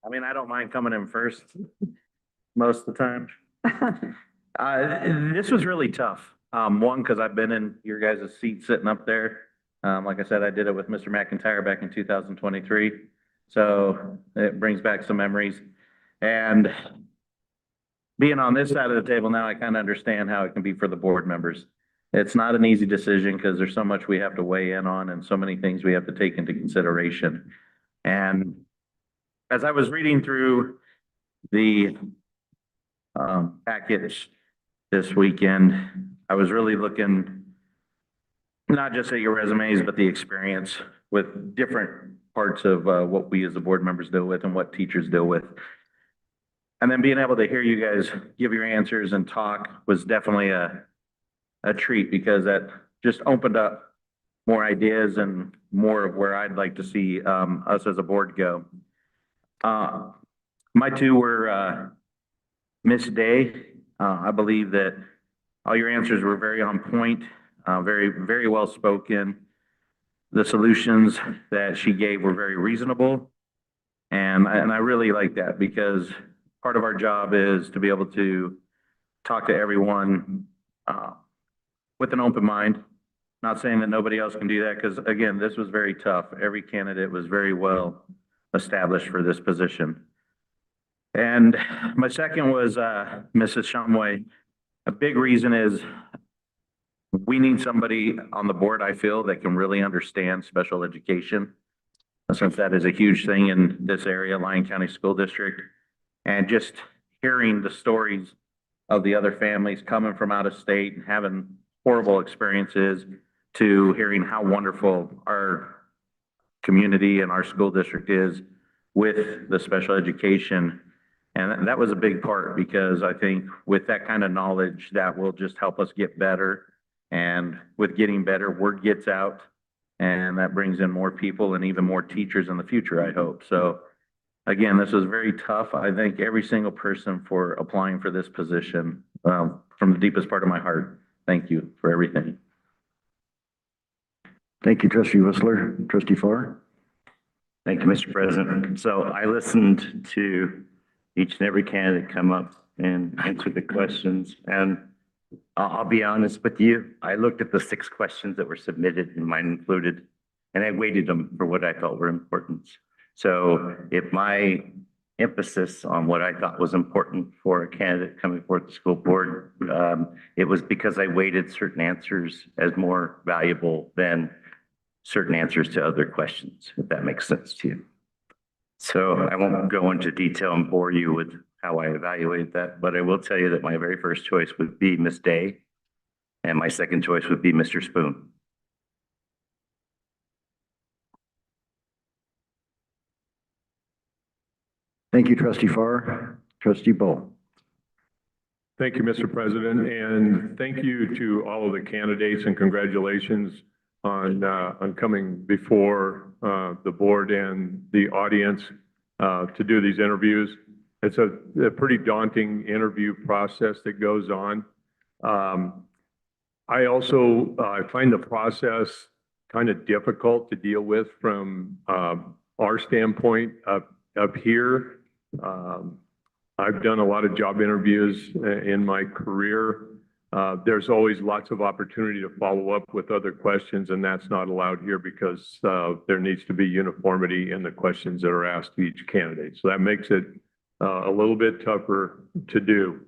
I mean, I don't mind coming in first most of the time. This was really tough. One, because I've been in your guys' seat sitting up there. Like I said, I did it with Mr. McIntyre back in 2023. So it brings back some memories. And being on this side of the table now, I kind of understand how it can be for the board members. It's not an easy decision because there's so much we have to weigh in on and so many things we have to take into consideration. And as I was reading through the package this weekend, I was really looking not just at your resumes, but the experience with different parts of what we as the board members deal with and what teachers deal with. And then being able to hear you guys give your answers and talk was definitely a treat, because that just opened up more ideas and more of where I'd like to see us as a board go. My two were Miss Day. I believe that all your answers were very on point, very, very well spoken. The solutions that she gave were very reasonable. And I really like that, because part of our job is to be able to talk to everyone with an open mind. Not saying that nobody else can do that, because again, this was very tough. Every candidate was very well established for this position. And my second was Mrs. Shumway. A big reason is we need somebody on the board, I feel, that can really understand special education, since that is a huge thing in this area, Lyon County School District. And just hearing the stories of the other families coming from out of state and having horrible experiences, to hearing how wonderful our community and our school district is with the special education. And that was a big part, because I think with that kind of knowledge, that will just help us get better. And with getting better, word gets out, and that brings in more people and even more teachers in the future, I hope. So again, this was very tough. I thank every single person for applying for this position from the deepest part of my heart. Thank you for everything. Thank you, Trustee Whistler. Trustee Farr? Thank you, Mr. President. So I listened to each and every candidate come up and answer the questions. And I'll be honest with you, I looked at the 6 questions that were submitted, and mine included, and I weighted them for what I thought were important. So if my emphasis on what I thought was important for a candidate coming forth to school board, it was because I weighted certain answers as more valuable than certain answers to other questions, if that makes sense to you. So I won't go into detail and bore you with how I evaluated that, but I will tell you that my very first choice would be Miss Day, and my second choice would be Mr. Spoon. Thank you, trustee Farr. Trustee Bull. Thank you, Mr. President, and thank you to all of the candidates and congratulations on coming before the board and the audience to do these interviews. It's a pretty daunting interview process that goes on. I also find the process kind of difficult to deal with from our standpoint up here. I've done a lot of job interviews in my career. There's always lots of opportunity to follow up with other questions, and that's not allowed here because there needs to be uniformity in the questions that are asked to each candidate. So that makes it a little bit tougher to do.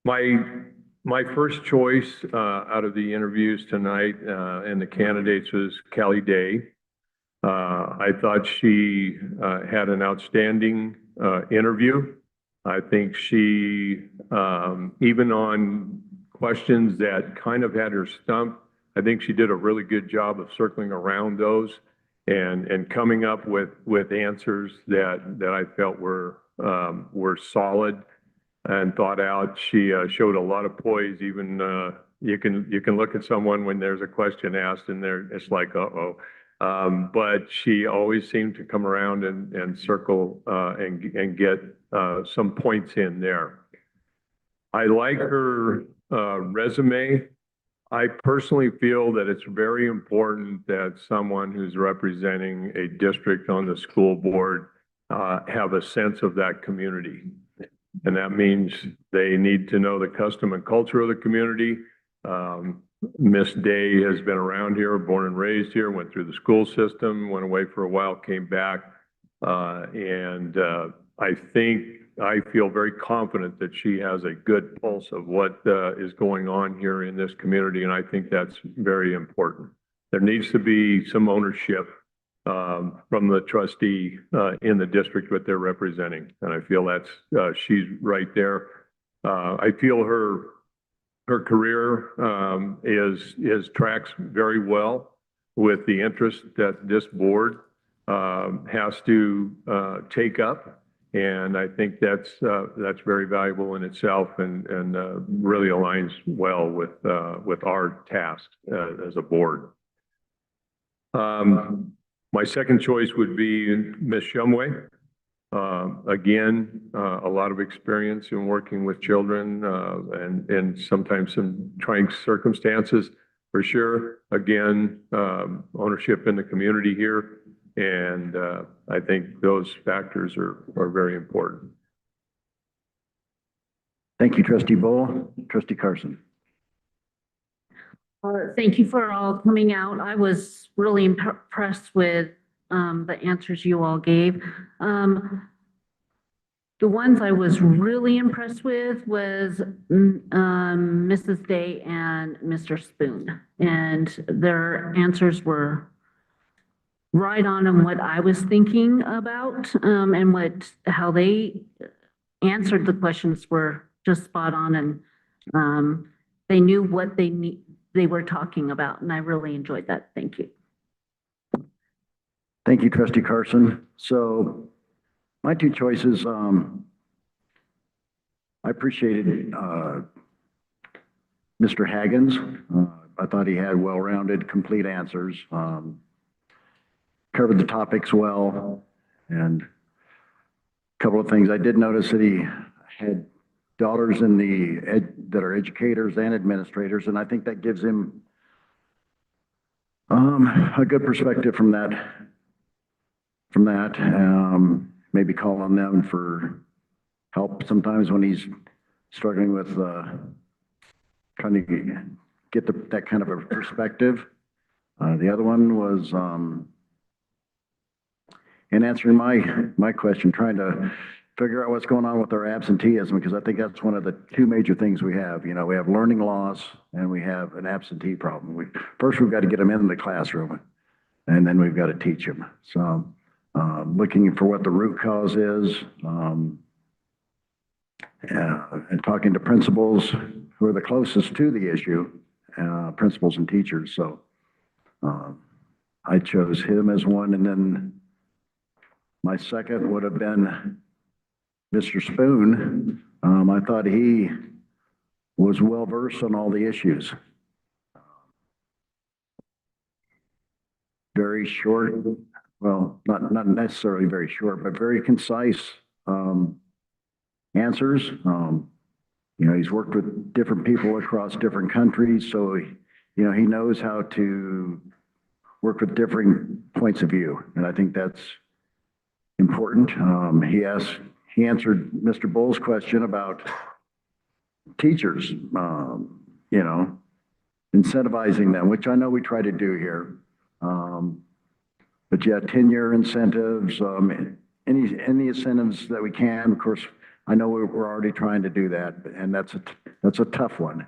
My first choice out of the interviews tonight and the candidates was Callie Day. I thought she had an outstanding interview. I think she, even on questions that kind of had her stumped, I think she did a really good job of circling around those and coming up with answers that I felt were solid and thought out. She showed a lot of poise. Even you can look at someone when there's a question asked and it's like, uh-oh. But she always seemed to come around and circle and get some points in there. I like her resume. I personally feel that it's very important that someone who's representing a district on the school board have a sense of that community. And that means they need to know the custom and culture of the community. Miss Day has been around here, born and raised here, went through the school system, went away for a while, came back. I feel very confident that she has a good pulse of what is going on here in this community, and I think that's very important. There needs to be some ownership from the trustee in the district that they're representing, and I feel that's she's right there. I feel her career is tracks very well with the interest that this board has to take up. And I think that's very valuable in itself and really aligns well with our task as a board. My second choice would be Ms. Shumway. Again, a lot of experience in working with children and sometimes some trying circumstances for sure. Again, ownership in the community here. And I think those factors are very important. Thank you, trustee Bull. Trustee Carson. Thank you for all coming out. I was really impressed with the answers you all gave. The ones I was really impressed with was Mrs. Day and Mr. Spoon. And their answers were right on what I was thinking about, and how they answered the questions were just spot on, and they knew what they were talking about, and I really enjoyed that. Thank you. Thank you, trustee Carson. So my two choices, I appreciated Mr. Haggins. I thought he had well-rounded, complete answers. Covered the topics well, and a couple of things. I did notice that he had daughters in that are educators and administrators, and I think that gives him a good perspective from that. Maybe call on them for help sometimes when he's struggling with trying to get that kind of a perspective. The other one was in answering my question, trying to figure out what's going on with our absenteeism, because I think that's one of the two major things we have. You know, we have learning loss and we have an absentee problem. First, we've got to get them into the classroom, and then we've got to teach them. So looking for what the root cause is, and talking to principals who are the closest to the issue, principals and teachers. So I chose him as one, and then My second would have been Mr. Spoon. I thought he was well-versed on all the issues. Very short, well, not necessarily very short, but very concise, answers. He's worked with different people across different countries, so, he knows how to work with differing points of view, and I think that's important. He answered Mr. Bull's question about teachers, incentivizing them, which I know we try to do here. But yeah, tenure incentives, any incentives that we can. Of course, I know we're already trying to do that, and that's a tough one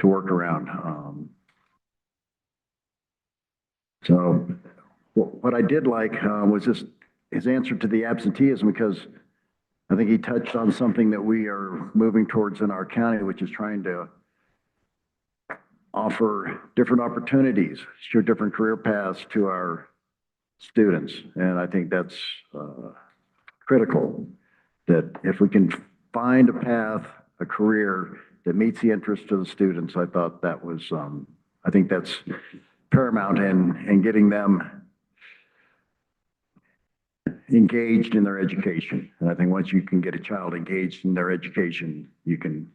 to work around. So what I did like was just his answer to the absenteeism, because I think he touched on something that we are moving towards in our county, which is trying to offer different opportunities, show different career paths to our students. And I think that's critical, that if we can find a path, a career that meets the interest of the students, I thought that was, I think that's paramount in getting them engaged in their education. And I think once you can get a child engaged in their education, you can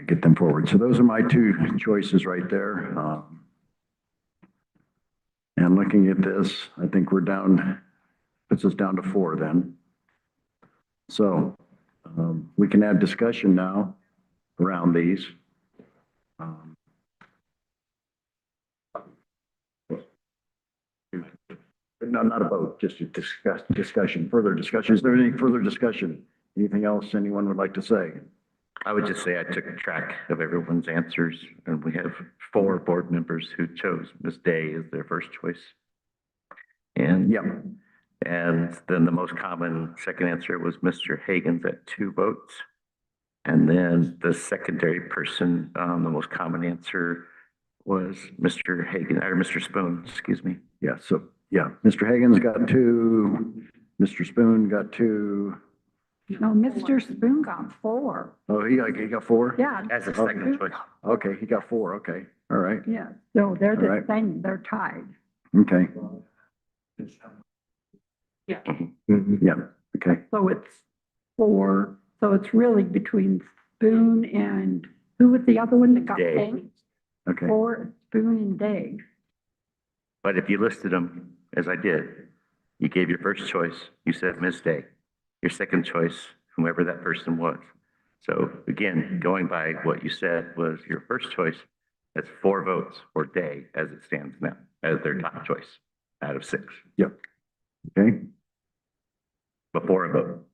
get them forward. So those are my two choices right there. And looking at this, I think we're down, puts us down to 4 then. So we can have discussion now around these. No, not a vote, just a discussion, further discussion. Is there any further discussion? Anything else anyone would like to say? I would just say I took track of everyone's answers, and we have 4 board members who chose Ms. Day as their first choice. And Yep. And then the most common second answer was Mr. Hagan's at 2 votes. And then the secondary person, the most common answer was Mr. Hagan, or Mr. Spoon, excuse me. Yeah, so, yeah, Mr. Hagan's got 2, Mr. Spoon got 2. No, Mr. Spoon got 4. Oh, he got 4? Yeah. As a second choice. Okay, he got 4, okay, all right, Yeah, so they're All the right. same, they're tied. okay. Yeah. Yeah, okay. So it's 4, so it's really between Spoon and, who was the other one that got Day. paid? Okay. 4, Spoon and Day. But if you listed them, as I did, you gave your first choice, you said Ms. Day. Your second choice, whomever that person was. So again, going by what you said was your first choice, that's 4 votes for Day as it stands now, as their top choice out of 6. Yep. Okay. Before a vote.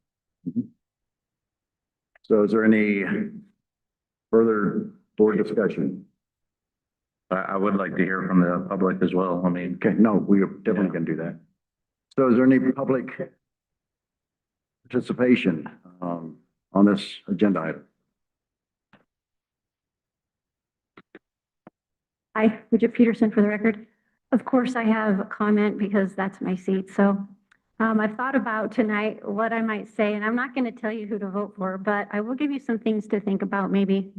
So is there any further board discussion? I would like to hear from the public as well. I mean, Okay, no, we are definitely gonna do that. So is there any public participation on this agenda item? Hi, Bridget Peterson for the record. Of course, I have a comment because that's my seat. So I've thought about tonight what I might say, and I'm not going to tell you who to vote for, but I will give you some things to think about maybe.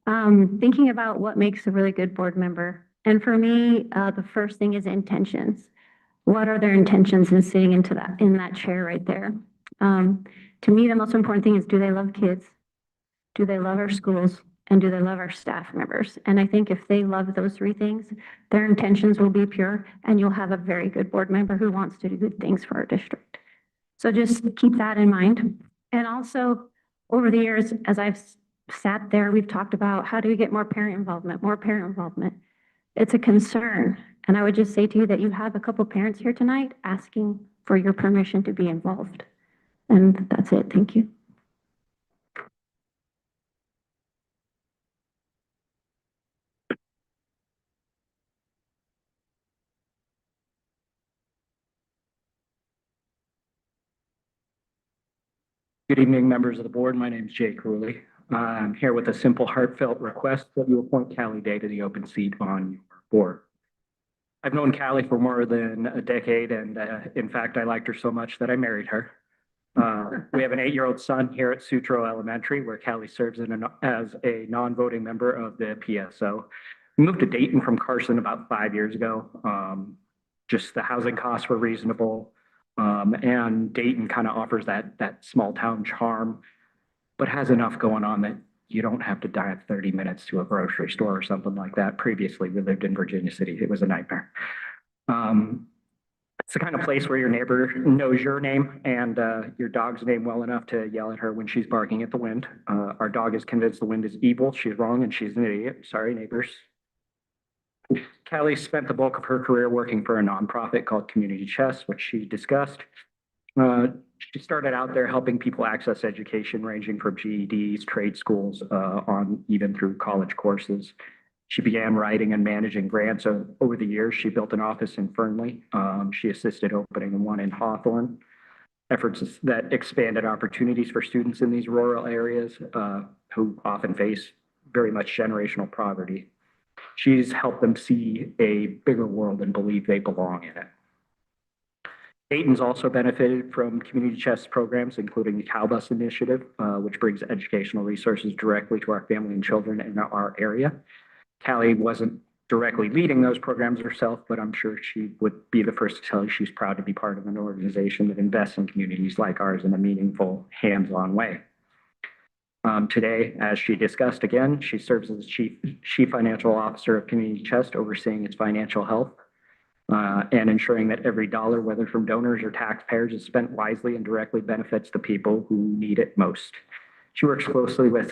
Thinking about what makes a really good board member. And for me, the first thing is intentions. What are their intentions in sitting in that chair right there? To me, the most important thing is, do they love kids? Do they love our schools? And do they love our staff members? And I think if they love those 3 things, their intentions will be pure, and you'll have a very good board member who wants to do good things for our district. So just keep that in mind. And also, over the years, as I've sat there, we've talked about how do we get more parent involvement, more parent involvement. It's a concern. And I would just say to you that you have a couple parents here tonight asking for your permission to be involved. And that's it. Thank you. Good evening, members of the board. My name is Jay Cooley. I'm here with a simple heartfelt request that you appoint Callie Day to the open seat on your board. I've known Callie for more than a decade, and in fact, I liked her so much that I married her. We have an 8-year-old son here at Sutro Elementary, where Callie serves as a non-voting member of the PSO. We moved to Dayton from Carson about 5 years ago. Just the housing costs were reasonable, and Dayton kind of offers that small town charm, but has enough going on that you don't have to drive 30 minutes to a grocery store or something like that. Previously, we lived in Virginia City. It was a nightmare. It's the kind of place where your neighbor knows your name and your dog's name well enough to yell at her when she's barking at the wind. Our dog is convinced the wind is evil. She's wrong and she's an idiot. Sorry, neighbors. Callie spent the bulk of her career working for a nonprofit called Community Chest, which she discussed. She started out there helping people access education ranging from GEDs, trade schools, on even through college courses. She began writing and managing grants over the years. She built an office in Fernley. She assisted opening one in Hawthorne. Efforts that expanded opportunities for students in these rural areas who often face very much generational poverty. She's helped them see a bigger world and believe they belong in it. Dayton's also benefited from Community Chest programs, including the Cow Bus Initiative, which brings educational resources directly to our family and children in our area. Callie wasn't directly leading those programs herself, but I'm sure she would be the first to tell you she's proud to be part of an organization that invests in communities like ours in a meaningful, hands-on way. Today, as she discussed again, she serves as Chief Financial Officer of Community Chest, overseeing its financial health and ensuring that every dollar, whether from donors or taxpayers, is spent wisely and directly benefits the people who need it most. She works closely with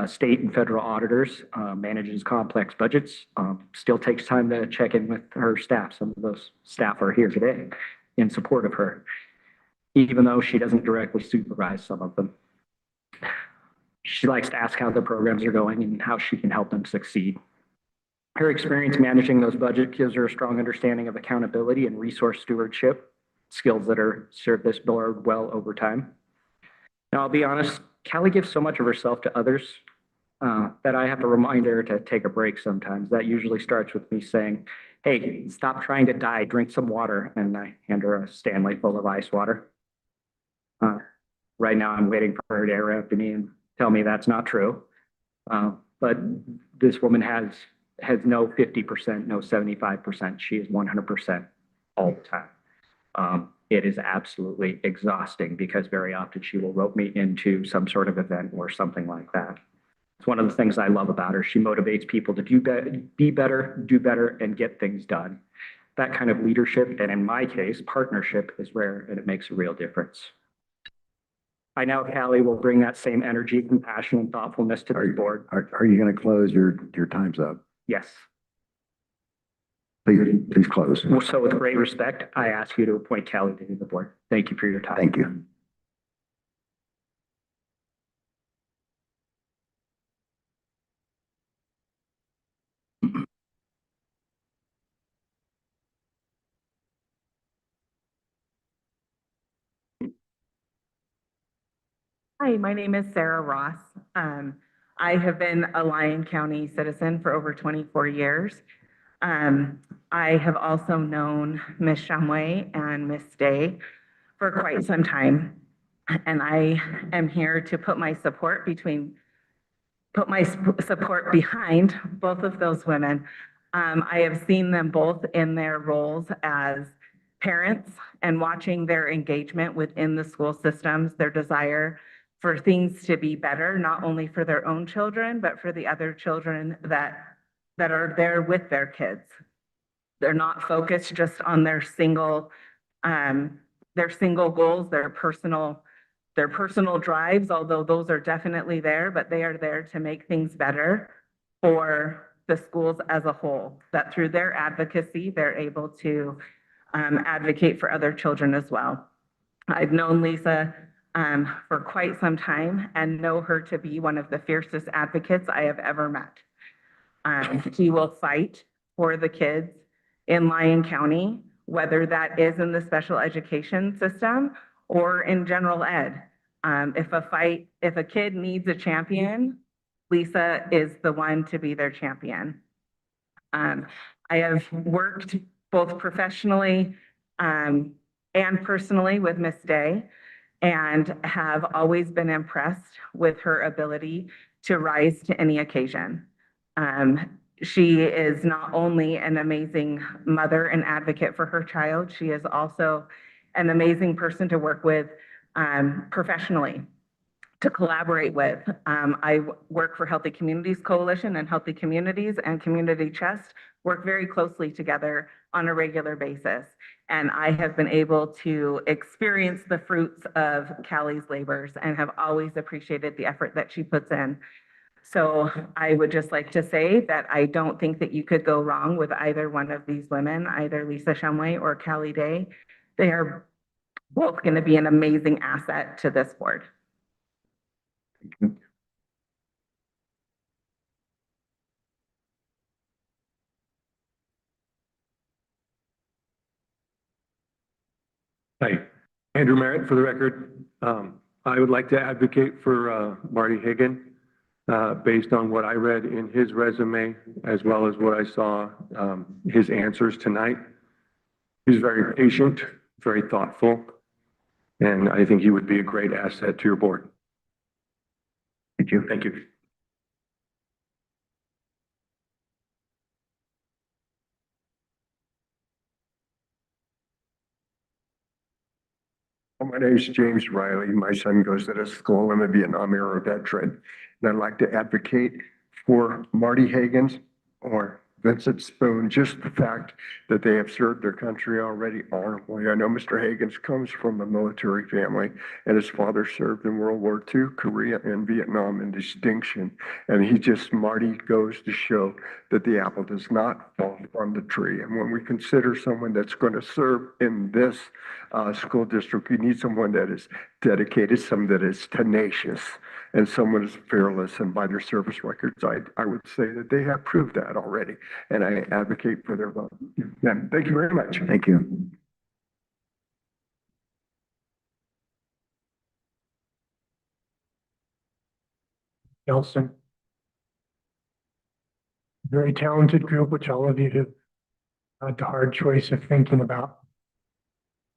state and federal auditors, manages complex budgets, still takes time to check in with her staff. Some of those staff are here today in support of her, even though she doesn't directly supervise some of them. She likes to ask how the programs are going and how she can help them succeed. Her experience managing those budgets gives her a strong understanding of accountability and resource stewardship, skills that are served this board well over time. Now, I'll be honest, Callie gives so much of herself to others that I have to remind her to take a break sometimes. That usually starts with me saying, hey, stop trying to die, drink some water. And I hand her a Stanley full of ice water. Right now, I'm waiting for her to interrupt me and tell me that's not true. But this woman has no 50%, no 75%. She is 100% all the time. It is absolutely exhausting because very often she will rope me into some sort of event or something like that. It's one of the things I love about her. She motivates people to be better, do better, and get things done. That kind of leadership, and in my case, partnership, is rare and it makes a real difference. I know Callie will bring that same energy, compassion, and thoughtfulness to the board. Are you going to close? Your time's up. Yes. Please close. So with great respect, I ask you to appoint Callie to the board. Thank you for your time. Thank you. Hi, my name is Sarah Ross. I have been a Lyon County citizen for over 24 years. I have also known Ms. Shamway and Ms. Day for quite some time. And I am here to put my support behind both of those women. I have seen them both in their roles as parents and watching their engagement within the school systems, their desire for things to be better, not only for their own children, but for the other children that are there with their kids. They're not focused just on their single goals, their personal drives, although those are definitely there, but they are there to make things better for the schools as a whole, that through their advocacy, they're able to advocate for other children as well. I've known Lisa for quite some time and know her to be one of the fiercest advocates I have ever met. She will fight for the kids in Lyon County, whether that is in the special education system or in general ed. If a kid needs a champion, Lisa is the one to be their champion. I have worked both professionally and personally with Miss Day, and have always been impressed with her ability to rise to any occasion. She is not only an amazing mother and advocate for her child, she is also an amazing person to work with professionally, to collaborate with. I work for Healthy Communities Coalition, and Healthy Communities and Community Chest work very closely together on a regular basis. And I have been able to experience the fruits of Callie's labors and have always appreciated the effort that she puts in. So I would just like to say that I don't think that you could go wrong with either one of these women, either Lisa Shumway or Callie Day. They are both going to be an amazing asset to this board. Hi, Andrew Merritt for the record. I would like to advocate for Marty Hagan based on what I read in his resume, as well as what I saw his answers tonight. He's very patient, very thoughtful, and I think he would be a great asset to your board. Thank you. Thank you. My name is James Riley. My son goes to this school. I'm a Vietnam era veteran. And I'd like to advocate for Marty Hagens or Vincent Spoon, just the fact that they have served their country already honorably. I know Mr. Hagens comes from a military family, and his father served in World War II, Korea, and Vietnam in distinction. And Marty goes to show that the apple does not fall from the tree. And when we consider someone that's going to serve in this school district, we need someone that is dedicated, someone that is tenacious, and someone is fearless. And by their service records, I would say that they have proved that already. And I advocate for their vote. Yeah, thank you very much. Thank you. Nelson. Very talented group, which all of you have had the hard choice of thinking about.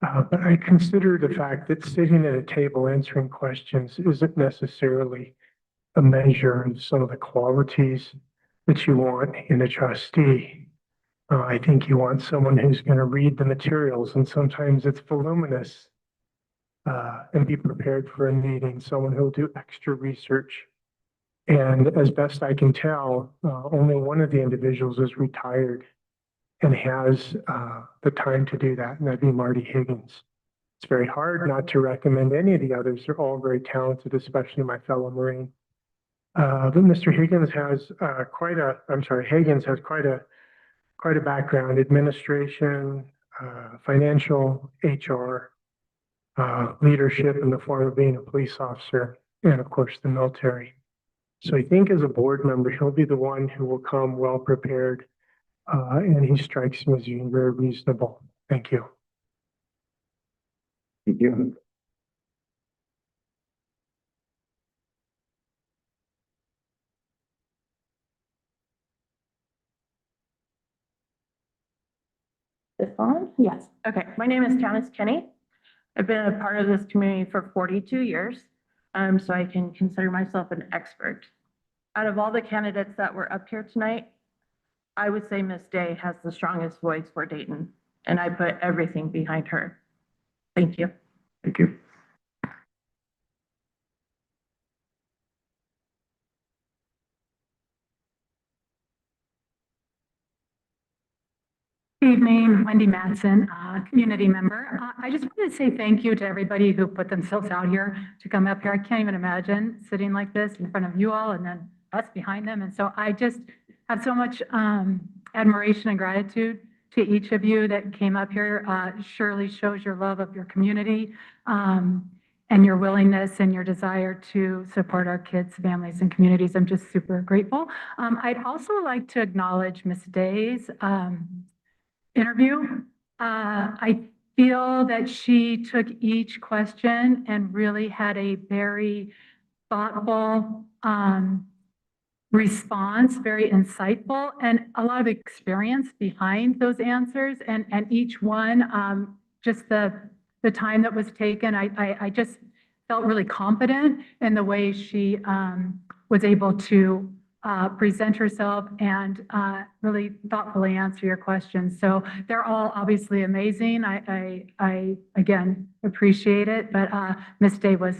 But I consider the fact that sitting at a table answering questions isn't necessarily a measure of some of the qualities that you want in a trustee. I think you want someone who's going to read the materials, and sometimes it's voluminous, and be prepared for a meeting, someone who'll do extra research. And as best I can tell, only one of the individuals is retired and has the time to do that, and that'd be Marty Higgins. It's very hard not to recommend any of the others. They're all very talented, especially my fellow Marine. But Mr. Higgins has Higgins has quite a background: administration, financial, HR, leadership in the form of being a police officer, and of course the military. So I think as a board member, he'll be the one who will come well prepared, and he strikes me as being very reasonable. Thank you. Thank you. This on? Yes. Okay. My name is Janice Kenny. I've been a part of this community for 42 years, so I can consider myself an expert. Out of all the candidates that were up here tonight, I would say Miss Day has the strongest voice for Dayton, and I put everything behind her. Thank you. Thank you. Evening, Wendy Matson, community member. I just wanted to say thank you to everybody who put themselves out here to come up here. I can't even imagine sitting like this in front of you all and then us behind them. And so I just have so much admiration and gratitude to each of you that came up here. Surely shows your love of your community and your willingness and your desire to support our kids, families, and communities. I'm just super grateful. I'd also like to acknowledge Miss Day's interview. I feel that she took each question and really had a very thoughtful response, very insightful, and a lot of experience behind those answers. And each one, just the time that was taken, I just felt really confident in the way she was able to present herself and really thoughtfully answer your questions. So they're all obviously amazing. I again appreciate it, but Miss Day was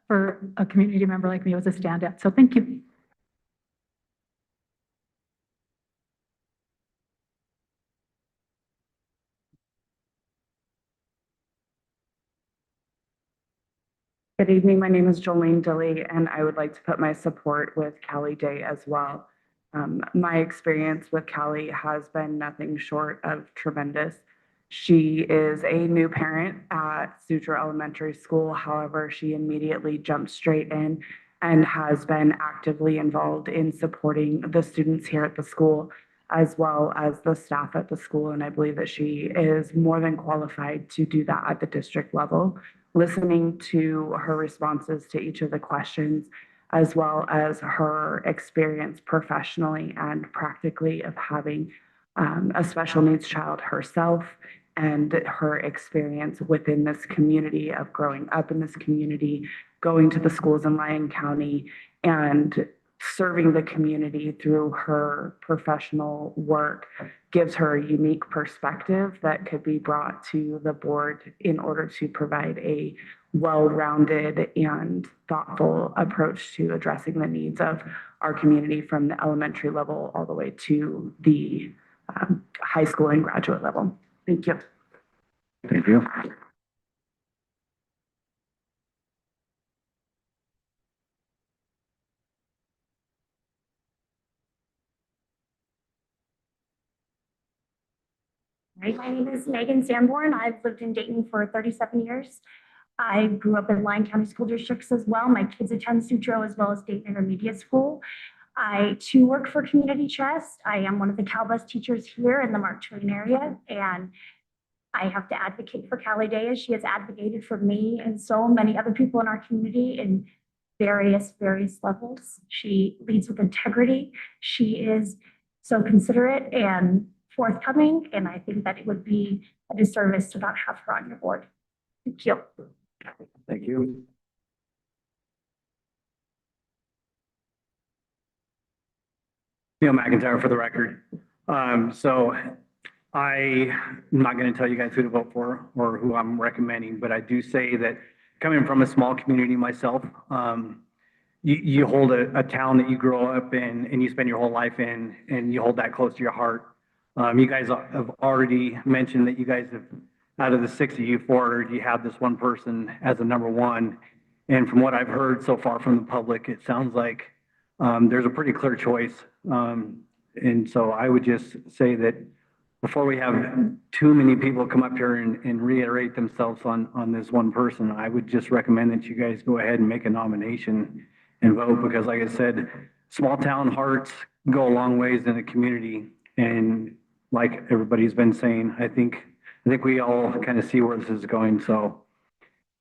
for a community member like me was a standout. So thank you. Good evening. My name is Jolene Dilly, and I would like to put my support with Callie Day as well. My experience with Callie has been nothing short of tremendous. She is a new parent at Sutro Elementary School. However, she immediately jumped straight in and has been actively involved in supporting the students here at the school, as well as the staff at the school. And I believe that she is more than qualified to do that at the district level. Listening to her responses to each of the questions, as well as her experience professionally and practically of having a special needs child herself, and her experience within this community of growing up in this community, going to the schools in Lyon County, and serving the community through her professional work gives her a unique perspective that could be brought to the board in order to provide a well-rounded and thoughtful approach to addressing the needs of our community from the elementary level all the way to the high school and graduate level. Thank you. Thank you. Hi, my name is Megan Sanborn. I've lived in Dayton for 37 years. I grew up in Lyon County School Districts as well. My kids attend Sutro as well as Dayton Intermediate School. I too work for Community Chest. I am one of the CalBus teachers here in the Mark Twain area, and I have to advocate for Callie Day as she has advocated for me and so many other people in our community in various levels. She leads with integrity. She is so considerate and forthcoming, and I think that it would be a disservice to not have her on your board. Thank you. Thank you. Neil McIntyre for the record. So I'm not going to tell you guys who to vote for or who I'm recommending, but I do say that coming from a small community myself, you hold a town that you grow up in and you spend your whole life in, and you hold that close to your heart. You guys have already mentioned that you guys have, out of the 6 of you, 4, you have this one person as a number one. And from what I've heard so far from the public, it sounds like there's a pretty clear choice. And so I would just say that before we have too many people come up here and reiterate themselves on this one person, I would just recommend that you guys go ahead and make a nomination and vote, because like I said, small town hearts go a long ways in the community. And like everybody's been saying, I think we all kind of see where this is going. So,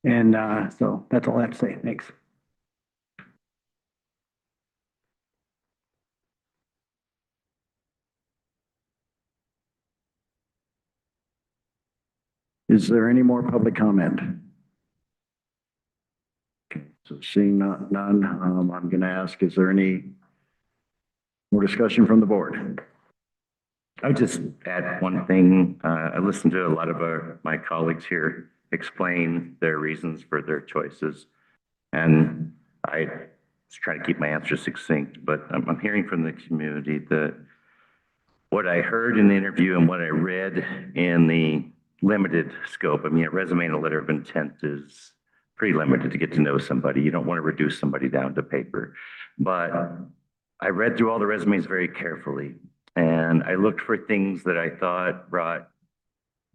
and so that's all I have to say. Thanks. Is there any more public comment? Okay, so seeing none, I'm going to ask, is there any more discussion from the board? I would just add one thing. I listened to a lot of my colleagues here explain their reasons for their choices. And I was trying to keep my answers succinct, but I'm hearing from the community that what I heard in the interview and what I read in the limited scope, I mean, a resume and a letter of intent is pretty limited to get to know somebody. You don't want to reduce somebody down to paper. But I read through all the resumes very carefully, and I looked for things that I thought brought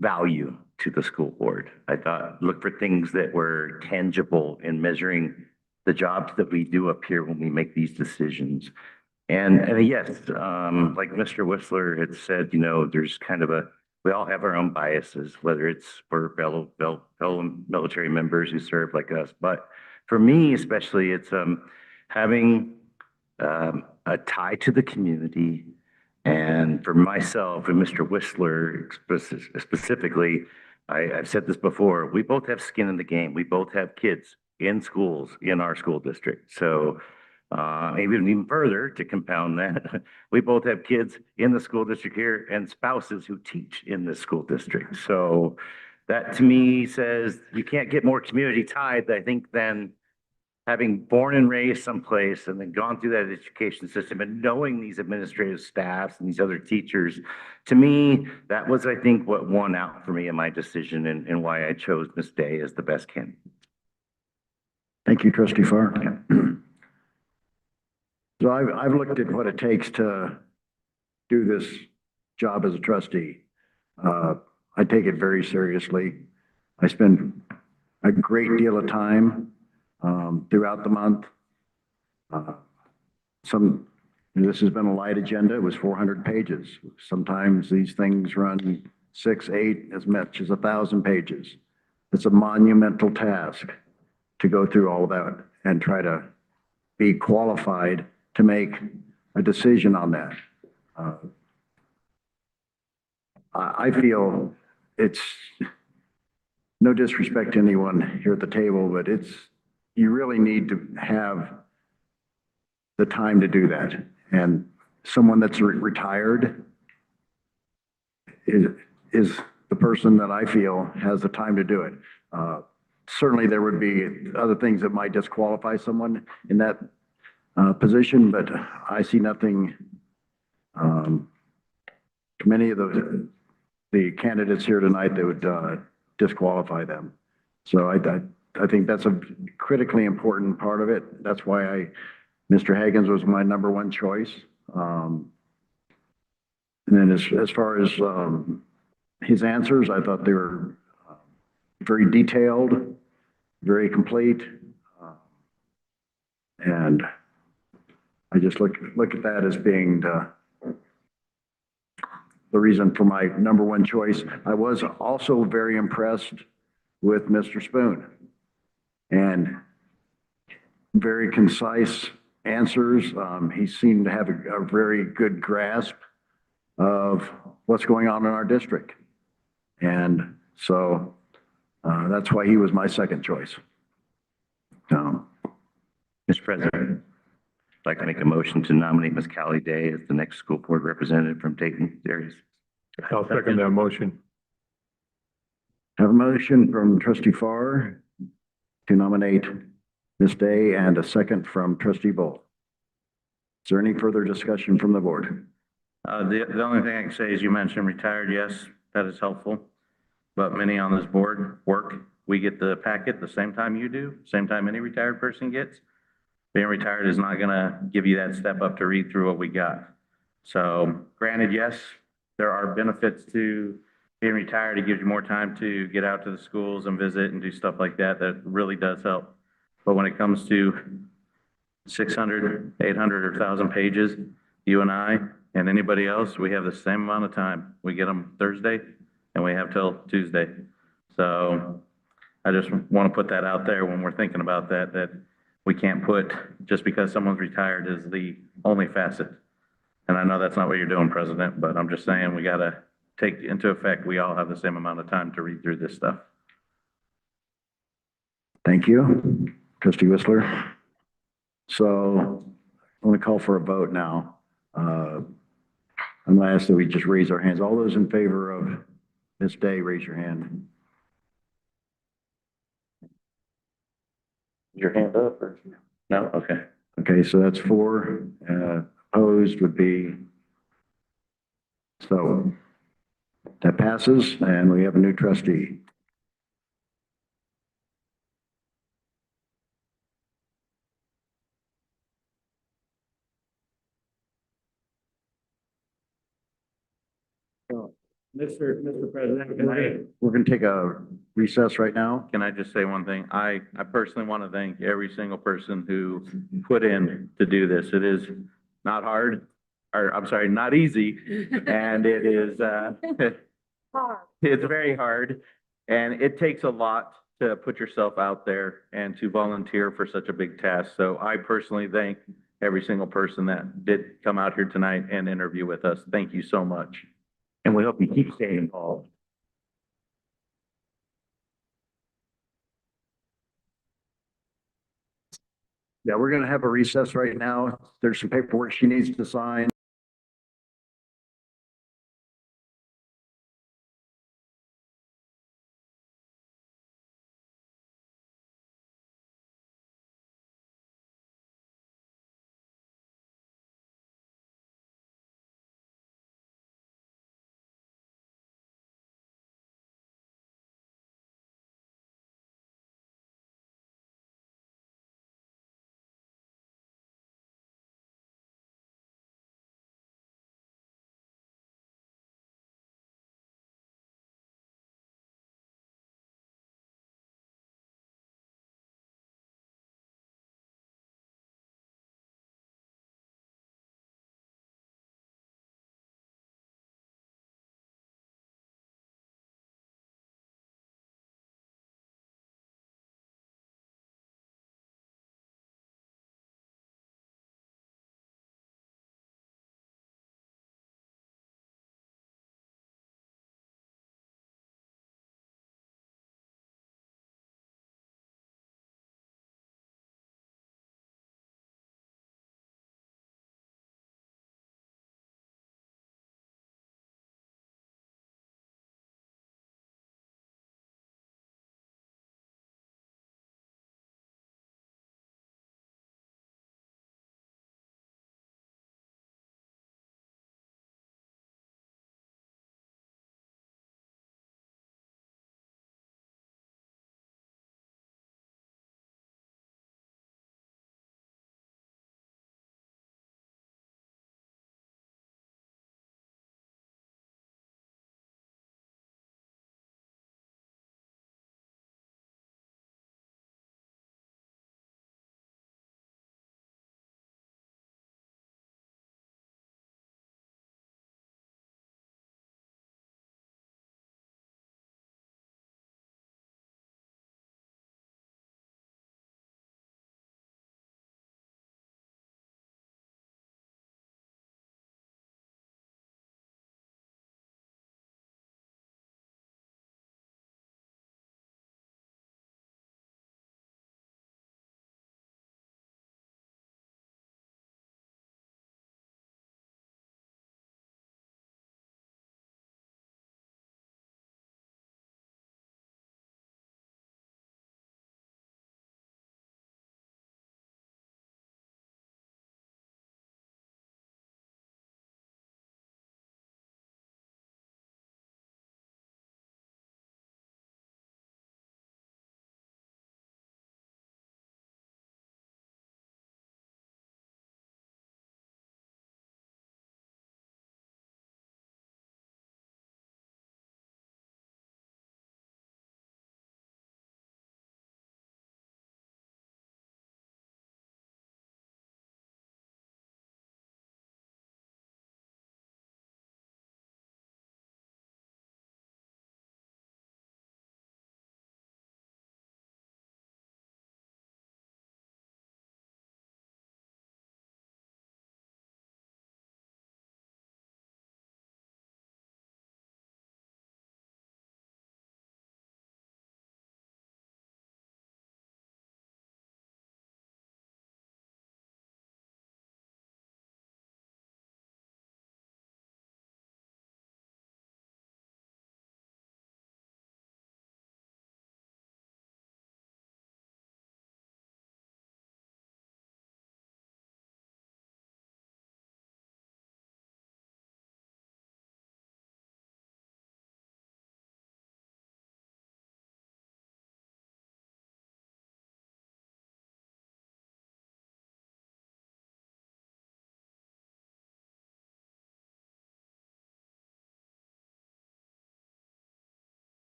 value to the school board. I looked for things that were tangible in measuring the jobs that we do up here when we make these decisions. And yes, like Mr. Whistler had said, you know, there's kind of we all have our own biases, whether it's for fellow military members who serve like us. But for me, especially, it's having a tie to the community. And for myself and Mr. Whistler specifically, I've said this before, we both have skin in the game. We both have kids in schools in our school district. So even further to compound that, we both have kids in the school district here and spouses who teach in this school district. So that to me says you can't get more community tied, I think, than having born and raised someplace and then gone through that education system and knowing these administrative staffs and these other teachers. To me, that was, I think, what won out for me in my decision and why I chose Ms. Day as the best candidate. Thank you, Trustee Farr. So I've looked at what it takes to do this job as a trustee. I take it very seriously. I spend a great deal of time throughout the month. This has been a light agenda. It was 400 pages. Sometimes these things run 6, 8, as much as 1,000 pages. It's a monumental task to go through all of that and try to be qualified to make a decision on that. I feel it's no disrespect to anyone here at the table, but you really need to have the time to do that. And someone that's retired is the person that I feel has the time to do it. Certainly there would be other things that might disqualify someone in that position, but I see nothing, many of the candidates here tonight that would disqualify them. So I think that's a critically important part of it. That's why Mr. Higgins was my number one choice. And then as far as his answers, I thought they were very detailed, very complete. And I just look at that as being the reason for my number one choice. I was also very impressed with Mr. Spoon and very concise answers. He seemed to have a very good grasp of what's going on in our district. And so that's why he was my second choice. Mr. President, I'd like to make a motion to nominate Ms. Callie Day as the next school board representative from Dayton, Darius. I'll second that motion. Have a motion from Trustee Farr to nominate Ms. Day and a second from Trustee Bull. Is there any further discussion from the board? The only thing I can say is you mentioned retired. Yes, that is helpful. But many on this board work. We get the packet the same time you do, same time any retired person gets. Being retired is not gonna give you that step up to read through what we got. So granted, yes, there are benefits to being retired. It gives you more time to get out to the schools and visit and do stuff like that. That really does help. But when it comes to 600, 800, or 1,000 pages, you and I and anybody else, we have the same amount of time. We get them Thursday and we have till Tuesday. So I just want to put that out there when we're thinking about that we can't put just because someone's retired is the only facet. And I know that's not what you're doing, President, but I'm just saying we got to take into effect, we all have the same amount of time to read through this stuff. Thank you, Trustee Whistler. So I'm going to call for a vote now. I'm going to ask that we just raise our hands. All those in favor of Ms. Day, raise your hand. Your hand up or no? Okay. Okay, so that's 4. Opposed would be, so that passes and we have a new trustee. Mr. President, We're going to take a recess right now. Can I just say one thing? I personally want to thank every single person who put in to do this. It is not hard, or I'm sorry, not easy. And it is, it's very hard. And it takes a lot to put yourself out there and to volunteer for such a big task. So I personally thank every single person that did come out here tonight and interview with us. Thank you so much. And we hope you keep staying involved. Yeah, we're gonna have a recess right now. There's some paperwork she needs to sign.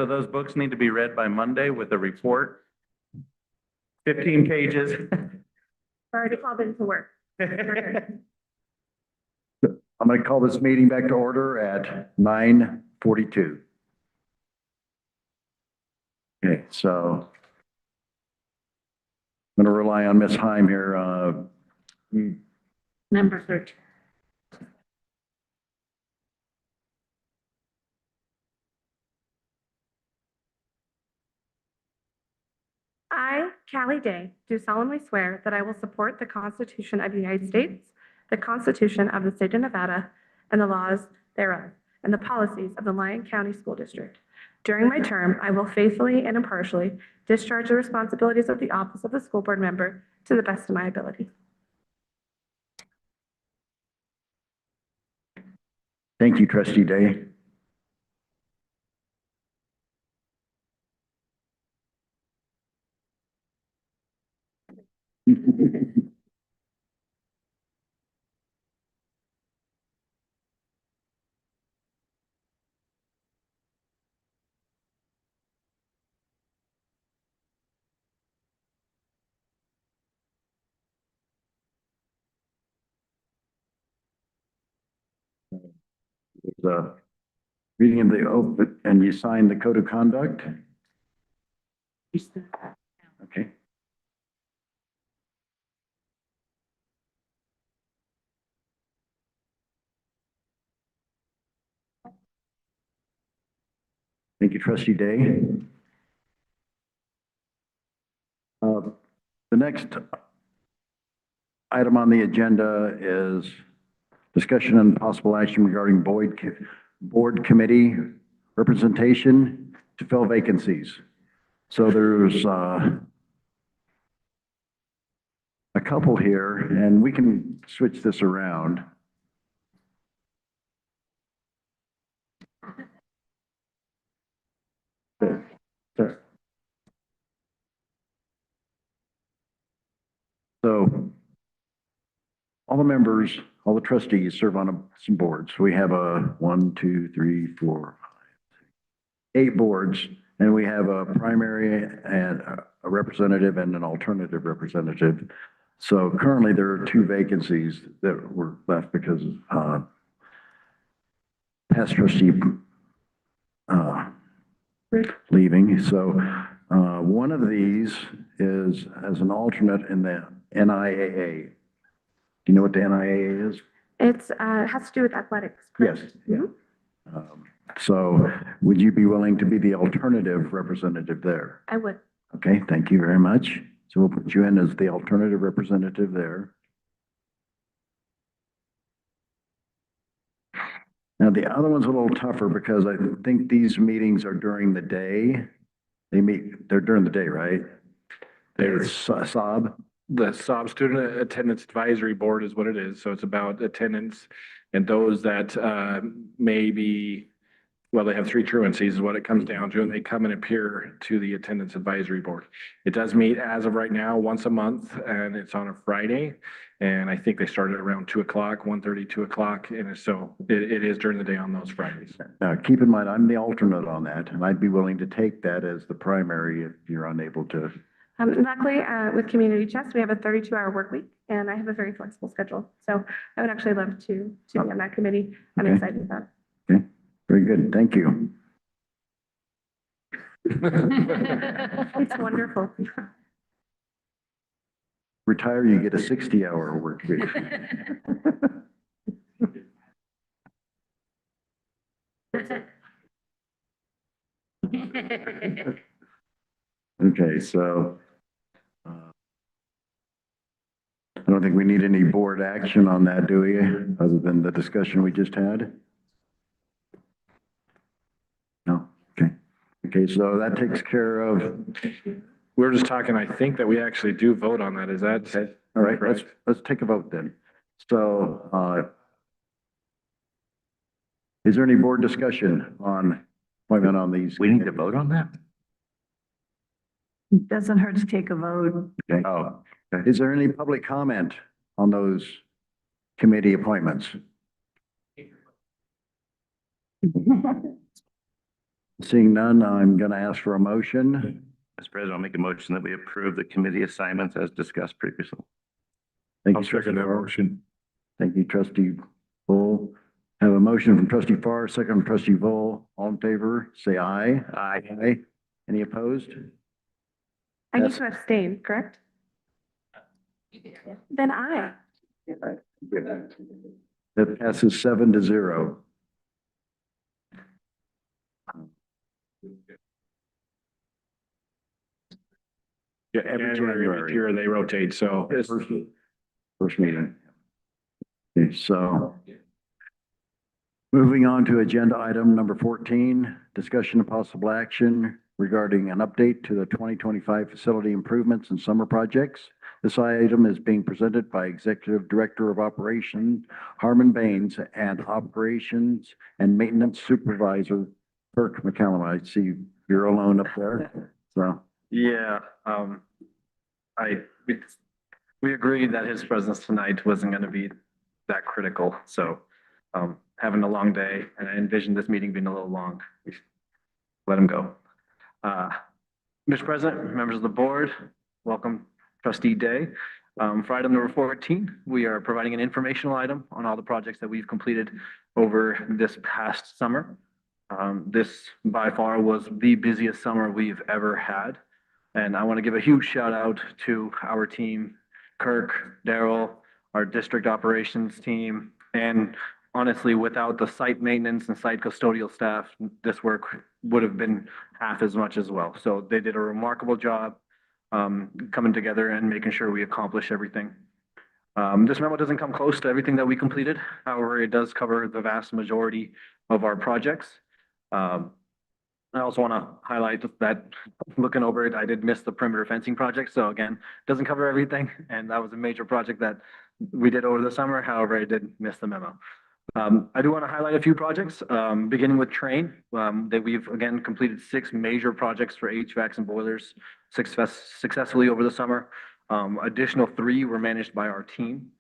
So those books need to be read by Monday with a report. 15 pages. Already called into work. I'm going to call this meeting back to order at 9:42. Okay, so I'm going to rely on Ms. Heim here. Number 13. I, Callie Day, do solemnly swear that I will support the Constitution of the United States, the Constitution of the State of Nevada, and the laws thereof, and the policies of the Lyon County School District. During my term, I will faithfully and impartially discharge the responsibilities of the office of the school board member to the best of my ability. Thank you, Trustee Day. The reading of the oath, and you signed the code of conduct? Okay. Thank you, Trustee Day. The next item on the agenda is discussion and possible action regarding board committee representation to fill vacancies. So there's a couple here, and we can switch this around. There. So all the members, all the trustees serve on some boards. We have a 1, 2, 3, 4, 8 boards, and we have a primary and a representative and an alternative representative. So currently there are 2 vacancies that were left because past trustee leaving. So one of these is as an alternate in the NIAA. Do you know what the NIAA is? It's, has to do with athletics. Yes. Yeah. So would you be willing to be the alternative representative there? I would. Okay, thank you very much. So we'll put you in as the alternative representative there. Now, the other one's a little tougher because I think these meetings are during the day. They're during the day, right? There's SOB. The SOB Student Attendance Advisory Board is what it is. So it's about attendance and those that maybe, well, they have 3 truancies is what it comes down to, and they come and appear to the Attendance Advisory Board. It does meet as of right now once a month, and it's on a Friday. And I think they start at around 2 o'clock, 1:30, 2 o'clock. And so it is during the day on those Fridays. Now, keep in mind, I'm the alternate on that, and I'd be willing to take that as the primary if you're unable to. Luckily, with Community Chest, we have a 32-hour work week, and I have a very flexible schedule. So I would actually love to be on that committee. I'm Okay. excited about it. Okay, very good. Thank you. It's wonderful. Retire, you get a 60-hour work week. Okay, so I don't think we need any board action on that, do we? Other than the discussion we just had? No, okay. Okay, so that takes care of. We're just talking, I think that we actually do vote on that. Is that? Okay. All right, let's take a vote then. So, is there any board discussion on appointment on these? We need to vote on that? Doesn't hurt to take a vote. Okay. Oh, is there any public comment on those committee appointments? Seeing none, I'm going to ask for a motion. Mr. President, I'll make a motion that we approve the committee assignments as discussed previously. Thank I'll you, trustee second that Farr. motion. Thank you, trustee Bull. Have a motion from trustee Farr, second from trustee Bull. All in favor, say aye. Aye. Aye. Any opposed? I need Yes. to abstain, correct? Then aye. That passes 7-0. Yeah, Every January, January. each year they rotate, so. First meeting. Okay, so moving on to agenda item number 14, discussion of possible action regarding an update to the 2025 facility improvements and summer projects. This item is being presented by Executive Director of Operations Harmon Baines and Operations and Maintenance Supervisor Kirk McCallum. I see you're alone up there, so. Yeah, we agreed that his presence tonight wasn't gonna be that critical, so, having a long day, and I envisioned this meeting being a little long. We let him go. Mr. President, members of the board, welcome trustee Day. For item number 14, we are providing an informational item on all the projects that we've completed over this past summer. This by far was the busiest summer we've ever had. And I want to give a huge shout out to our team, Kirk, Daryl, our district operations team, and honestly, without the site maintenance and site custodial staff, this work would have been half as much as well. So they did a remarkable job coming together and making sure we accomplish everything. This memo doesn't come close to everything that we completed. However, it does cover the vast majority of our projects. I also want to highlight that looking over it, I did miss the perimeter fencing project. So again, doesn't cover everything. And that was a major project that we did over the summer. However, I did miss the memo. I do want to highlight a few projects, beginning with Train, that we've again completed 6 major projects for HVACs and boilers successfully over the summer. Additional 3 were managed by our team.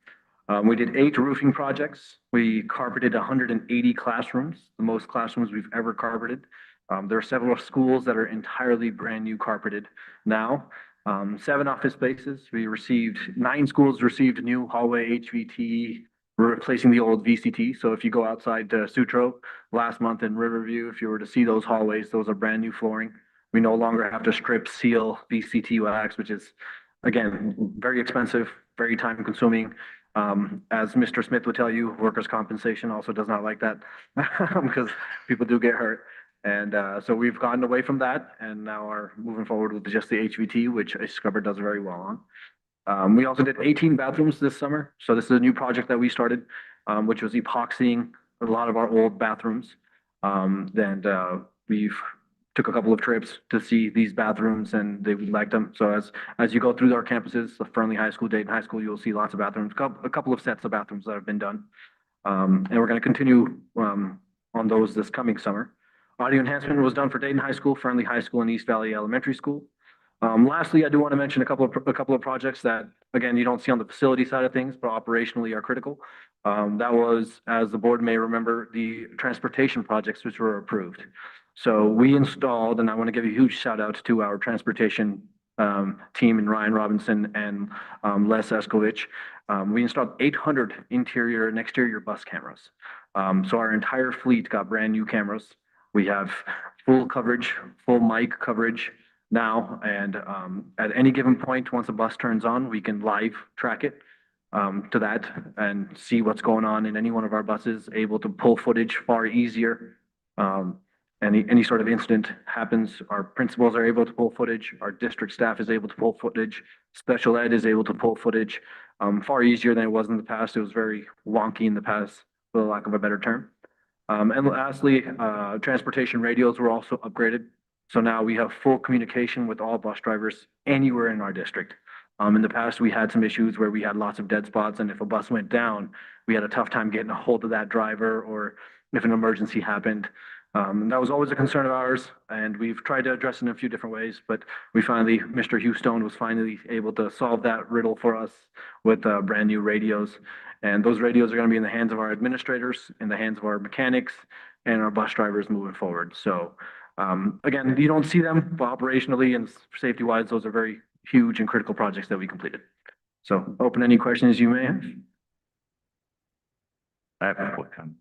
We did 8 roofing projects. We carpeted 180 classrooms, the most classrooms we've ever carpeted. There are several schools that are entirely brand new carpeted now. 7 office spaces. 9 schools received new hallway HVT. We're replacing the old VCT. So if you go outside to Sutro last month in Riverview, if you were to see those hallways, those are brand new flooring. We no longer have to strip, seal VCT wax, which is, again, very expensive, very time consuming. As Mr. Smith would tell you, workers' compensation also does not like that because people do get hurt. And so we've gotten away from that and now are moving forward with just the HVT, which a scrubber does very well on. We also did 18 bathrooms this summer. So this is a new project that we started, which was epoxying a lot of our old bathrooms. We've took a couple of trips to see these bathrooms and they liked them. So as you go through our campuses, the Fernley High School, Dayton High School, you'll see lots of bathrooms, a couple of sets of bathrooms that have been done. And we're going to continue on those this coming summer. Audio enhancement was done for Dayton High School, Fernley High School, and East Valley Elementary School. Lastly, I do want to mention a couple of projects that, again, you don't see on the facility side of things, but operationally are critical. That was, as the board may remember, the transportation projects which were approved. So we installed, and I want to give a huge shout out to our transportation team and Ryan Robinson and Les Eskovich. We installed 800 interior and exterior bus cameras. So our entire fleet got brand new cameras. We have full coverage, full mic coverage now, and at any given point, once a bus turns on, we can live track it to that and see what's going on in any one of our buses, able to pull footage far easier. Any sort of incident happens, our principals are able to pull footage, our district staff is able to pull footage, special ed is able to pull footage far easier than it was in the past. It was very wonky in the past, for the lack of a better term. And lastly, transportation radios were also upgraded. So now we have full communication with all bus drivers anywhere in our district. In the past, we had some issues where we had lots of dead spots, and if a bus went down, we had a tough time getting a hold of that driver, or if an emergency happened. That was always a concern of ours, and we've tried to address it in a few different ways, but Mr. Houston was finally able to solve that riddle for us with brand new radios. And those radios are going to be in the hands of our administrators, in the hands of our mechanics, and our bus drivers moving forward. So Again, you don't see them, but operationally and safety wise, those are very huge and critical projects that we completed. So open any questions you may have. I have a quick comment.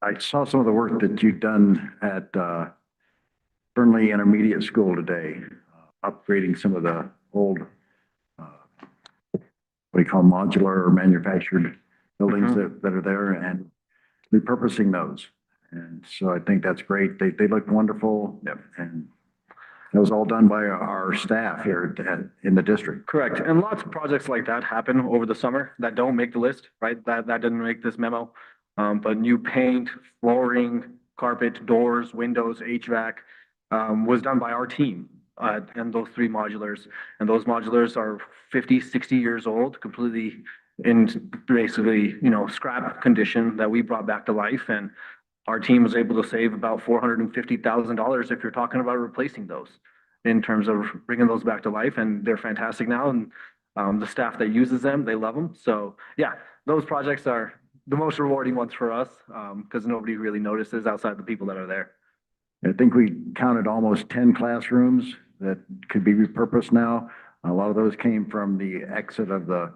I saw some of the work that you've done at Burnley Intermediate School today, upgrading some of the old, what do you call modular or manufactured buildings that are there and repurposing those. And so I think that's great. They look wonderful. Yep. And that was all done by our staff here in the district. Correct. And lots of projects like that happen over the summer that don't make the list, right? That didn't make this memo. But new paint, flooring, carpet, doors, windows, HVAC, was done by our team, and those 3 modulars. And those modulars are 50, 60 years old, completely in basically, scrap condition that we brought back to life. And our team was able to save about $450,000 if you're talking about replacing those in terms of bringing those back to life. And they're fantastic now. And the staff that uses them, they love them. So yeah, those projects are the most rewarding ones for us, because nobody really notices outside the people that are there. I think we counted almost 10 classrooms that could be repurposed now. A lot of those came from the exit of the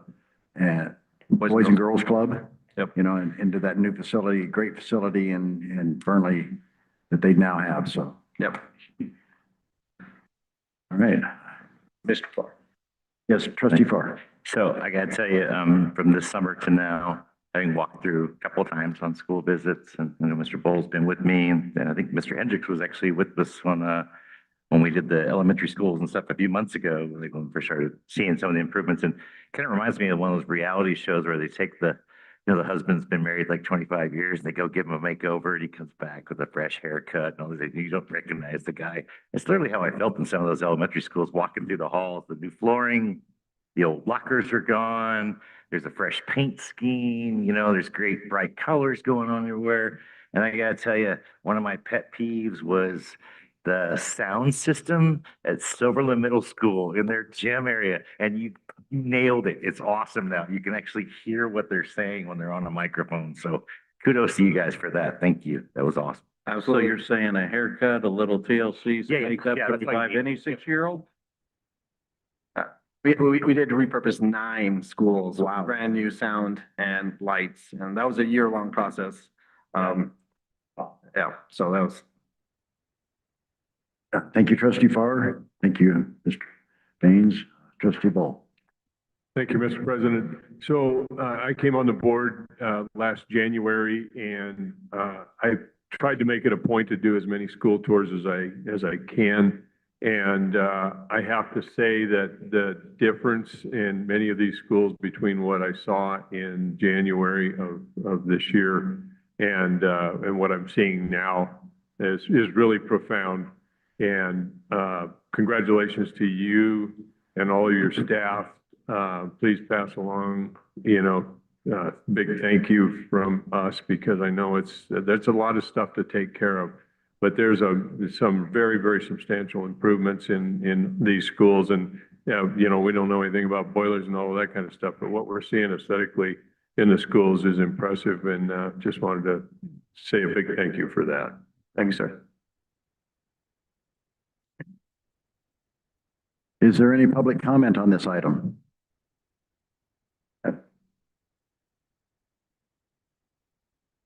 Boys and Girls Club. Yep. And into that new facility, great facility in Burnley that they now have, so. Yep. All right. Mr. Farr. Yes, trustee Farr. So I gotta tell you, from this summer to now, having walked through a couple of times on school visits, and Mr. Bowles been with me, and I think Mr. Hendricks was actually with us when we did the elementary schools and stuff a few months ago, like when we first started seeing some of the improvements. And kind of reminds me of one of those reality shows where they take the husband's been married like 25 years, and they go give him a makeover, and he comes back with a fresh haircut and all this. You don't recognize the guy. It's literally how I felt in some of those elementary schools, walking through the halls, the new flooring, the old lockers are gone. There's a fresh paint scheme, there's great bright colors going on everywhere. And I gotta tell you, one of my pet peeves was the sound system at Silverland Middle School in their gym area. And you nailed it. It's awesome now. You can actually hear what they're saying when they're on a microphone. So kudos to you guys for that. Thank you. That was awesome. So you're saying a haircut, a little TLC, Yeah, makeup, yeah, that's like 35, any 6-year-old? We did repurpose 9 schools. Wow. Brand new sound and lights, and that was a year-long process. Yeah, so that was. Thank you, trustee Farr. Thank you, Mr. Baines. Trustee Ball. Thank you, Mr. President. So I came on the board last January, and I tried to make it a point to do as many school tours as I can. And I have to say that the difference in many of these schools between what I saw in January of this year and what I'm seeing now is really profound. And congratulations to you and all of your staff. Please pass along, big thank you from us, because I know there's a lot of stuff to take care of. But there's some very, very substantial improvements in these schools. And, we don't know anything about boilers and all of that kind of stuff, but what we're seeing aesthetically in the schools is impressive. And just wanted to say a big thank you for that. Thank you, sir. Is there any public comment on this item?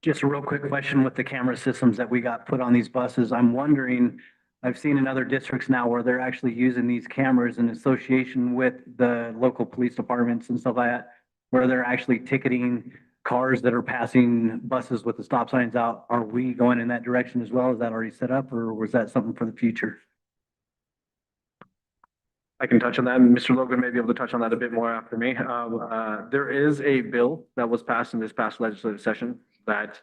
Just a real quick question with the camera systems that we got put on these buses. I'm wondering, I've seen in other districts now where they're actually using these cameras in association with the local police departments and stuff like that, where they're actually ticketing cars that are passing buses with the stop signs out. Are we going in that direction as well? Is that already set up, or was that something for the future? I can touch on that. Mr. Logan may be able to touch on that a bit more after me. There is a bill that was passed in this past legislative session that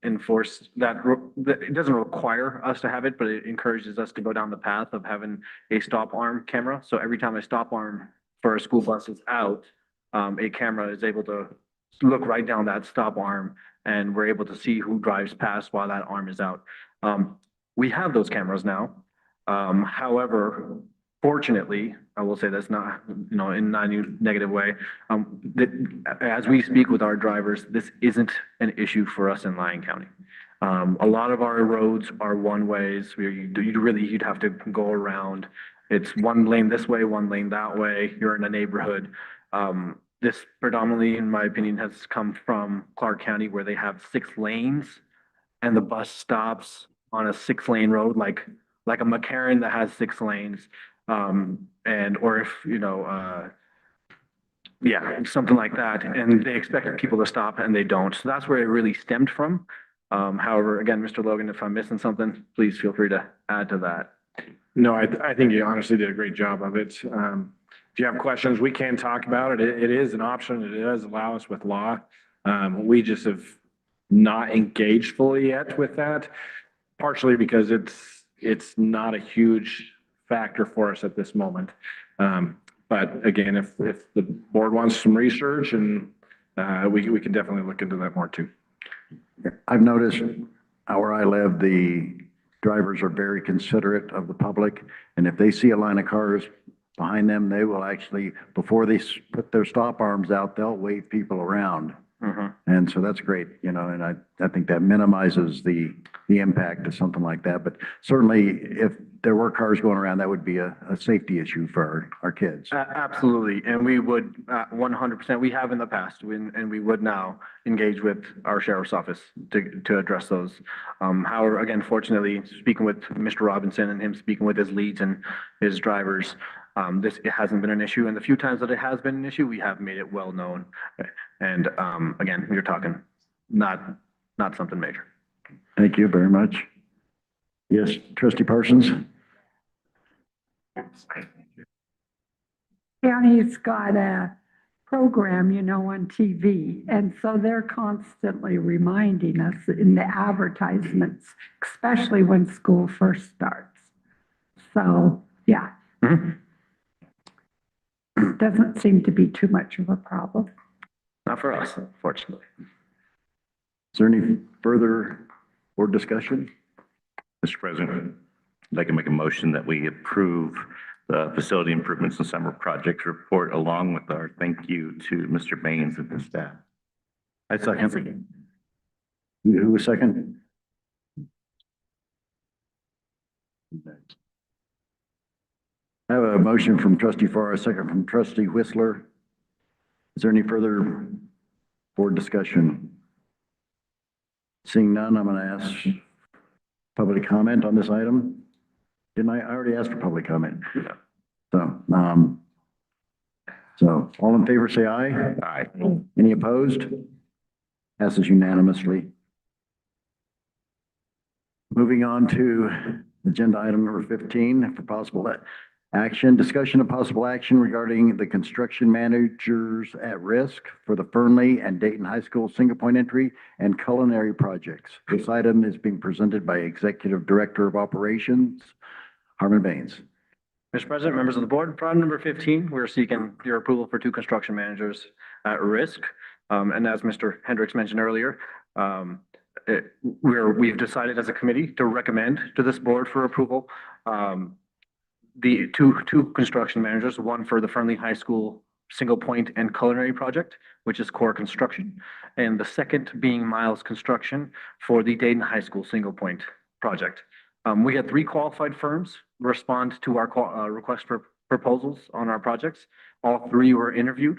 enforce that it doesn't require us to have it, but it encourages us to go down the path of having a stop arm camera. So every time a stop arm for a school bus is out, a camera is able to look right down that stop arm, and we're able to see who drives past while that arm is out. We have those cameras now. However, fortunately, I will say that's not, in not a negative way. That as we speak with our drivers, this isn't an issue for us in Lyon County. A lot of our roads are one ways where you'd have to go around. It's one lane this way, one lane that way. You're in a neighborhood. This predominantly, in my opinion, has come from Clark County where they have 6 lanes and the bus stops on a 6-lane road, like a McCarran that has 6 lanes. Or if, yeah, something like that. And they expect people to stop and they don't. So that's where it really stemmed from. However, again, Mr. Logan, if I'm missing something, please feel free to add to that. No, I think you honestly did a great job of it. If you have questions, we can talk about it. It is an option. It does allow us with law. We just have not engaged fully yet with that, partially because it's not a huge factor for us at this moment. But again, if the board wants some research, and we can definitely look into that more too. I've noticed where I live, the drivers are very considerate of the public, and if they see a line of cars behind them, they will actually, before they put their stop arms out, they'll wave people around. And so that's great, and I think that minimizes the impact of something like that. But certainly, if there were cars going around, that would be a safety issue for our kids. Absolutely. And we would 100%, we have in the past, and we would now engage with our sheriff's office to address those. However, again, fortunately, speaking with Mr. Robinson and him speaking with his leads and his drivers, it hasn't been an issue. And the few times that it has been an issue, we have made it well known. And again, you're talking not something major. Thank you very much. Yes, Trustee Parsons? County's got a program, on TV, and so they're constantly reminding us in the advertisements, especially when school first starts. So, yeah. Doesn't seem to be too much of a problem. Not for us, unfortunately. Is there any further board discussion? Mr. President, I'd like to make a motion that we approve the facility improvements and summer projects report along with our thank you to Mr. Baines and his staff. I second. Who was second? I have a motion from Trustee Farr, a second from Trustee Whistler. Is there any further board discussion? Seeing none, I'm going to ask public comment on this item. Didn't I already ask for public comment? So all in favor, say aye. Aye. Any opposed? Passes unanimously. Moving on to agenda item number 15 for possible action, discussion of possible action regarding the construction managers at risk for the Fernley and Dayton High School single point entry and culinary projects. This item is being presented by Executive Director of Operations, Harmon Baines. Mr. President, members of the board, for item number 15, we're seeking your approval for 2 construction managers at risk. And as Mr. Hendricks mentioned earlier, we've decided as a committee to recommend to this board for approval the two construction managers, one for the Fernley High School single point and culinary project, which is core construction, and the second being Miles Construction for the Dayton High School single point project. We had 3 qualified firms respond to our request for proposals on our projects. All 3 were interviewed,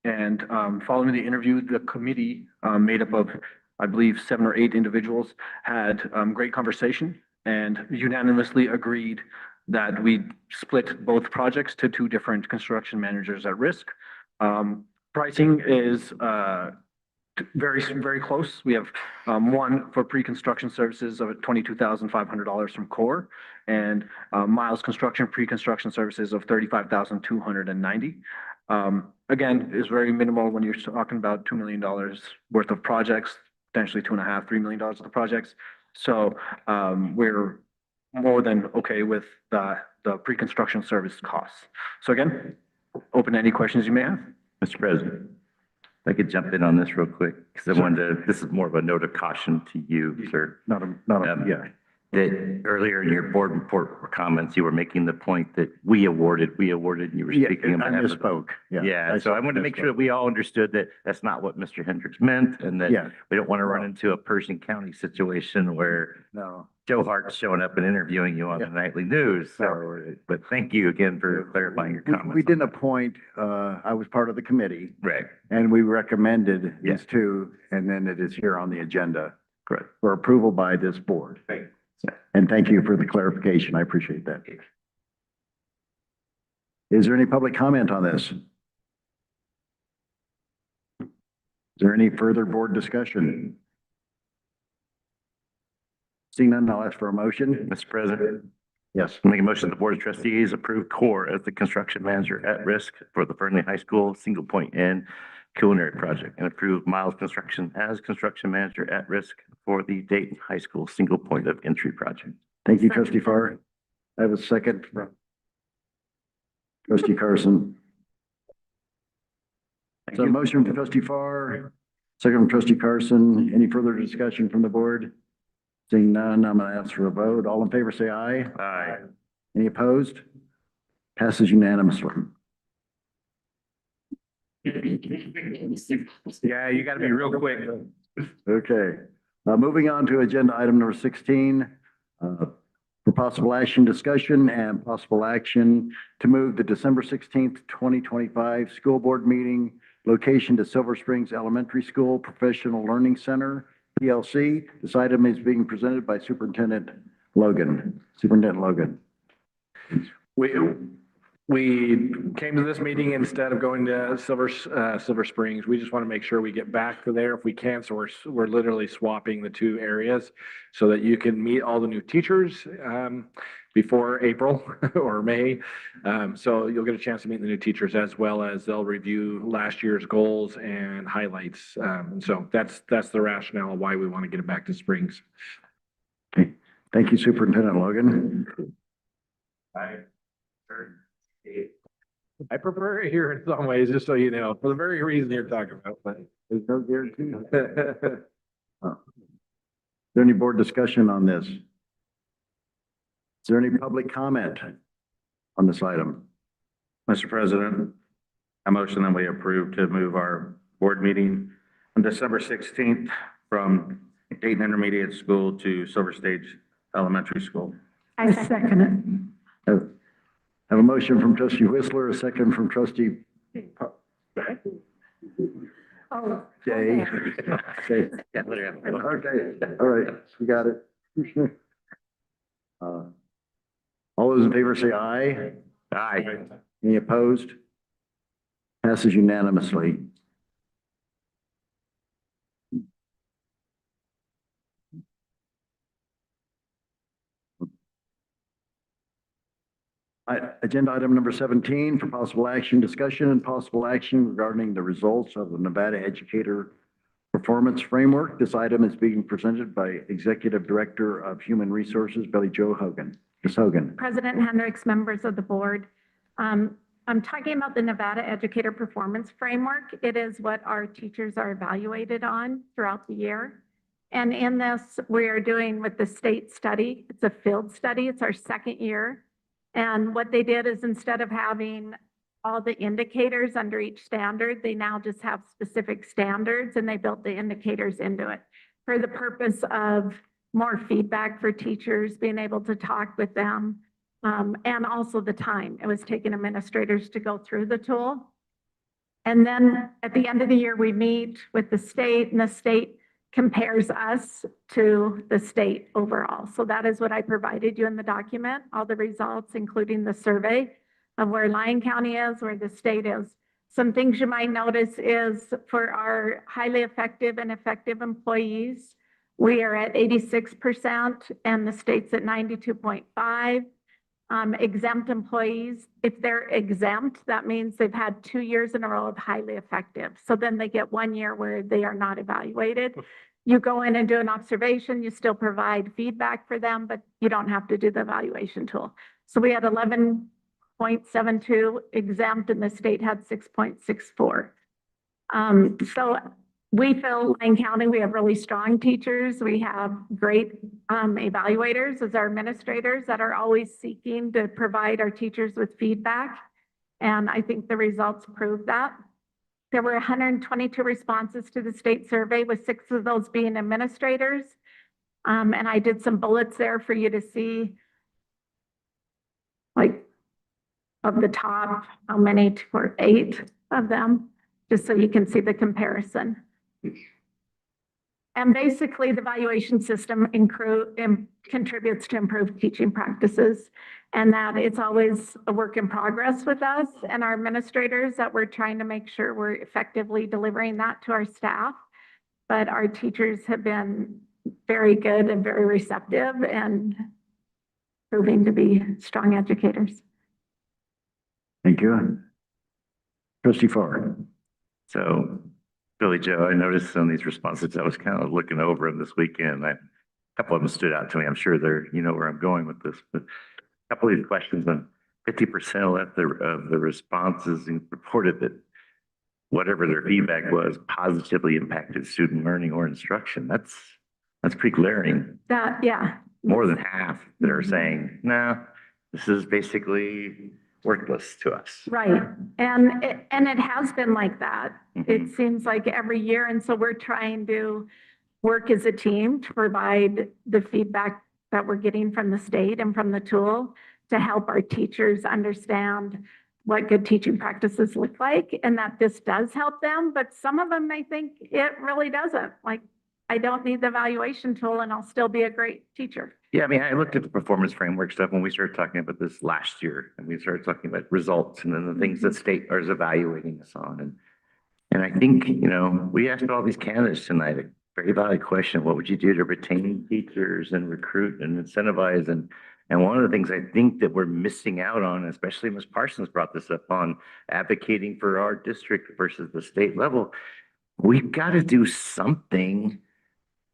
and following the interview, the committee made up of, I believe, 7 or 8 individuals had great conversation and unanimously agreed that we split both projects to 2 different construction managers at risk. Pricing is very, very close. We have one for pre-construction services of $22,500 from Core, and Miles Construction pre-construction services of $35,290. Again, is very minimal when you're talking about $2 million worth of projects, potentially $2.5, $3 million of the projects. So we're more than okay with the pre-construction service costs. So again, open to any questions you may have. Mr. President, if I could jump in on this real quick, because I wanted to, this is more of a note of caution to you, sir. Yeah. that earlier in your board report comments, you were making the point that we awarded, and you were Yeah, speaking on I behalf of. misspoke. Yeah, so I wanted to make sure that we all understood that that's not what Mr. Hendricks meant, and Yeah. that we don't want to run into a Pershing County situation where No. Joe Hart's showing up and interviewing you on the nightly news. So, but thank you again for clarifying your comments. We didn't appoint, I was part of the committee. Right. And we recommended these two, and then it is here on the agenda. Correct. For approval by this board. Right. And thank you for the clarification. I appreciate that. Is there any public comment on this? Is there any further board discussion? Seeing none, I'll ask for a motion. Mr. President, Yes. make a motion that the Board of Trustees approve Core as the construction manager at risk for the Fernley High School single point in culinary project, and approve Miles Construction as construction manager at risk for the Dayton High School single point of entry project. Thank you, trustee Farr. I have a second from trustee Carson. So a motion from trustee Farr, second from trustee Carson. Any further discussion from the board? Seeing none, I'm going to ask for a vote. All in favor, say aye. Aye. Any opposed? Passes unanimously. Yeah, you got to be real quick. Okay, moving on to agenda item number 16. For possible action discussion and possible action to move the December 16th, 2025 school board meeting location to Silver Springs Elementary School Professional Learning Center, PLC. This item is being presented by Superintendent Logan. Superintendent Logan. We came to this meeting instead of going to Silver Springs. We just want to make sure we get back to there if we can. So we're literally swapping the two areas so that you can meet all the new teachers before April or May. So you'll get a chance to meet the new teachers, as well as they'll review last year's goals and highlights. And so that's the rationale of why we want to get it back to Springs. Okay, thank you, Superintendent Logan. I prefer it here in some ways, just so you know, for the very reason you're talking about, but there's no guarantee. Is there any board discussion on this? Is there any public comment on this item? Mr. President, I motion that we approve to move our board meeting on December 16th from Dayton Intermediate School to Silver Stage Elementary School. I second it. I have a motion from trustee Whistler, a second from trustee Oh. Jay. Okay, all right, we got it. All those in favor say aye. Aye. Any opposed? Passes unanimously. Agenda item number 17 for possible action, discussion and possible action regarding the results of the Nevada Educator Performance Framework. This item is being presented by Executive Director of Human Resources, Billy Jo Hogan. Ms. Hogan. President Hendricks, members of the board. I'm talking about the Nevada Educator Performance Framework. It is what our teachers are evaluated on throughout the year. And in this, we are doing with the state study. It's a field study. It's our second year. And what they did is, instead of having all the indicators under each standard, they now just have specific standards, and they built the indicators into it for the purpose of more feedback for teachers, being able to talk with them, and also the time. It was taking administrators to go through the tool. And then at the end of the year, we meet with the state, and the state compares us to the state overall. So that is what I provided you in the document, all the results, including the survey of where Lyon County is, where the state is. Some things you might notice is for our highly effective and effective employees, we are at 86% and the state's at 92.5. Exempt employees, if they're exempt, that means they've had 2 years in a row of highly effective. So then they get 1 year where they are not evaluated. You go in and do an observation, you still provide feedback for them, but you don't have to do the evaluation tool. So we had 11.72 exempt and the state had 6.64. So we feel Lane County, we have really strong teachers. We have great evaluators as our administrators that are always seeking to provide our teachers with feedback. And I think the results prove that. There were 122 responses to the state survey, with 6 of those being administrators. And I did some bullets there for you to see, like, of the top, how many were 8 of them, just so you can see the comparison. And basically, the evaluation system contributes to improved teaching practices, and that it's always a work in progress with us and our administrators, that we're trying to make sure we're effectively delivering that to our staff. But our teachers have been very good and very receptive and proving to be strong educators. Thank you. Trustee Farr. So, Billy Joe, I noticed some of these responses. I was kind of looking over them this weekend. A couple of them stood out to me. I'm sure you know where I'm going with this, but a couple of these questions on 50% of the responses reported that whatever their feedback was positively impacted student learning or instruction. That's pretty glaring. Yeah. More than half that are saying, no, this is basically worthless to us. Right. And it has been like that. It seems like every year. And so we're trying to work as a team to provide the feedback that we're getting from the state and from the tool to help our teachers understand what good teaching practices look like, and that this does help them. But some of them may think it really doesn't. Like, I don't need the evaluation tool and I'll still be a great teacher. Yeah, I mean, I looked at the performance framework stuff when we started talking about this last year, and we started talking about results and then the things that state is evaluating us on. And I think, we asked all these candidates tonight a very valid question. What would you do to retain teachers and recruit and incentivize? And one of the things I think that we're missing out on, especially Ms. Parsons brought this up on advocating for our district versus the state level, we've got to do something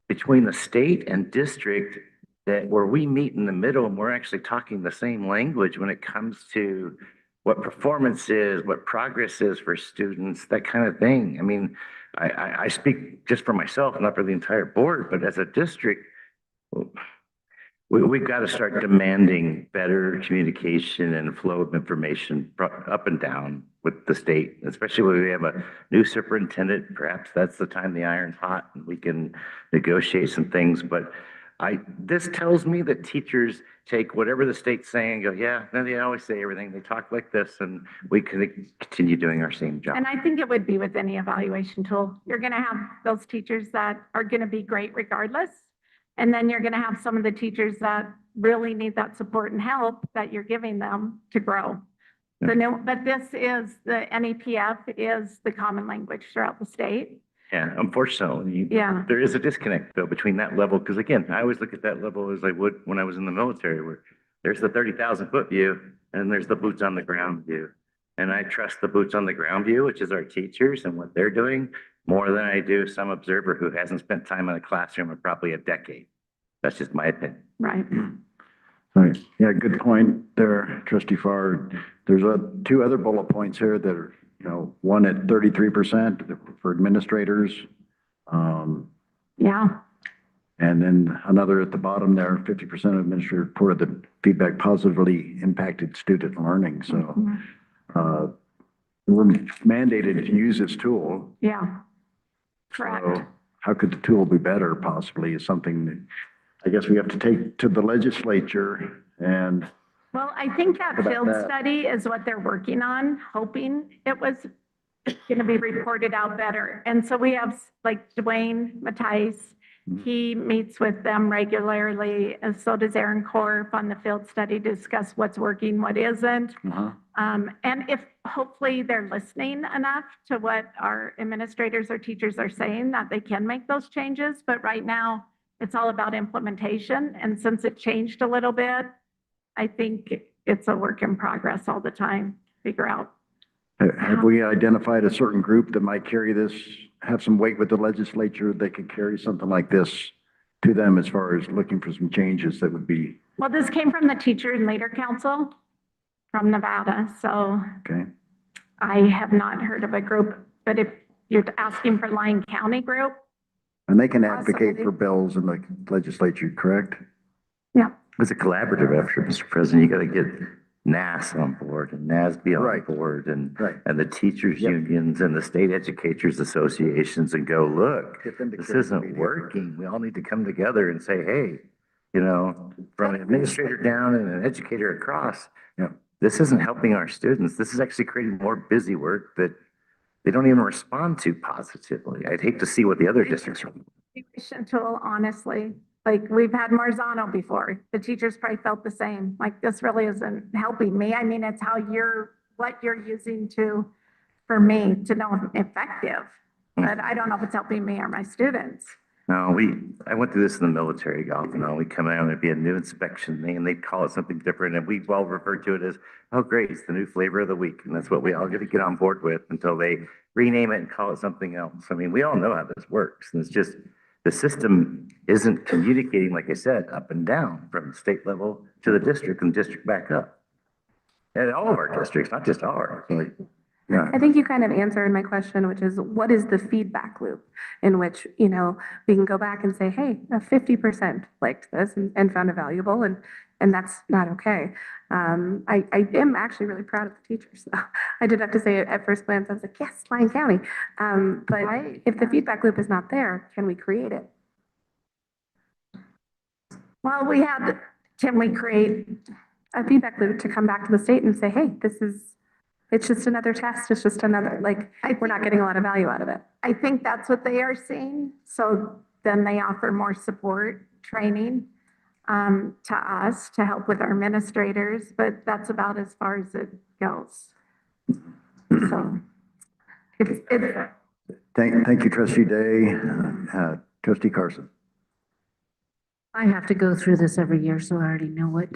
between the state and district that where we meet in the middle and we're actually talking the same language when it comes to what performance is, what progress is for students, that kind of thing. I mean, I speak just for myself, not for the entire board, but as a district, we've got to start demanding better communication and flow of information up and down with the state, especially when we have a new superintendent. Perhaps that's the time the iron's hot and we can negotiate some things. But this tells me that teachers take whatever the state's saying and go, yeah, then they always say everything. They talk like this, and we can continue doing our same job. And I think it would be with any evaluation tool. You're going to have those teachers that are going to be great regardless. And then you're going to have some of the teachers that really need that support and help that you're giving them to grow. But this is, the NEPF is the common language throughout the state. Yeah, unfortunately, there is a disconnect though between that level. Because again, I always look at that level as I would when I was in the military, where there's the 30,000 foot view and there's the boots on the ground view. And I trust the boots on the ground view, which is our teachers and what they're doing, more than I do some observer who hasn't spent time in a classroom in probably a decade. That's just my opinion. Right. Right. Yeah, good point there, Trustee Farr. There's 2 other bullet points here that are, one at 33% for administrators. Yeah. And then another at the bottom there, 50% of administrators reported that feedback positively impacted student learning. So we're mandated to use this tool. Yeah. Correct. So how could the tool be better possibly is something that I guess we have to take to the legislature and. Well, I think that field study is what they're working on, hoping it was going to be reported out better. And so we have like Dwayne Mattice, he meets with them regularly, and so does Aaron Korf on the field study to discuss what's working, what isn't. And if hopefully they're listening enough to what our administrators or teachers are saying, that they can make those changes. But right now, it's all about implementation. And since it changed a little bit, I think it's a work in progress all the time, figure out. Have we identified a certain group that might carry this, have some weight with the legislature that could carry something like this to them as far as looking for some changes that would be? Well, this came from the Teacher and Leader Council from Nevada. So okay. I have not heard of a group, but if you're asking for Lyon County group. And they can advocate Possibly. for bills in the legislature, correct? Yeah. It's a collaborative effort, Mr. President. You got to get NAS on board and NASB on Right. board and, Right. and the teachers Yep. unions and the state educators associations and go, look, Get them to this carry the isn't media. working. We all need to come together and say, hey, from an administrator down and an educator across, this isn't helping our students. This is actually creating more busy work that they don't even respond to positively. I'd hate to see what the other districts are. Evaluation tool, honestly, like we've had Marzano before. The teachers probably felt the same, like this really isn't helping me. I mean, it's what you're using for me to know if I'm effective. But I don't know if it's helping me or my students. No, I went through this in the military, golf, we come out and it'd be a new inspection thing and they'd call it something different and we'd all refer to it as, oh, great, it's the new flavor of the week. And that's what we all get to get on board with until they rename it and call it something else. I mean, we all know how this works. And it's just, the system isn't communicating, like I said, up and down from the state level to the district and district back up. And all of our districts, not just ours. Yeah. I think you kind of answered my question, which is what is the feedback loop in which, we can go back and say, hey, 50% liked this and found it valuable and that's not okay. I am actually really proud of the teachers. So I did have to say at first glance, I was like, yes, Lyon County. But if the feedback loop is not there, can we create it? Well, Can we create a feedback loop to come back to the state and say, hey, it's just another test. It's just another, we're not getting a lot of value out of it. I think that's what they are seeing. So then they offer more support, training to us to help with our administrators, but that's about as far as it goes. So it's Thank you, trustee Day. Trustee Carson. I have to go through this every year, so I already know it.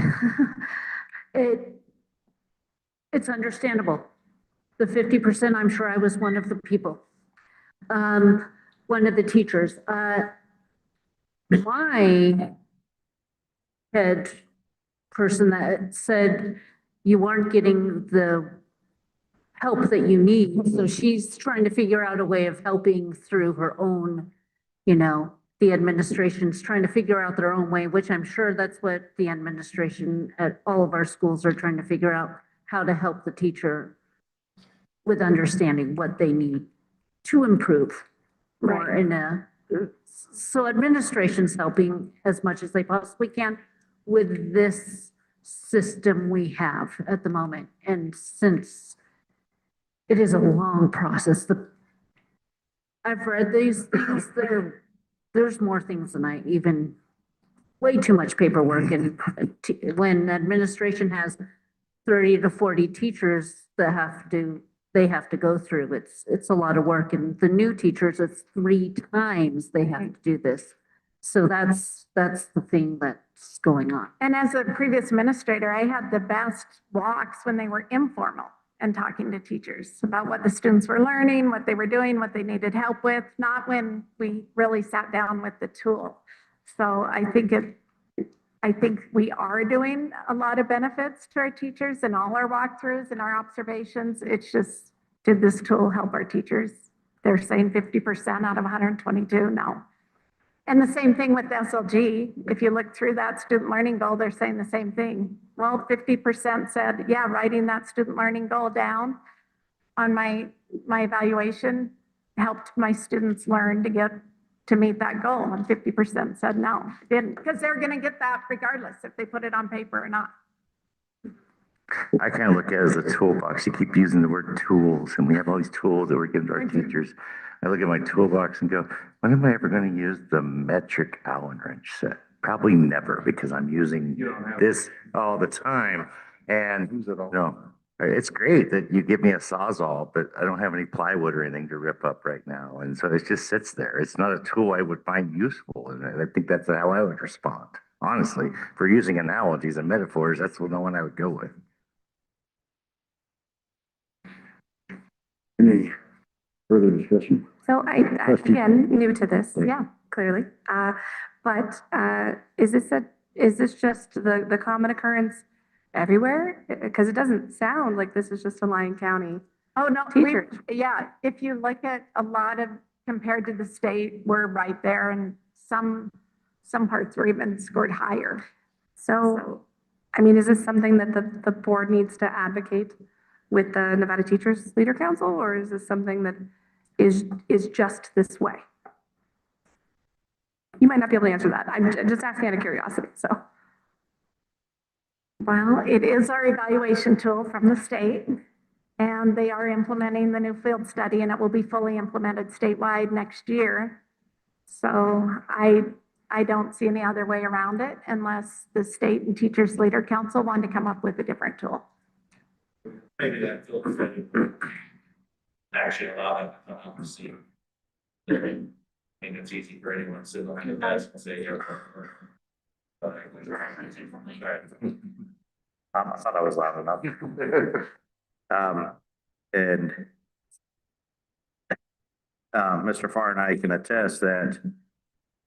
It's understandable. The 50%, I'm sure I was one of the people. One of the teachers. My head person that said you aren't getting the help that you need. So she's trying to figure out a way of helping through her own, the administration's trying to figure out their own way, which I'm sure that's what the administration at all of our schools are trying to figure out, how to help the teacher with understanding what they need to improve more so administration's helping as much as they possibly can with this system we have at the moment. And since it is a long process, I've read these things there's more things than I even, way too much paperwork. And when administration has 30 to 40 teachers that they have to go through, it's a lot of work. And the new teachers, it's 3 times they have to do this. So that's the thing that's going on. And as a previous administrator, I had the best walks when they were informal and talking to teachers about what the students were learning, what they were doing, what they needed help with, not when we really sat down with the tool. So I think we are doing a lot of benefits to our teachers in all our walkthroughs and our observations. It's just, did this tool help our teachers? They're saying 50% out of 122, no. And the same thing with SLG. If you look through that student learning goal, they're saying the same thing. Well, 50% said, yeah, writing that student learning goal down on my evaluation helped my students learn to meet that goal. And 50% said no, didn't, because they're going to get that regardless if they put it on paper or not. I kind of look at it as a toolbox. You keep using the word tools, and we have all these tools that we're giving to our teachers. I look at my toolbox and go, when am I ever going to use the metric Allen wrench set? Probably never, because I'm using this all the time. And it's great that you give me a Sawzall, but I don't have any plywood or anything to rip up right now. And so it just sits there. It's not a tool I would find useful. And I think that's how I would respond. Honestly, for using analogies and metaphors, that's the one I would go with. Any further discussion? So again, new to this, yeah, clearly. But is this just the common occurrence everywhere? Because it doesn't sound like this is just a Lyon County Oh, no, teachers. yeah, if you look at a lot of, compared to the state, we're right there and some parts were even scored higher. So, I mean, is this something that the board needs to advocate with the Nevada Teachers Leader Council, or is this something that is just this way? You might not be able to answer that. I'm just asking out of curiosity, so. Well, it is our evaluation tool from the state, and they are implementing the new field study, and it will be fully implemented statewide next year. So I don't see any other way around it unless the state and Teachers Leader Council want to come up with a different tool. Maybe that field study actually allow them to see. I mean, it's easy for anyone to sit on the desk and say, yeah. I thought I was loud enough. And Mr. Farr and I can attest that,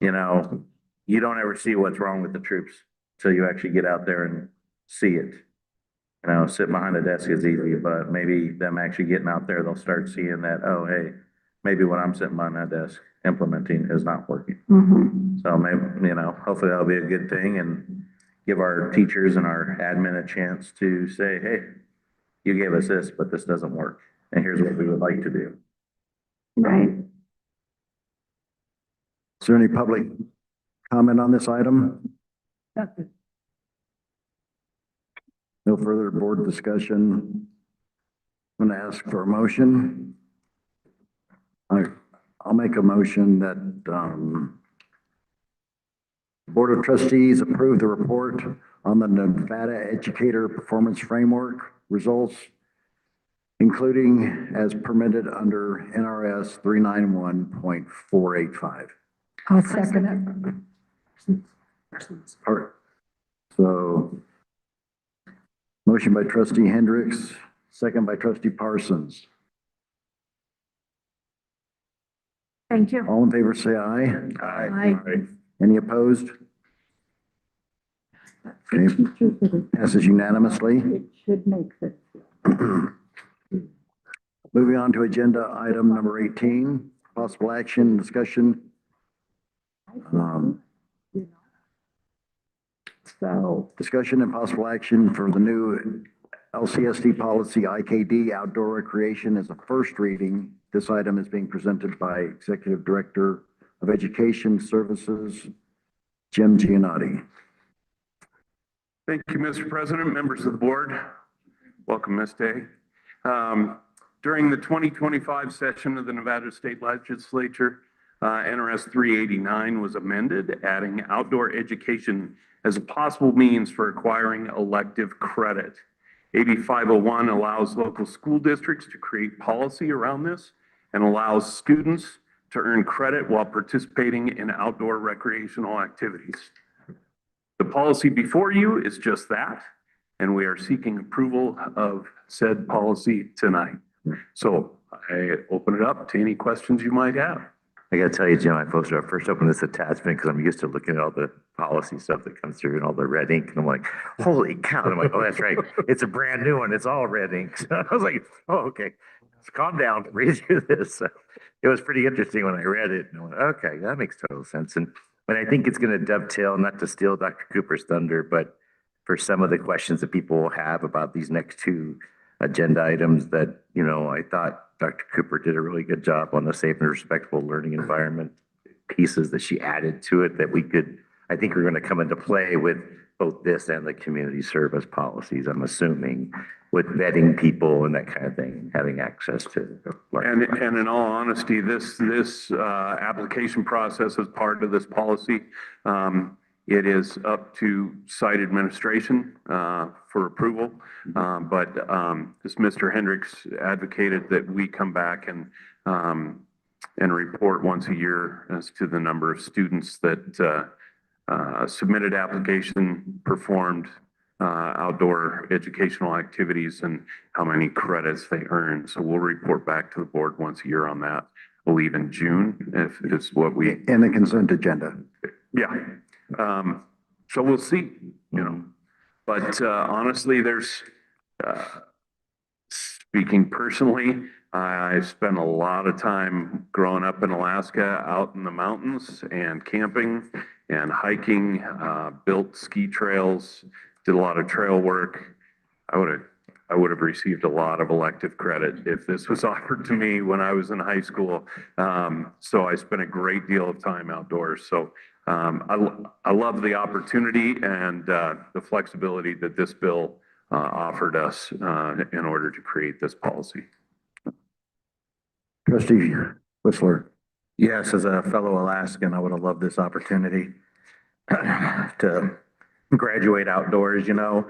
you know, you don't ever see what's wrong with the troops till you actually get out there and see it. You know, sitting behind a desk is easy, but maybe them actually getting out there, they'll start seeing that, oh, hey, maybe what I'm sitting behind that desk implementing is not working. So maybe, you know, hopefully that'll be a good thing and give our teachers and our admin a chance to say, hey, you gave us this, but this doesn't work. And here's what we would like to do. Right. Is there any public comment on this item? No further board discussion. I'm going to ask for a motion. I'll make a motion that Board of Trustees approve the report on the Nevada Educator Performance Framework results, including as permitted under NRS 391.485. I'll second it. So, motion by trustee Hendricks, second by trustee Parsons. Thank you. All in favor, say aye. Aye. Any opposed? Okay, passes unanimously. It should make sense. Moving on to agenda item number 18, possible action, discussion. Discussion and possible action for the new LCSD policy IKD outdoor recreation is a first reading. This item is being presented by Executive Director of Education Services, Jim Giannotti. Thank you, Mr. President, members of the board. Welcome, Ms. Day. During the 2025 session of the Nevada State Legislature, NRS 389 was amended, adding outdoor education as a possible means for acquiring elective credit. AB 501 allows local school districts to create policy around this and allows students to earn credit while participating in outdoor recreational activities. The policy before you is just that, and we are seeking approval of said policy tonight. So I open it up to any questions you might have. I gotta tell you, Jim, I first opened this attachment because I'm used to looking at all the policy stuff that comes through and all the red ink. And I'm like, holy cow. And I'm like, oh, that's right. It's a brand new one. It's all red ink. So I was like, oh, okay. So calm down, read through this. So it was pretty interesting when I read it. And I went, okay, that makes total sense. But I think it's going to dovetail, not to steal Dr. Cooper's thunder, but for some of the questions that people will have about these next two agenda items that, you know, I thought Dr. Cooper did a really good job on the safe and respectful learning environment pieces that she added to it that we could, I think are going to come into play with both this and the community service policies, I'm assuming, with vetting people and that kind of thing, having access to. And in all honesty, this application process is part of this policy. It is up to site administration for approval. But as Mr. Hendricks advocated that we come back and report once a year as to the number of students that submitted application, performed outdoor educational activities, and how many credits they earned. So we'll report back to the board once a year on that. I believe in June, if it's what we. In the consent agenda. Yeah. So we'll see, you know, but honestly, there's Speaking personally, I spent a lot of time growing up in Alaska, out in the mountains and camping and hiking, built ski trails, did a lot of trail work. I would have received a lot of elective credit if this was offered to me when I was in high school. So I spent a great deal of time outdoors. So I love the opportunity and the flexibility that this bill offered us in order to create this policy. Trustee Whistler. Yes, as a fellow Alaskan, I would have loved this opportunity to graduate outdoors, you know.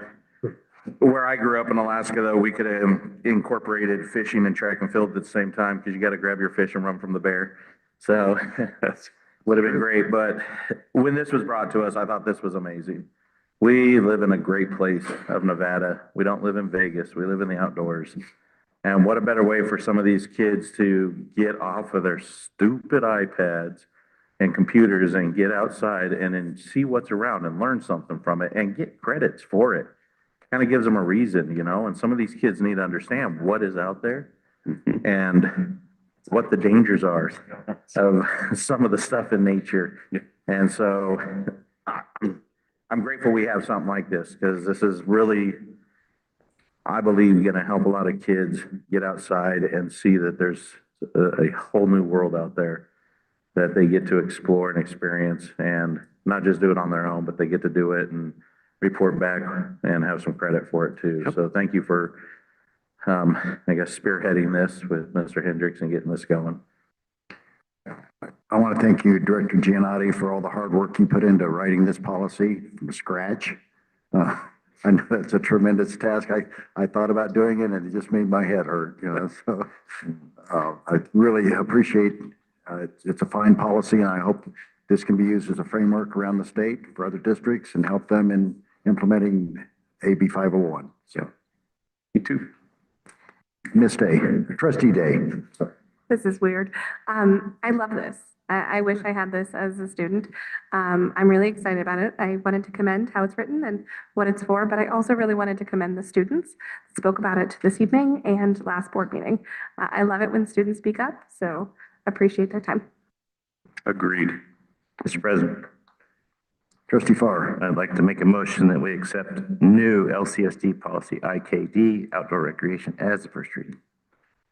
Where I grew up in Alaska, though, we could have incorporated fishing and track and field at the same time because you got to grab your fish and run from the bear. So would have been great. But when this was brought to us, I thought this was amazing. We live in a great place of Nevada. We don't live in Vegas. We live in the outdoors. And what a better way for some of these kids to get off of their stupid iPads and computers and get outside and then see what's around and learn something from it and get credits for it. Kind of gives them a reason, you know, and some of these kids need to understand what is out there and what the dangers are of some of the stuff in nature. And so I'm grateful we have something like this because this is really, I believe, going to help a lot of kids get outside and see that there's a whole new world out there that they get to explore and experience and not just do it on their own, but they get to do it and report back and have some credit for it too. So thank you for, I guess, spearheading this with Mr. Hendricks and getting this going. I want to thank you, Director Giannotti, for all the hard work you put into writing this policy from scratch. I know that's a tremendous task. I thought about doing it and it just made my head hurt, you know, so I really appreciate it's a fine policy and I hope this can be used as a framework around the state for other districts and help them in implementing AB 501. So, you too. Ms. Day, Trustee Day. Sorry. This is weird. I love this. I wish I had this as a student. I'm really excited about it. I wanted to commend how it's written and what it's for, but I also really wanted to commend the students that spoke about it this evening and last board meeting. I love it when students speak up, so appreciate their time. Agreed. Mr. President. Trustee Farr. I'd like to make a motion that we accept new LCSD policy IKD, outdoor recreation, as the first reading.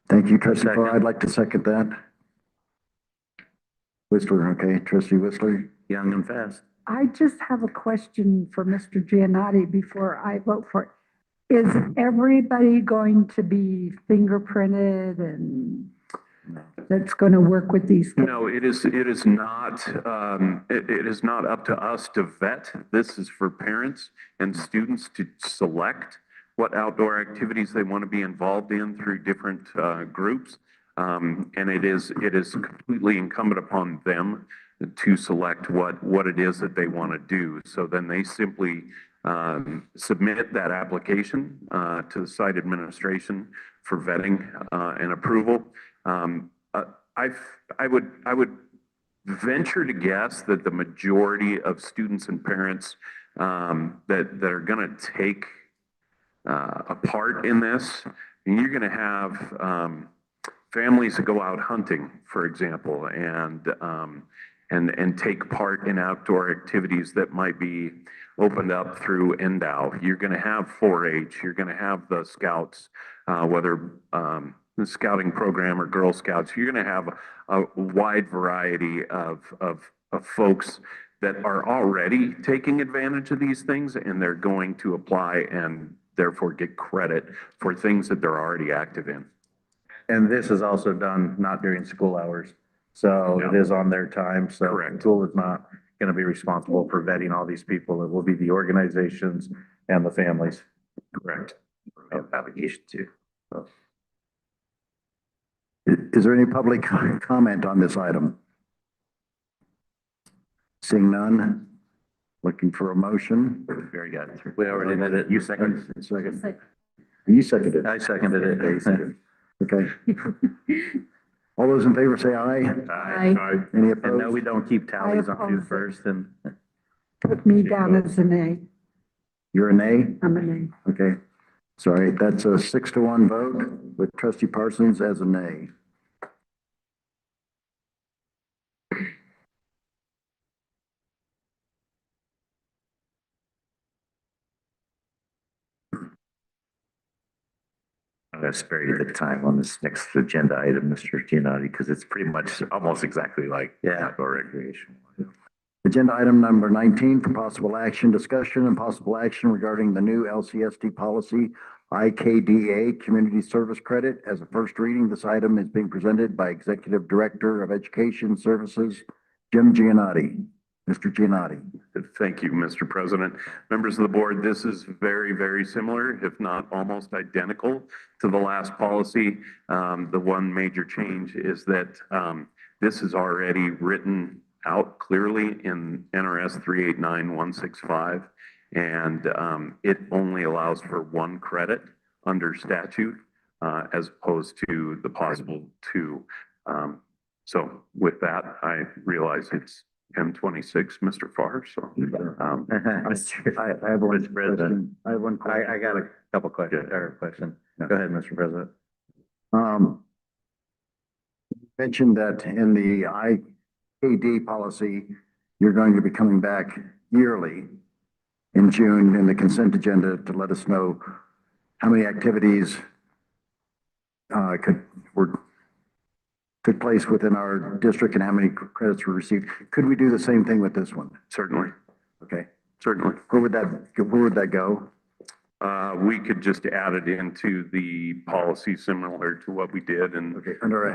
Thank you, Trustee Second. Farr. I'd like to second that. Whistler, okay. Trustee Whistler. Young and fast. I just have a question for Mr. Giannotti before I vote for it. Is everybody going to be fingerprinted and that's going to work with these kids? No, it is not, it is not up to us to vet. This is for parents and students to select what outdoor activities they want to be involved in through different groups. And it is completely incumbent upon them to select what it is that they want to do. So then they simply submit that application to the site administration for vetting and approval. I would venture to guess that the majority of students and parents that are going to take a part in this, you're going to have families that go out hunting, for example, and take part in outdoor activities that might be opened up through NDOW. You're going to have 4-H. You're going to have the Scouts, whether the scouting program or Girl Scouts. You're going to have a wide variety of folks that are already taking advantage of these things, and they're going to apply and therefore get credit for things that they're already active in. And this is also done not during school hours. So it is on their time. So the school is not going to be responsible for vetting all these people. It will be the organizations and the families. Correct. Application too. Is there any public comment on this item? Seeing none, looking for a motion. Very good. We already did it. You second. Second. You seconded it. I seconded it. Okay. All those in favor say aye. Aye. Any And no, opposed? we don't keep tallies on who oppose it. first and. Put me down as an A. You're a nay? I'm an Okay. Sorry, that's a 6-1 vote with trustee Parsons as a nay. I'm going to spare you the time on this next agenda item, Mr. Giannotti, because it's pretty much almost exactly like outdoor recreation. Agenda item number 19 for possible action, discussion and possible action regarding the new LCSD policy, IKDA, Community Service Credit. As a first reading, this item is being presented by Executive Director of Education Services, Jim Giannotti. Mr. Giannotti. Thank you, Mr. President. Members of the board, this is very, very similar, if not almost identical to the last policy. The one major change is that this is already written out clearly in NRS 389165, and it only allows for one credit under statute as opposed to the possible two. So with that, I realize it's 10:26, Mr. Farr, so. I have one question. I have one question. I got a couple questions, or a question. Go ahead, Mr. President. Mentioned that in the IKD policy, you're going to be coming back yearly in June in the consent agenda to let us know how many activities took place within our district and how many credits were received. Could we do the same thing with this one? Certainly, Okay. certainly. Where would that go? We could just add it into the policy similar to what we did and. Okay, under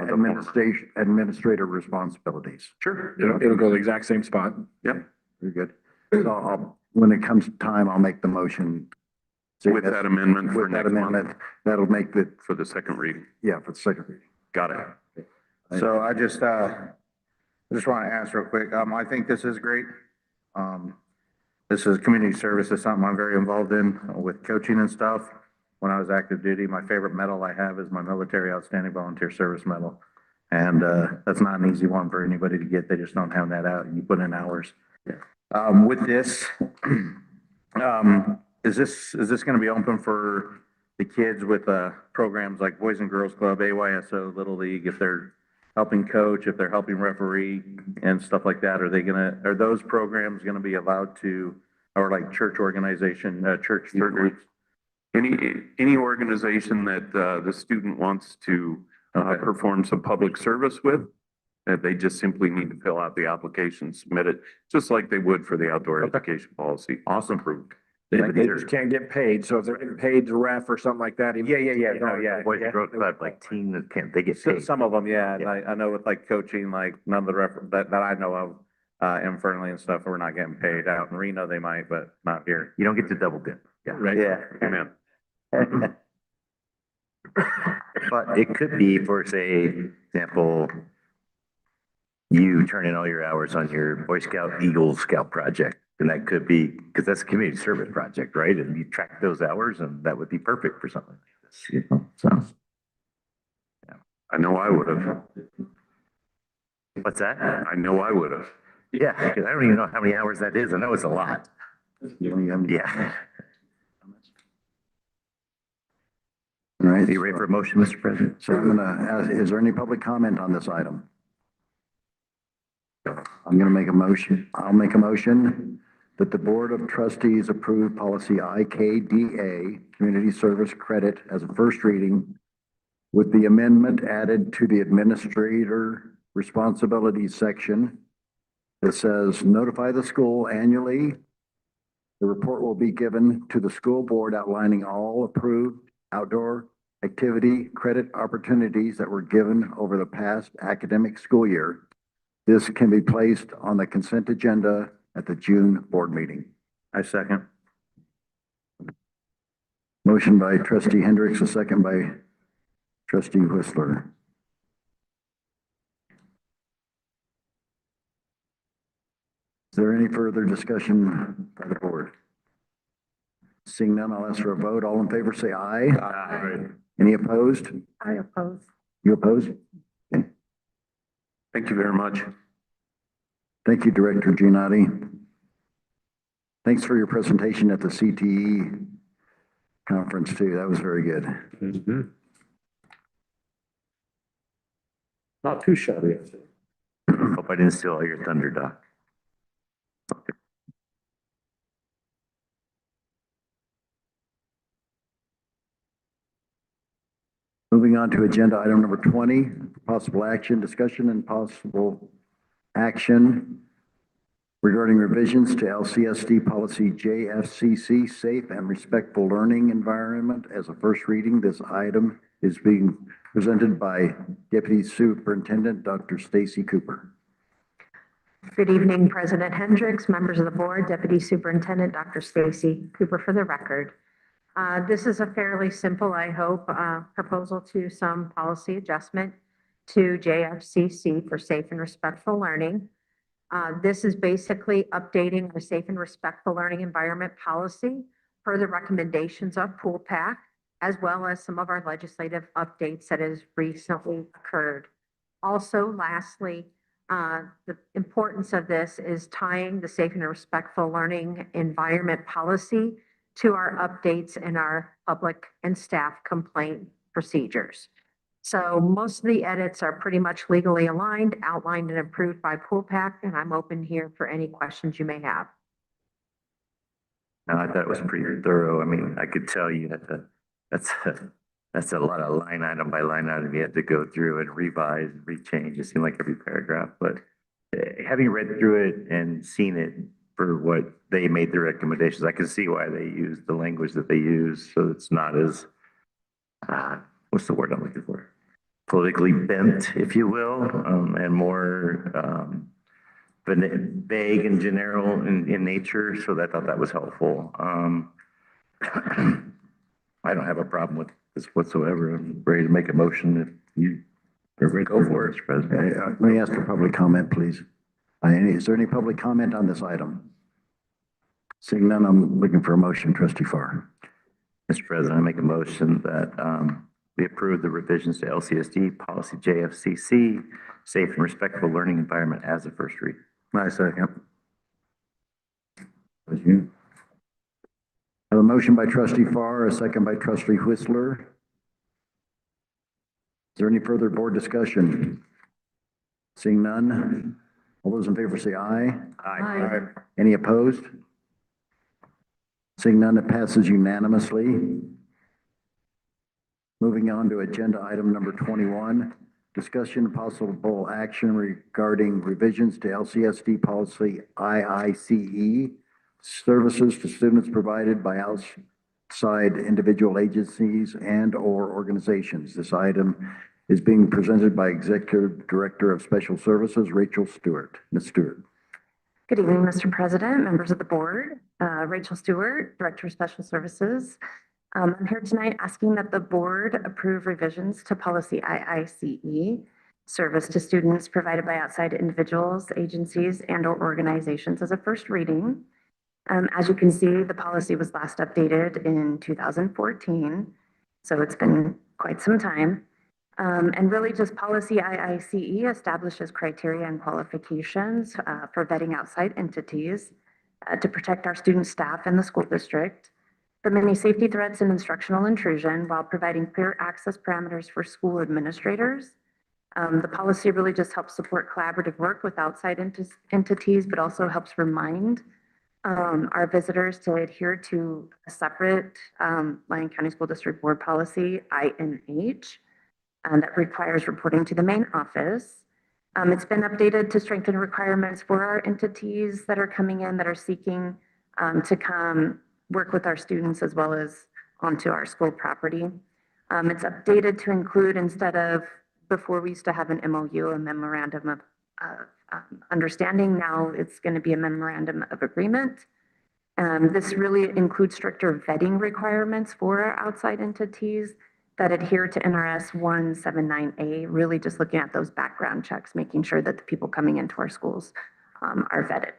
administrator responsibilities. Sure. It'll go to the exact same spot. Yep. Very good. So when it comes time, I'll make the motion. With that amendment for With that next month. amendment, that'll make the, For the second reading. yeah, for the second reading. Got it. So I just want to ask real quick. I think this is great. This is community service is something I'm very involved in with coaching and stuff. When I was active duty, my favorite medal I have is my Military Outstanding Volunteer Service Medal. And, that's not an easy one for anybody to get. They just don't have that out and you put in hours. With this, is this going to be open for the kids with, programs like Boys and Girls Club, AYSO, Little League, if they're helping coach, if they're helping referee and stuff like that? Are those programs gonna be allowed to, or like church organization, church groups? Any organization that the student wants to perform some public service with, they just simply need to fill out the application, submit it, just like they would for the outdoor education policy. Awesome. Approved. They just can't get paid. So if they're getting paid to ref or something like that. Yeah. Boys and Girls Club, like team that can't, they get paid. Some of them, yeah. And I know with like coaching, like none of the that I know of, in Fernley and stuff, we're not getting paid. Out in Reno, they might, but not here. You don't get to double dip. Yeah. Right. Yeah. Amen. But it could be, for say, example, you turn in all your hours on your Boy Scout, Eagle Scout project. And that could be, because that's a community service project, right? And you track those hours and that would be perfect for something like this, you know, so. Yeah. I know I would have. What's that? I know I would have. Yeah, because I don't even know how many hours that is. I know it's a lot. Yeah. All right. Are you ready for a motion, Mr. President? So I'm gonna ask, is there any public comment on this item? I'm gonna make a motion. I'll make a motion that the Board of Trustees approve policy IKDA, Community Service Credit, as a first reading with the amendment added to the administrator responsibilities section that says notify the school annually. The report will be given to the school board outlining all approved outdoor activity credit opportunities that were given over the past academic school year. This can be placed on the consent agenda at the June board meeting. I second. Motion by trustee Hendricks, a second by trustee Whistler. Is there any further discussion by the board? Seeing none, I'll ask for a vote. All in favor, say aye. Aye. Any opposed? I oppose. You oppose? Okay. Thank you very much. Thank you, Director Giannotti. Thanks for your presentation at the CTE conference too. That was very good. Not too shabby, I think. Hope I didn't steal all your thunder, Doc. Moving on to agenda item number 20, possible action, discussion and possible action regarding revisions to LCSD policy JFCC, safe and respectful learning environment as a first reading. This item is being presented by Deputy Superintendent Dr. Stacy Cooper. Good evening, President Hendricks, members of the board, Deputy Superintendent Dr. Stacy Cooper for the record. This is a fairly simple, I hope, proposal to some policy adjustment to JFCC for safe and respectful learning. This is basically updating our safe and respectful learning environment policy per the recommendations of Pool Pack, as well as some of our legislative updates that has recently occurred. Also, lastly, the importance of this is tying the safe and respectful learning environment policy to our updates in our public and staff complaint procedures. So most of the edits are pretty much legally aligned, outlined and approved by Pool Pack, and I'm open here for any questions you may have. No, I thought it was pretty thorough. I mean, I could tell you had to, that's a lot of line item by line item you had to go through and revise and rechange. It seemed like every paragraph, but having read through it and seen it for what they made the recommendations, I can see why they use the language that they use. So it's not as, what's the word I'm looking for? Politically bent, if you will, and more vague and general in nature. So I thought that was helpful. I don't have a problem with this whatsoever. I'm ready to make a motion if you are ready to go for it, Mr. President. Let me ask for public comment, please. Is there any public comment on this item? Seeing none, I'm looking for a motion. Trustee Farr. Mr. President, I make a motion that we approve the revisions to LCSD policy JFCC, safe and respectful learning environment as a first read. My second. Was you? I have a motion by Trustee Farr, a second by Trustee Whistler. Is there any further board discussion? Seeing none, all those in favor say aye. Aye. Any opposed? Seeing none, it passes unanimously. Moving on to agenda item number 21, discussion and possible action regarding revisions to LCSD policy IICE, services to students provided by outside individual agencies and/or organizations. This item is being presented by Executive Director of Special Services, Rachel Stewart. Ms. Stewart. Good evening, Mr. President, members of the board. Rachel Stewart, Director of Special Services. I'm here tonight asking that the board approve revisions to policy IICE, service to students provided by outside individuals, agencies, and/or organizations as a first reading. As you can see, the policy was last updated in 2014, so it's been quite some time. And really just policy IICE establishes criteria and qualifications for vetting outside entities to protect our student staff and the school district from any safety threats and instructional intrusion while providing clear access parameters for school administrators. The policy really just helps support collaborative work with outside entities, but also helps remind our visitors to adhere to a separate Lyon County School District Board policy, INH, that requires reporting to the main office. It's been updated to strengthen requirements for our entities that are coming in that are seeking to come work with our students as well as onto our school property. It's updated to include, instead of before we used to have an MOU, a memorandum of understanding, now it's going to be a memorandum of agreement. This really includes stricter vetting requirements for our outside entities that adhere to NRS 179A, really just looking at those background checks, making sure that the people coming into our schools are vetted.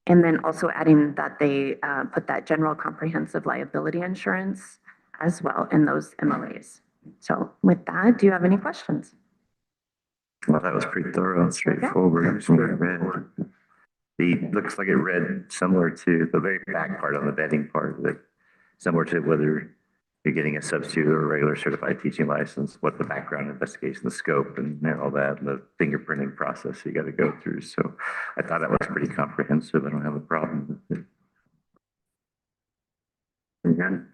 And then also adding that they put that general comprehensive liability insurance as well in those MOAs. So with that, do you have any questions? Well, that was pretty thorough and straightforward from what I read. It looks like it read similar to the very back part on the vetting part of it, similar to whether you're getting a substitute or a regular certified teaching license, what the background investigation, the scope and all that, and the fingerprinting process you got to go through. So I thought that was pretty comprehensive. I don't have a problem with it. Again,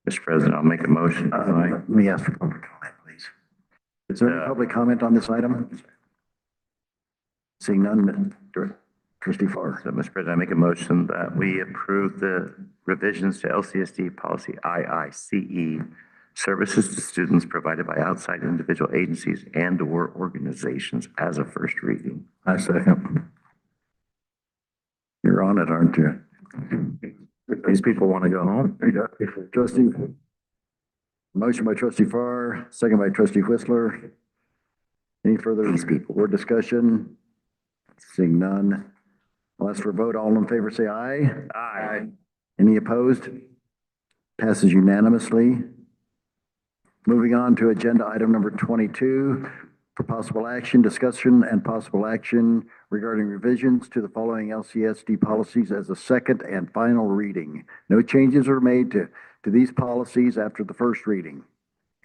Mr. President, I'll make a motion. Let me ask for public comment, please. Is there any public comment on this item? Seeing none, Trustee Farr. So, Mr. President, I make a motion that we approve the revisions to LCSD policy IICE, services to students provided by outside individual agencies and/or organizations as a first reading. I second. You're on it, aren't you? These people want to go home. Trustee, motion by Trustee Farr, second by Trustee Whistler. Any further board discussion? Seeing none. I'll ask for a vote. All in favor, say aye. Aye. Any opposed? Passes unanimously. Moving on to agenda item number 22, for possible action, discussion and possible action regarding revisions to the following LCSD policies as a second and final reading. No changes are made to these policies after the first reading.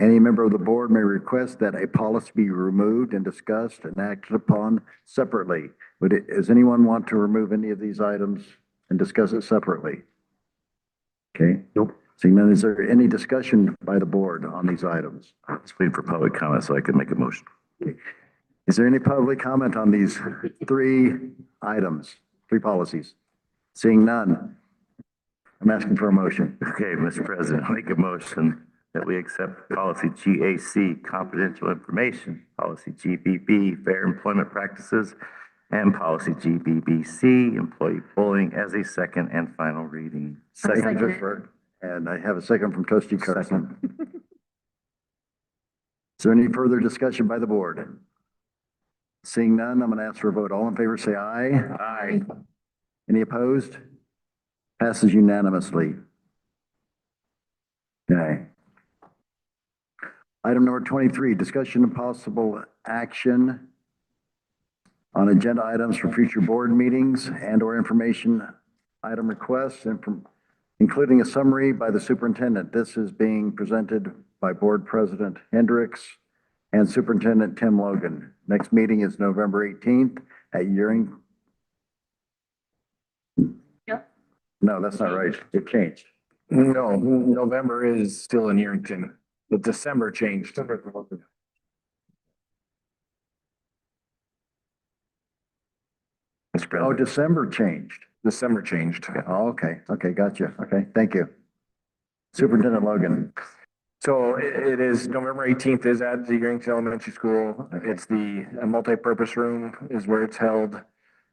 Any member of the board may request that a policy be removed and discussed and acted upon separately. Does anyone want to remove any of these items and discuss it separately? Okay. Nope. Seeing none, is there any discussion by the board on these items? Let's wait for public comment so I can make a motion. Is there any public comment on these three items, three policies? Seeing none, I'm asking for a motion. Okay, Mr. President, I'll make a motion that we accept policy GAC, confidential information, policy GBB, fair employment practices, and policy GBBC, employee bullying as a second and final reading. Second, Whitford. And I have a second from Trustee Carson. Is there any further discussion by the board? Seeing none, I'm going to ask for a vote. All in favor, say aye. Aye. Any opposed? Passes unanimously. Okay. Item number 23, discussion and possible action on agenda items for future board meetings and/or information item requests, and from including a summary by the superintendent. This is being presented by Board President Hendricks and Superintendent Tim Logan. Next meeting is November 18th at Uring. Yep. No, that's not right. It changed. No, November is still in Yerington. The December changed. Mr. Oh, President. December changed. December changed. Oh, okay. Okay, gotcha. Okay, thank you. Superintendent Logan. So it is November 18th is at the Yerington Elementary School. It's the multi-purpose room is where it's held.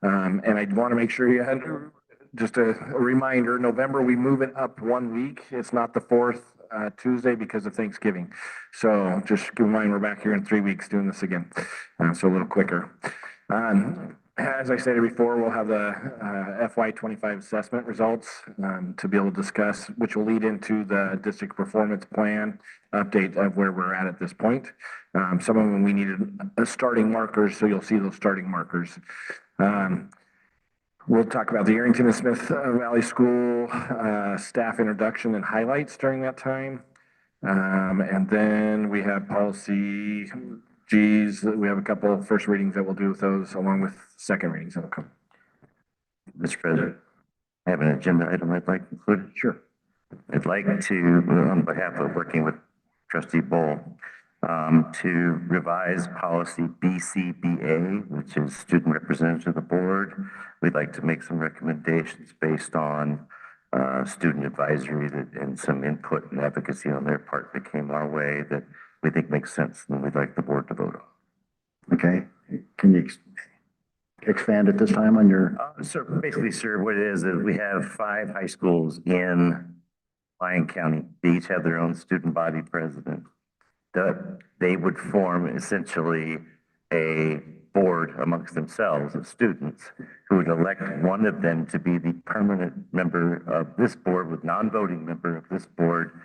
And I want to make sure you had just a reminder, November, we move it up 1 week. It's not the fourth Tuesday because of Thanksgiving. So just keep in mind, we're back here in 3 weeks doing this again. So a little quicker. As I stated before, we'll have the FY25 assessment results to be able to discuss, which will lead into the district performance plan update of where we're at this point. Some of them we needed starting markers, so you'll see those starting markers. We'll talk about the Yerington and Smith Valley School staff introduction and highlights during that time. And then we have policy Gs. We have a couple of first readings that we'll do with those, along with second readings that will come. Mr. President, I have an agenda item I'd like included. Sure. I'd like to, on behalf of working with Trustee Bull, to revise policy BCBA, which is student representative of the board. We'd like to make some recommendations based on student advisory and some input and advocacy on their part that came our way that we think makes sense and we'd like the board to vote on. Okay. Can you expand at this time on your? So basically, sir, what it is we have 5 high schools in Lyon County. They each have their own student body president. They would form essentially a board amongst themselves of students who would elect one of them to be the permanent member of this board with non-voting member of this board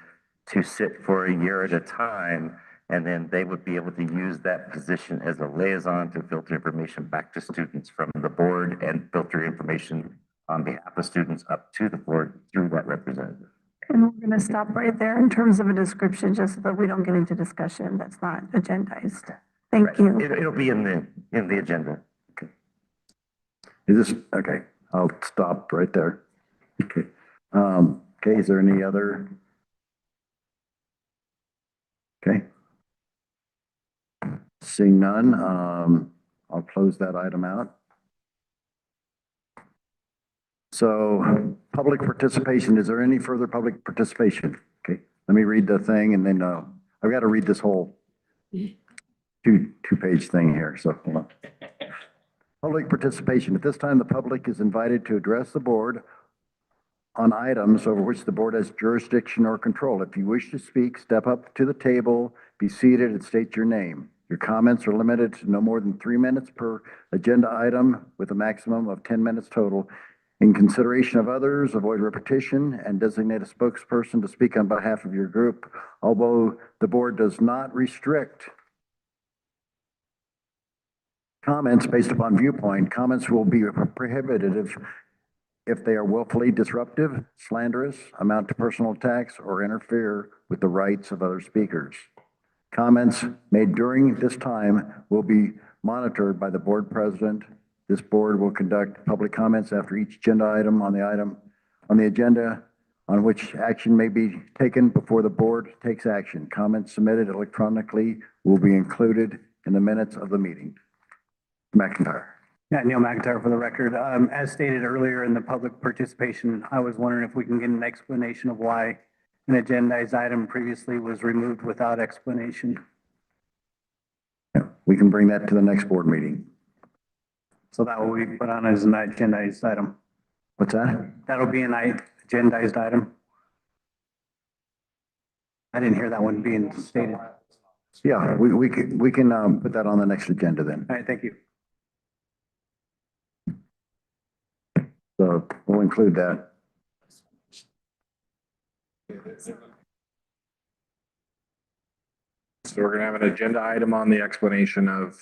to sit for a year at a time. And then they would be able to use that position as a liaison to filter information back to students from the board and filter information on behalf of students up to the board through that representative. And we're going to stop right there in terms of a description, just so that we don't get into discussion that's not agendized. Thank you. It'll be in the agenda. Is this, okay, I'll stop right there. Okay. Okay, is there any other? Okay. Seeing none, I'll close that item out. So public participation, is there any further public participation? Okay, let me read the thing and then, I've got to read this whole two-page thing here, so hold on. Public participation. At this time, the public is invited to address the board on items over which the board has jurisdiction or control. If you wish to speak, step up to the table, be seated, and state your name. Your comments are limited to no more than 3 minutes per agenda item with a maximum of 10 minutes total. In consideration of others, avoid repetition and designate a spokesperson to speak on behalf of your group. Although the board does not restrict comments based upon viewpoint, comments will be prohibited if they are willfully disruptive, slanderous, amount to personal attacks, or interfere with the rights of other speakers. Comments made during this time will be monitored by the board president. This board will conduct public comments after each agenda item on the agenda on which action may be taken before the board takes action. Comments submitted electronically will be included in the minutes of the meeting. McIntyre. Yeah, Neil McIntyre for the record. As stated earlier in the public participation, I was wondering if we can get an explanation of why an agendized item previously was removed without explanation. Yeah, we can bring that to the next board meeting. So that will be put on as an agendized item. What's that? That'll be an agendized item. I didn't hear that one being stated. All Yeah, we can put that on the next agenda then. right, thank you. So we'll include that. So we're gonna have an agenda item on the explanation of,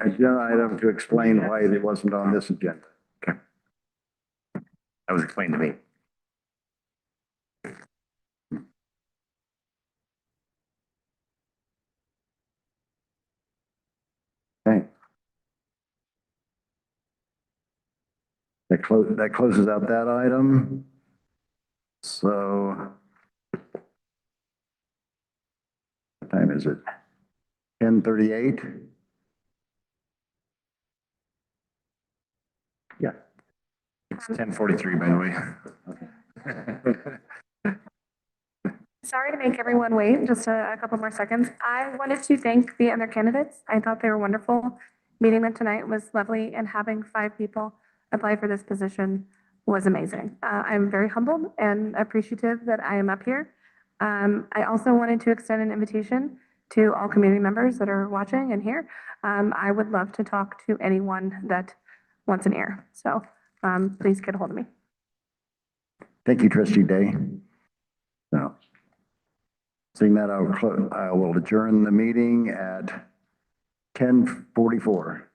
Agenda item to explain why it wasn't on this agenda. That was explained to me. Okay. That closes out that item. So what time is it? 10:38? Yeah. It's 10:43, by the way. Sorry to make everyone wait just a couple more seconds. I wanted to thank the other candidates. I thought they were wonderful. Meeting them tonight was lovely, and having 5 people apply for this position was amazing. I'm very humbled and appreciative that I am up here. I also wanted to extend an invitation to all community members that are watching and here. I would love to talk to anyone that wants an ear. So please get a hold of me. Thank you, Trustee Day. Now, seeing that, I will adjourn the meeting at 10:44.